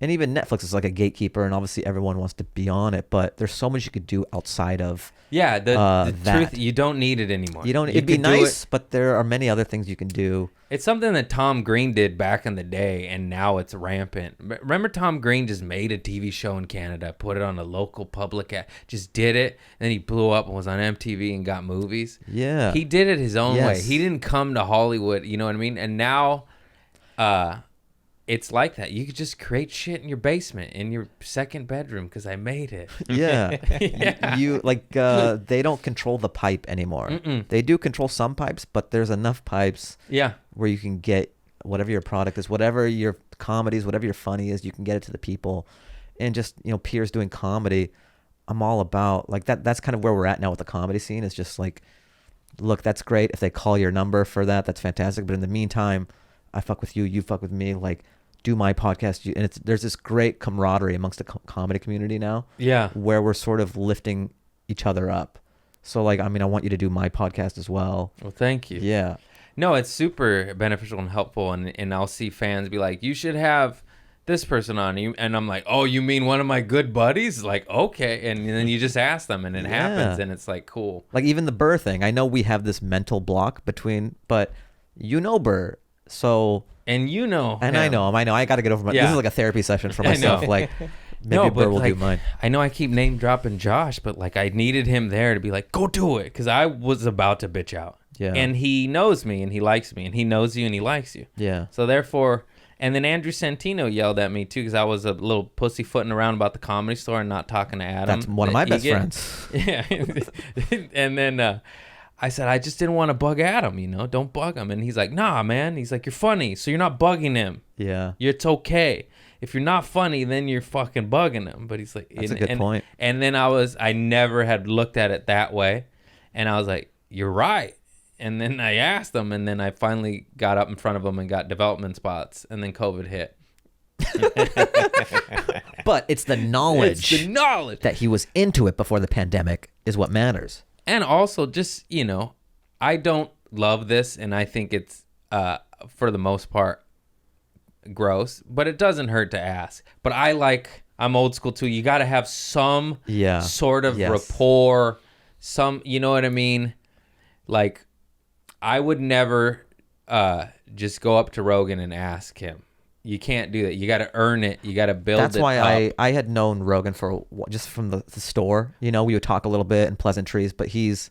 even Netflix is like a gatekeeper, and obviously everyone wants to be on it, but there's so much you could do outside of. Yeah, the that. truth, you don't need it anymore. You don't. You It'd be could do nice, it. but there are many other things you can do. It's something that Tom Green did back in the day, and now it's rampant. Remember, Tom Green just made a TV show in Canada, put it on a local public, just did it, and then he blew up and was on MTV and got movies. Yeah. He did it his own way. Yes. He didn't come to Hollywood, you know what I mean? And now, it's like that. You could just create shit in your basement, in your second bedroom, because I made it. Yeah. Yeah. You like they don't control the pipe anymore. They do control some pipes, but there's enough pipes Yeah. where you can get whatever your product is, whatever your comedy is, whatever your funny is, you can get it to the people. And just, peers doing comedy, I'm all about like that. That's kind of where we're at now with the comedy scene. It's just like, look, that's great. If they call your number for that, that's fantastic. But in the meantime, I fuck with you, you fuck with me. Like, do my podcast, and there's this great camaraderie amongst the comedy community now. Yeah. Where we're sort of lifting each other up. So like, I mean, I want you to do my podcast as well. Well, thank you. Yeah. No, it's super beneficial and helpful, and I'll see fans be like, you should have this person on you, and I'm like, oh, you mean one of my good buddies? Like, okay, and then you just ask them, and it happens, and it's like, cool. Like even the Burr thing, I know we have this mental block between, but Burr, so And you know, and him. I know him. I got to get over my. Yeah. This is like a therapy session for I know. myself. Like maybe No, Burr but will like, do mine. I know I keep name dropping Josh, but like I needed him there to be like, go do it, because I was about to bitch out. Yeah. And he knows me, and he likes me, and he knows you, and he likes you. Yeah. So therefore, and then Andrew Santino yelled at me too, because I was a little pussyfooting around about the Comedy Store and not talking to Adam. That's one of my best Egan. friends. Yeah. And then I said, I just didn't want to bug Adam, don't bug him. And he's like, nah, man. He's like, you're funny, so you're not bugging him. Yeah. It's okay. If you're not funny, then you're fucking bugging him. But he's like, That's a good point. And then I never had looked at it that way. And I was like, you're right. And then I asked him, and then I finally got up in front of him and got development spots. And then COVID hit. But it's the knowledge It's the knowledge. that he was into it before the pandemic is what matters. And also just, I don't love this, and I think it's, for the most part, gross, but it doesn't hurt to ask. But I'm old school too. You got to have some sort of rapport, you know what I mean? Like, I would never just go up to Rogan and ask him. You can't do that. You got to earn it. You got to build it up. That's why I had known Rogan for just from the store. We would talk a little bit and pleasantries, but he's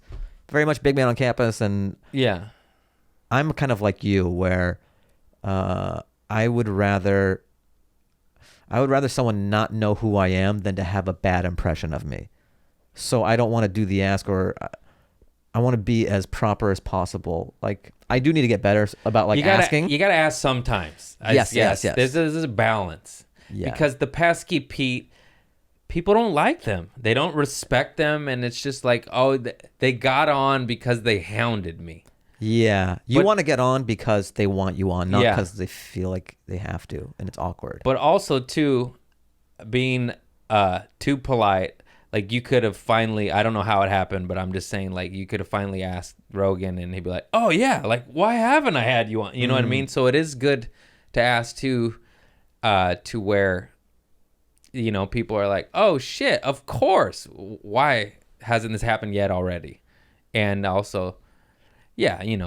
very much big man on campus, and Yeah. I'm kind of like you, where I would rather someone not know who I am than to have a bad impression of me. So I don't want to do the ask, or I want to be as proper as possible. Like, I do need to get better about asking. You gotta ask sometimes. Yes. There's a balance. Yeah. Because the pesky Pete, people don't like them. They don't respect them, and it's just like, oh, they got on because they hounded me. Yeah. You But- want to get on because they want you on, not Yeah. because they feel like they have to, and it's awkward. But also too, being too polite. Like, you could have finally, I don't know how it happened, but I'm just saying, like, you could have finally asked Rogan, and he'd be like, oh yeah, like, why haven't I had you on? You know what I mean? So it is good to ask too, to where, people are like, oh shit, of course. Why hasn't this happened yet already? And also, yeah, you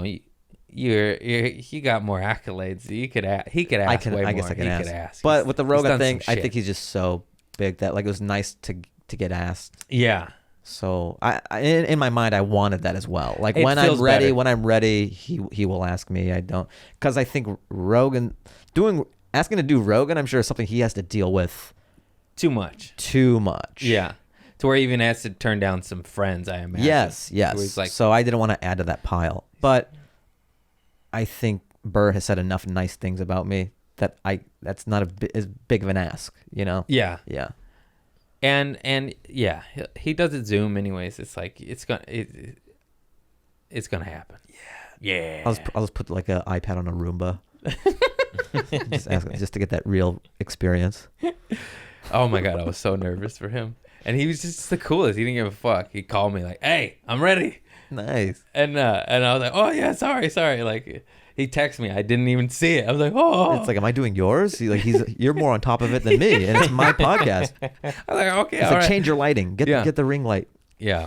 got more accolades. He could ask way more. I guess I can He ask. could ask. But with the He's Rogan done thing, some I shit. think he's just so big that like it was nice to get asked. Yeah. So in my mind, I wanted that as well. Like It when feels better. when I'm ready, he will ask me. I don't, because I think asking to do Rogan, I'm sure is something he has to deal with Too much. too much. Yeah. To where he even has to turn down some friends, I imagine. Yes. Where he's like, So I didn't want to add to that pile, but I think Burr has said enough nice things about me that that's not as big of an ask. You know? yeah. Yeah. And yeah, he does it Zoom anyways. It's like it's gonna happen. Yeah. I'll just put like an iPad on a Roomba. just to get that real experience. Oh my god, I was so nervous for him, and he was just the coolest. He didn't give a fuck. He called me like, "Hey, I'm ready," Nice. and I was like, "Oh yeah, sorry." Like he texted me, I didn't even see it. I was like, "Oh." It's like, am I doing yours? You're more on top of it than me, and it's my podcast. I was like, "Okay, It's all like right." change your lighting. Get the ring light. Yeah.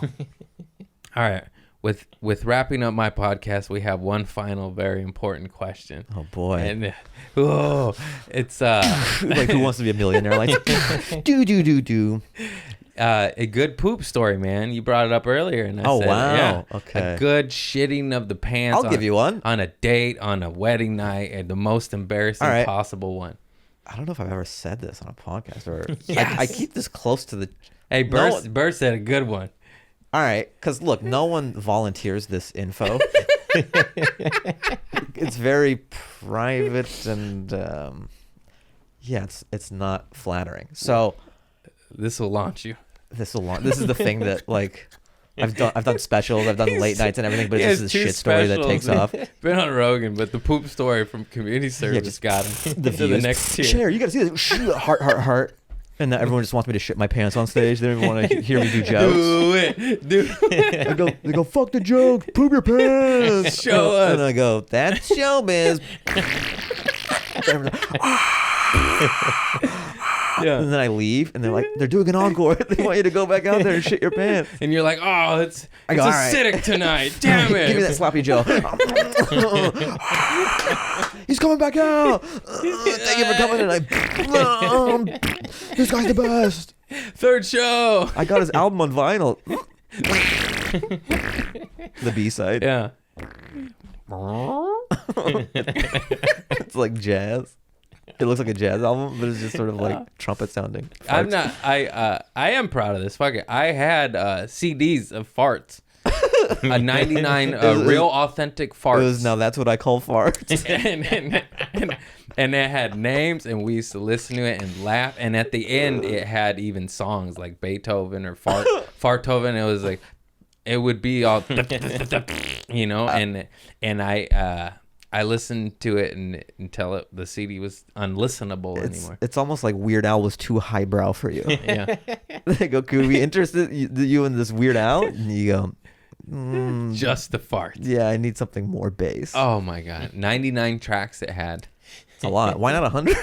All right. With wrapping up my podcast, we have one final very important question. Oh boy. And it's Like who wants to be a millionaire? Like do. a good poop story, man. You brought it up earlier, and I Oh, said, wow. yeah, Okay. a good shitting of the pants. I'll give you one. on a date, on a wedding night, and the most embarrassing All right. possible one. I don't know if I've ever said this on a podcast or Yes. I keep this close to the. Hey, No- Burr said a good one. All right, because look, no one volunteers this info. It's very private and yeah, it's not flattering. So This will launch you. this is the thing that like I've done specials, I've done late nights and everything, but He it's has just a two shit story that specials. takes off. Been on Rogan, but the poop story from community service just got him The to the views. next tier. Share, you gotta see this. Heart. And then everyone just wants me to shit my pants on stage. They don't even want to hear me do jokes. Do it. They go, fuck the joke, poop your pants. Show us. And I go, that's showbiz. Yeah. And then I leave, and they're like, they're doing an encore. They want you to go back out there and shit your pants. And you're like, oh, it's I go, all right. acidic tonight. Damn it. Give me that sloppy Joe. He's coming back out. Thank you for coming. And this guy's the best. Third show. I got his album on vinyl. The B-side. Yeah. It's like jazz. It looks like a jazz album, but it's just sort of like trumpet sounding. I'm farts. not. I am proud of this. Fuck it. I had CDs of farts. A 99 real authentic farts. Now that's what I call farts. and it had names, and we used to listen to it and laugh. And at the end, it had even songs like Beethoven or Farthoven. It was like, it would be all, you know. And I listened to it until the CD was unlistenable anymore. It's almost like Weird Al was too highbrow for you. Yeah, They go, could we interested you in this Weird Al? And you go, just the farts. yeah, I need something more bass. Oh my god, 99 tracks it had. It's a lot. Why not 100?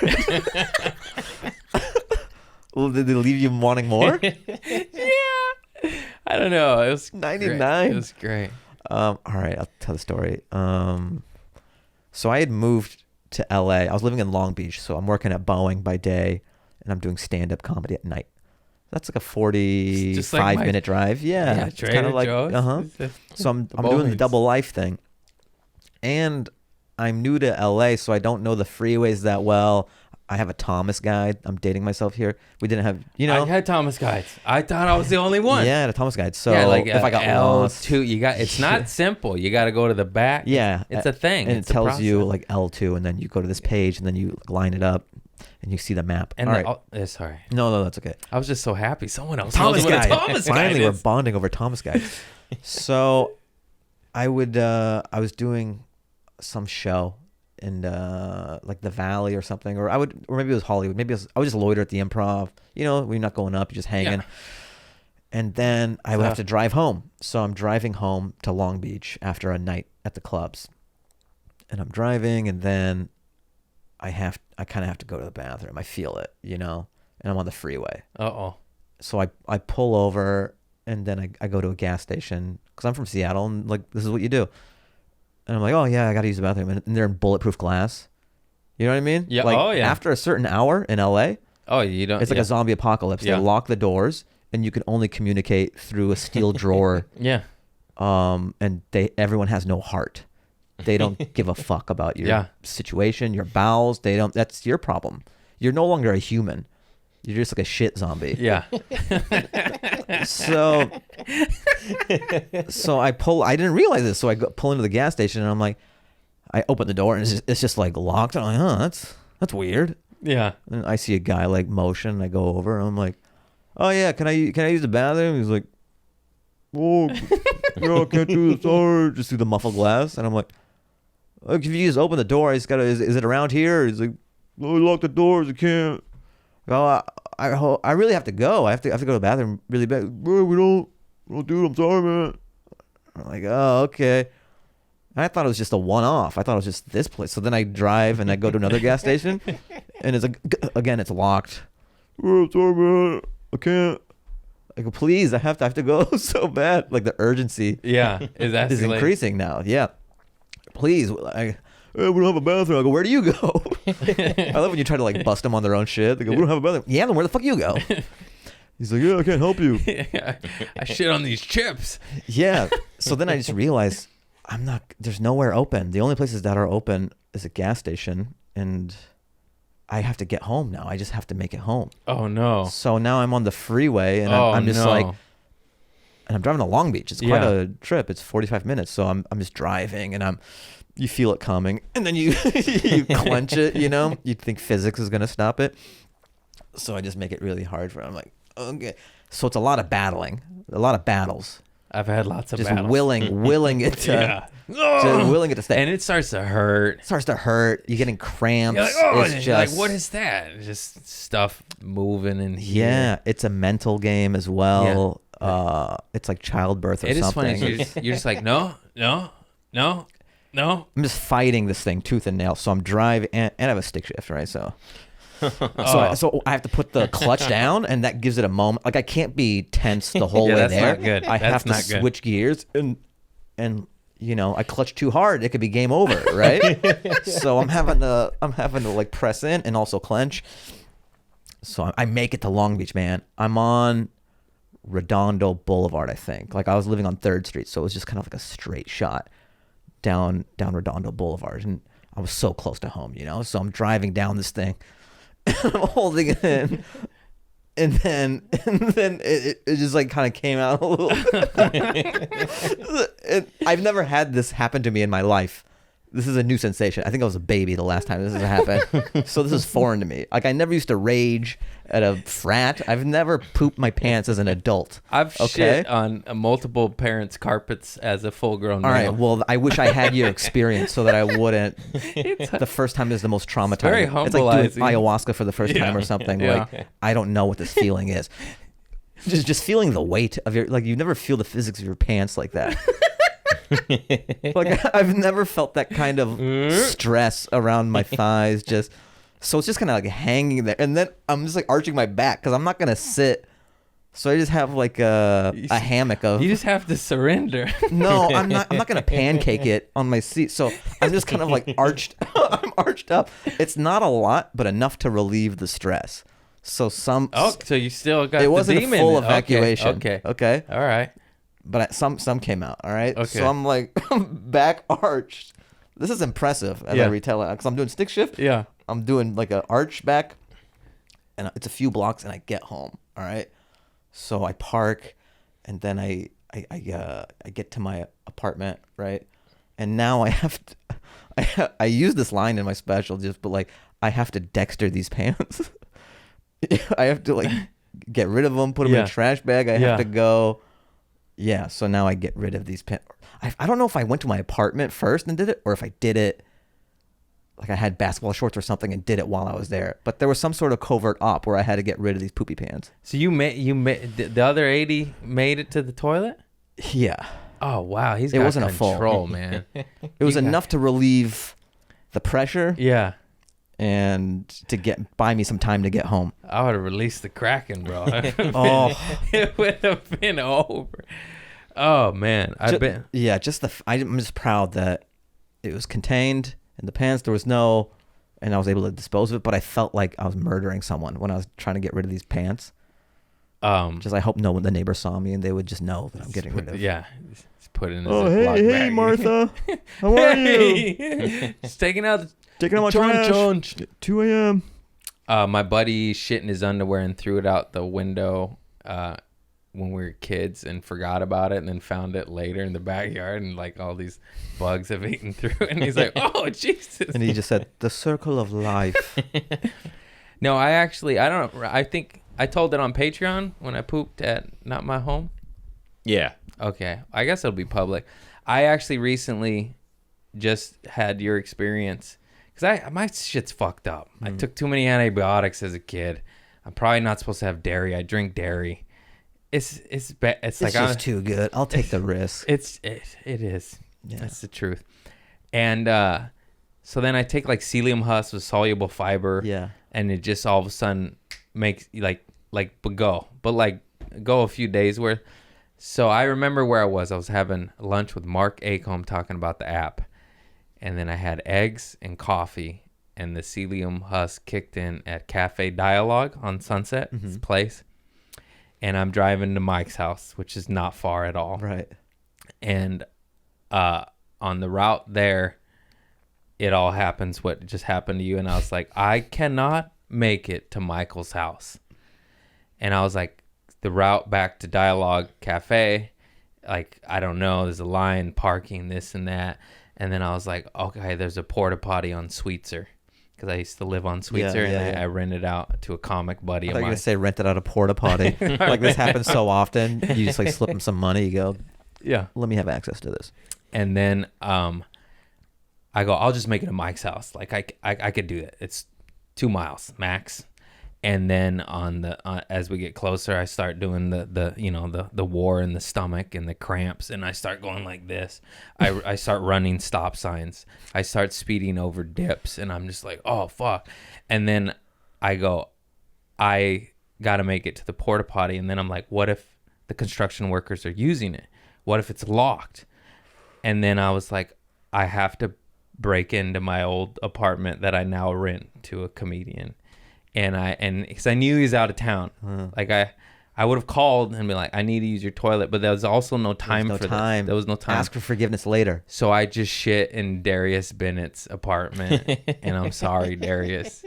Well, did they leave you wanting more? Yeah, I don't know. It was 99. Great. It was great. All right, I'll tell the story. So I had moved to LA. I was living in Long Beach, so I'm working at Boeing by day, and I'm doing stand-up comedy at night. That's like a 45-minute drive. Yeah, it's Trader kind of like Joe's. So I'm The doing the Bowens. double life thing, and I'm new to LA, so I don't know the freeways that well. I have a Thomas guide. I'm dating myself here. We didn't have, I had Thomas guides. I thought I was the only one. Yeah, I had a Thomas guide. So Yeah, like if I got lost, L2, you got. It's not simple. You got to go to the back. yeah, it's a thing. and It's it a tells you process. like L2, and then you go to this page, and then you line it up, and you see the map. And All right. sorry, No, that's okay. I was just so happy. Someone else Thomas knows what a guide. Thomas Finally, guide we're is. bonding over Thomas guide. So, I was doing some show in like the Valley or something, or maybe it was Hollywood. Maybe I would just loiter at the Improv. You know, we're not going up, you're just hanging. Yeah. And then I would have to drive home. So I'm driving home to Long Beach after a night at the clubs, and I'm driving, and then I kind of have to go to the bathroom. I feel it, you know, and I'm on the freeway. Uh-oh. So I pull over, and then I go to a gas station because I'm from Seattle, and like this is what you do. And I'm like, oh yeah, I got to use the bathroom, and they're in bulletproof glass. You know what I mean? Yeah. Like, Oh, yeah. After a certain hour in LA, Oh, you don't. it's like a zombie apocalypse. Yeah. They lock the doors, and you can only communicate through a steel drawer. Yeah. And everyone has no heart. They don't give a fuck about your Yeah. situation, your bowels. They don't. That's your problem. You're no longer a human. You're just like a shit zombie. Yeah. So I pull. I didn't realize this. So I pull into the gas station, and I'm like, I open the door, and it's just like locked. I'm like, huh, that's weird. Yeah. And I see a guy like motion. And I go over, and I'm like, oh yeah, can I use the bathroom? He's like, oh, no, I can't do this. Sorry. Just through the muffled glass, and I'm like, look, if you just open the door, I just gotta. Is it around here? He's like, oh, lock the doors. I can't. Oh, I really have to go. I have to go to the bathroom really bad. Bro, we don't do it. I'm sorry, man. I'm like, oh, okay. And I thought it was just a one-off. I thought it was just this place. So then I drive and I go to another gas station, and it's like, again, it's locked. Oh, sorry, man. I can't. I go, please, I have to go so bad. Like the urgency Yeah. Is that is increasing now. Yeah. Please. Hey, we don't have a bathroom. I go, where do you go? I love when you try to like bust them on their own shit. They go, we don't have a bathroom. Yeah, then where the fuck you go? He's like, yeah, I can't help you. I shit on these chips. Yeah. So then I just realized there's nowhere open. The only places that are open is a gas station, and I have to get home now. I just have to make it home. Oh no. So now I'm on the freeway, and I'm just like, and I'm driving to Long Beach. It's quite a trip. It's 45 minutes. So I'm just driving, and you feel it coming, and then you you clench it, you know? You think physics is going to stop it. So I just make it really hard for him. I'm like, okay. So it's a lot of battling, a lot of battles. I've had lots of Just battles. willing it to, willing it to stay. And it starts to hurt. It starts to hurt. You're getting cramps. You're like, oh, it's and just, you're like, what is that? It's just stuff moving in here. Yeah, it's a mental game as well. It's like childbirth or It is something. funny. You're just like, no. I'm just fighting this thing tooth and nail. So I'm driving, and I have a stick shift, right? So I have to put the clutch down, and that gives it a moment. Like I can't be tense the whole way that's there. not good. I have to switch gears, and you know, I clutch too hard, it could be game over, right? So I'm having to like press in and also clench. So I make it to Long Beach, man. I'm on Redondo Boulevard, I think. Like I was living on 3rd Street, so it was just kind of like a straight shot down Redondo Boulevard, and I was so close to home, you know. So I'm driving down this thing, and I'm holding it in, and then it just like kind of came out a little. I've never had this happen to me in my life. This is a new sensation. I think I was a baby the last time this has happened. So this is foreign to me. Like I never used to rage at a frat. I've never pooped my pants as an adult. I've shit on multiple parents' carpets as a full-grown All male. right. Well, I wish I had your experience so that I wouldn't. The first time is the most traumatizing. very It's like doing humbleizing. ayahuasca for the first time or something. Yeah. Like I don't know what this feeling is. Just feeling the weight of your, like you never feel the physics of your pants like that. Like I've never felt that kind of stress around my thighs. So it's just kind of like hanging there, and then I'm just like arching my back because I'm not gonna sit. So I just have like a hammock of. You just have to surrender. No, I'm not gonna pancake it on my seat. So I'm just kind of like arched. I'm arched up. It's not a lot, but enough to relieve the stress. So so you still got it the wasn't demon. a full evacuation. Okay. All right. But some came out. All right. Okay. So I'm like back arched. This is impressive as I retell it because I'm doing stick shift. Yeah. I'm doing like a arch back, and it's a few blocks, and I get home. All right. So I park, and then I get to my apartment, right? And now I have to, I use this line in my special but like I have to Dexter these pants. I have to like get rid of them, put them in a trash bag. I have to go. Yeah, so now I get rid of these pants. I don't know if I went to my apartment first and did it, or if I did it, like I had basketball shorts or something and did it while I was there. But there was some sort of covert op where I had to get rid of these poopy pants. So you made the other 80 made it to the toilet? Yeah. Oh wow, It wasn't a full. control, man. It was enough to relieve the pressure Yeah. and to buy me some time to get home. I would have released the Kraken, bro. Oh. It would have been over. Oh man, I'm just proud that it was contained in the pants. There was and I was able to dispose of it, but I felt like I was murdering someone when I was trying to get rid of these pants. Just I hope no one, the neighbor saw me and they would just know that I'm getting rid of. Yeah. Just put it in a Oh, Ziploc hey, bag. Martha. How are you? Hey. Just taking out Taking out my trash. 2 a.m. My buddy shit in his underwear and threw it out the window when we were kids and forgot about it, and then found it later in the backyard, and like all these bugs have eaten through it. And he's like, oh, Jesus. And he just said, the circle of life. No, I think I told it on Patreon when I pooped at Not My Home. Yeah. Okay. I guess it'll be public. I actually recently just had your experience because my shit's fucked up. I took too many antibiotics as a kid. I'm probably not supposed to have dairy. I drink dairy. It's like just too good. I'll take the risk. it is. Yeah. That's the truth. And so then I take like psyllium husk with soluble fiber. Yeah. And it just all of a sudden makes go a few days worth. So I remember where I was having lunch with Mark Acomb talking about the app, and then I had eggs and coffee, and the psyllium husk kicked in at Cafe Dialogue on Sunset, his place. And I'm driving to Mike's house, which is not far at all. Right. And on the route there, it all happens what just happened to you. And I was like, I cannot make it to Michael's house. And I was like, the route back to Dialogue Cafe, like, I don't know, there's a line, parking, this and that. And then I was like, okay, there's a porta potty on Sweetser, because I used to live on Sweetser, and I rented out to a comic buddy I of thought you were mine. going to say rented out a porta potty. Like this happens so often. You just like slip them some money. You go, Yeah. let me have access to this. And then I go, I'll just make it to Mike's house. Like I could do it. It's 2 miles max. And then as we get closer, I start doing the war in the stomach and the cramps, and I start going like this. I start running stop signs. I start speeding over dips, and I'm just like, oh fuck. And then I go, I gotta make it to the porta potty, and then I'm like, what if the construction workers are using it? What if it's locked? And then I was like, I have to break into my old apartment that I now rent to a comedian. And because I knew he was out of town, like I would have called and be like, I need to use your toilet, but there was also no time for this. There was no time. Ask for forgiveness later. So I just shit in Darius Bennett's apartment, and I'm sorry, Darius.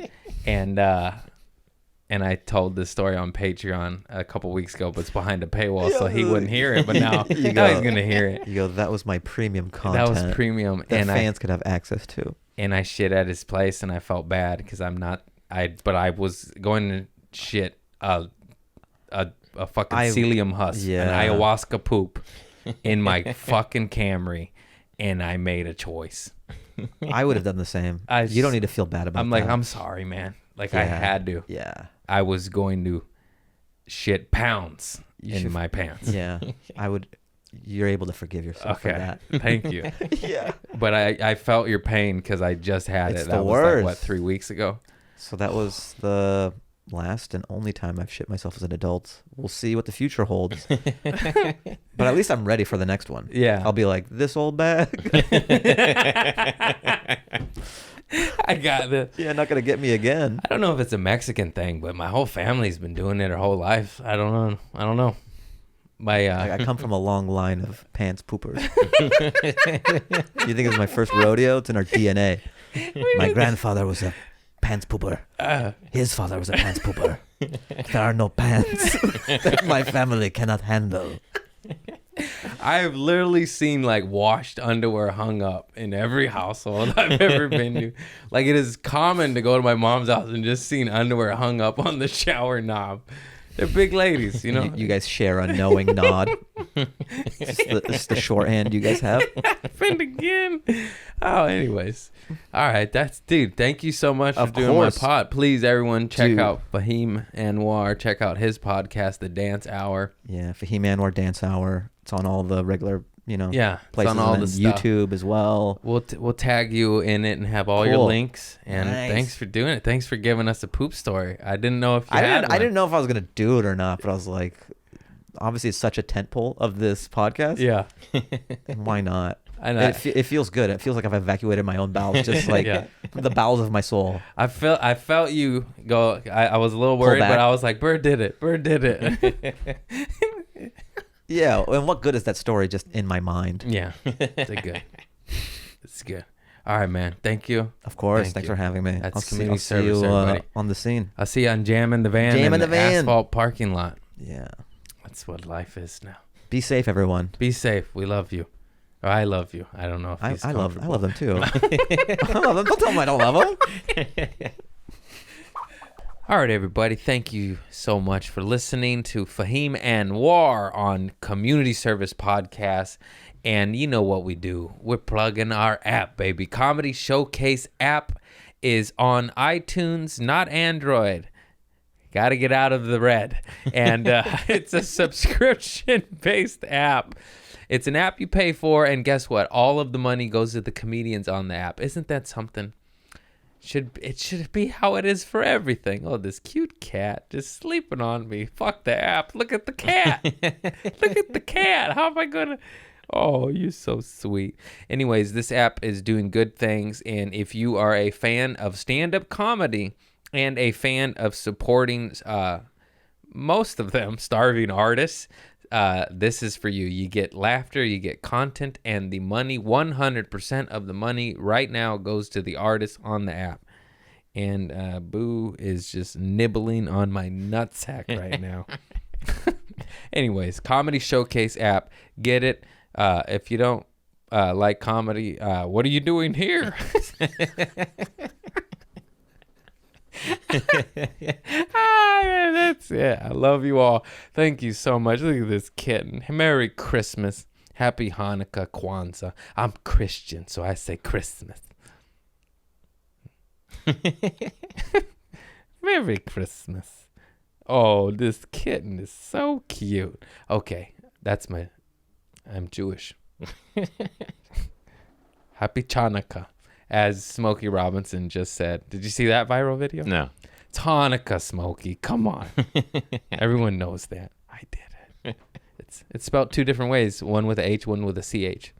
And I told this story on Patreon a couple weeks ago, but it's behind a paywall, so he wouldn't hear it. But now he's gonna hear it. You go, that was my premium content. That was premium, that and fans could have access to. And I shit at his place, and I felt bad because but I was going to shit a fucking psyllium husk, an ayahuasca poop in my fucking Camry, and I made a choice. I would have done the same. You don't need to feel bad about I'm that. like, I'm sorry, man. Like, I had to. Yeah. I was going to shit pounds in my pants. Yeah. You're able to forgive yourself for that. Thank you. Yeah. But I felt your pain because I just had It's it. the That was worst. like, 3 weeks ago? So that was the last and only time I've shit myself as an adult. We'll see what the future holds. But at least I'm ready for the next one. Yeah. I'll be like, this old bag. I got this. Yeah, not going to get me again. I don't know if it's a Mexican thing, but my whole family's been doing it their whole life. I don't know. I come from a long line of pants poopers. You think it's my first rodeo? It's in our DNA. My grandfather was a pants pooper. His father was a pants pooper. There are no pants that my family cannot handle. I've literally seen like washed underwear hung up in every household I've ever been to. Like, it is common to go to my mom's house and just seen underwear hung up on the shower knob. They're big ladies, you know. You guys share a knowing nod. It's the shorthand you guys have. Happened again. Oh, anyways. All right. Dude, thank you so much for doing course. my pod. Please, everyone, check out Fahim Anwar. Check out his podcast, The Dance Hour. Yeah, Fahim Anwar Dance Hour. It's on all the regular, Yeah, places, it's on all and the then stuff. YouTube as well. We'll tag you in it and have all your Cool. links. And Nice. thanks for doing it. Thanks for giving us a poop story. I didn't know if you I had didn't know if I was gonna do it or not, but I was like, obviously it's such a tentpole of this podcast. Yeah. Why not? I know. It feels good. It feels like I've evacuated my own bowels. Just like Yeah. from the bowels of my soul. I felt you go. I was a little worried, back. but I was like, Bird did it. Bird did it. Yeah, and what good is that story just in my mind? Yeah, it's good. It's good. All right, man. Thank you. Of course. Thank Thanks you. for having me. That's I'll see community you service, everybody. on the scene. I'll see you on Jamming the Van Jamming in the Van. asphalt parking lot. Yeah. That's what life is now. Be safe, everyone. Be safe. We love you. Or I love you. I don't know if he's I love comfortable. them too. I love them. Don't tell them I don't love them. All right, everybody. Thank you so much for listening to Fahim Anwar on Community Service Podcast. And you know what we do. We're plugging our app, baby. Comedy Showcase app is on iTunes, not Android. Got to get out of the red. And it's a subscription-based app. It's an app you pay for, and guess what? All of the money goes to the comedians on the app. Isn't that something? It should be how it is for everything. Oh, this cute cat just sleeping on me. Fuck the app. Look at the cat. Look at the cat. How am I going to... Oh, you're so sweet. Anyways, this app is doing good things, and if you are a fan of stand-up comedy and a fan of supporting most of them starving artists, this is for you. You get laughter, you get content, and the money, 100% of the money right now goes to the artists on the app. And Boo is just nibbling on my nutsack right now. Anyways, Comedy Showcase app, get it. If you don't like comedy, what are you doing here? That's it. I love you all. Thank you so much. Look at this kitten. Merry Christmas. Happy Hanukkah, Kwanzaa. I'm Christian, so I say Christmas. Merry Christmas. Oh, this kitten is so cute. Okay, I'm Jewish. Happy Chanukah, as Smokey Robinson just said. Did you see that viral video? No. It's Hanukkah, Smokey. Come on. Everyone knows that. I did it. It's spelled two different ways. One with a H, one with a CH.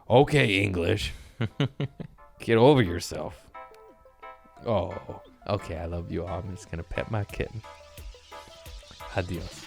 Okay, English. Get over yourself. Oh, okay. I love you all. I'm just going to pet my kitten. Adios.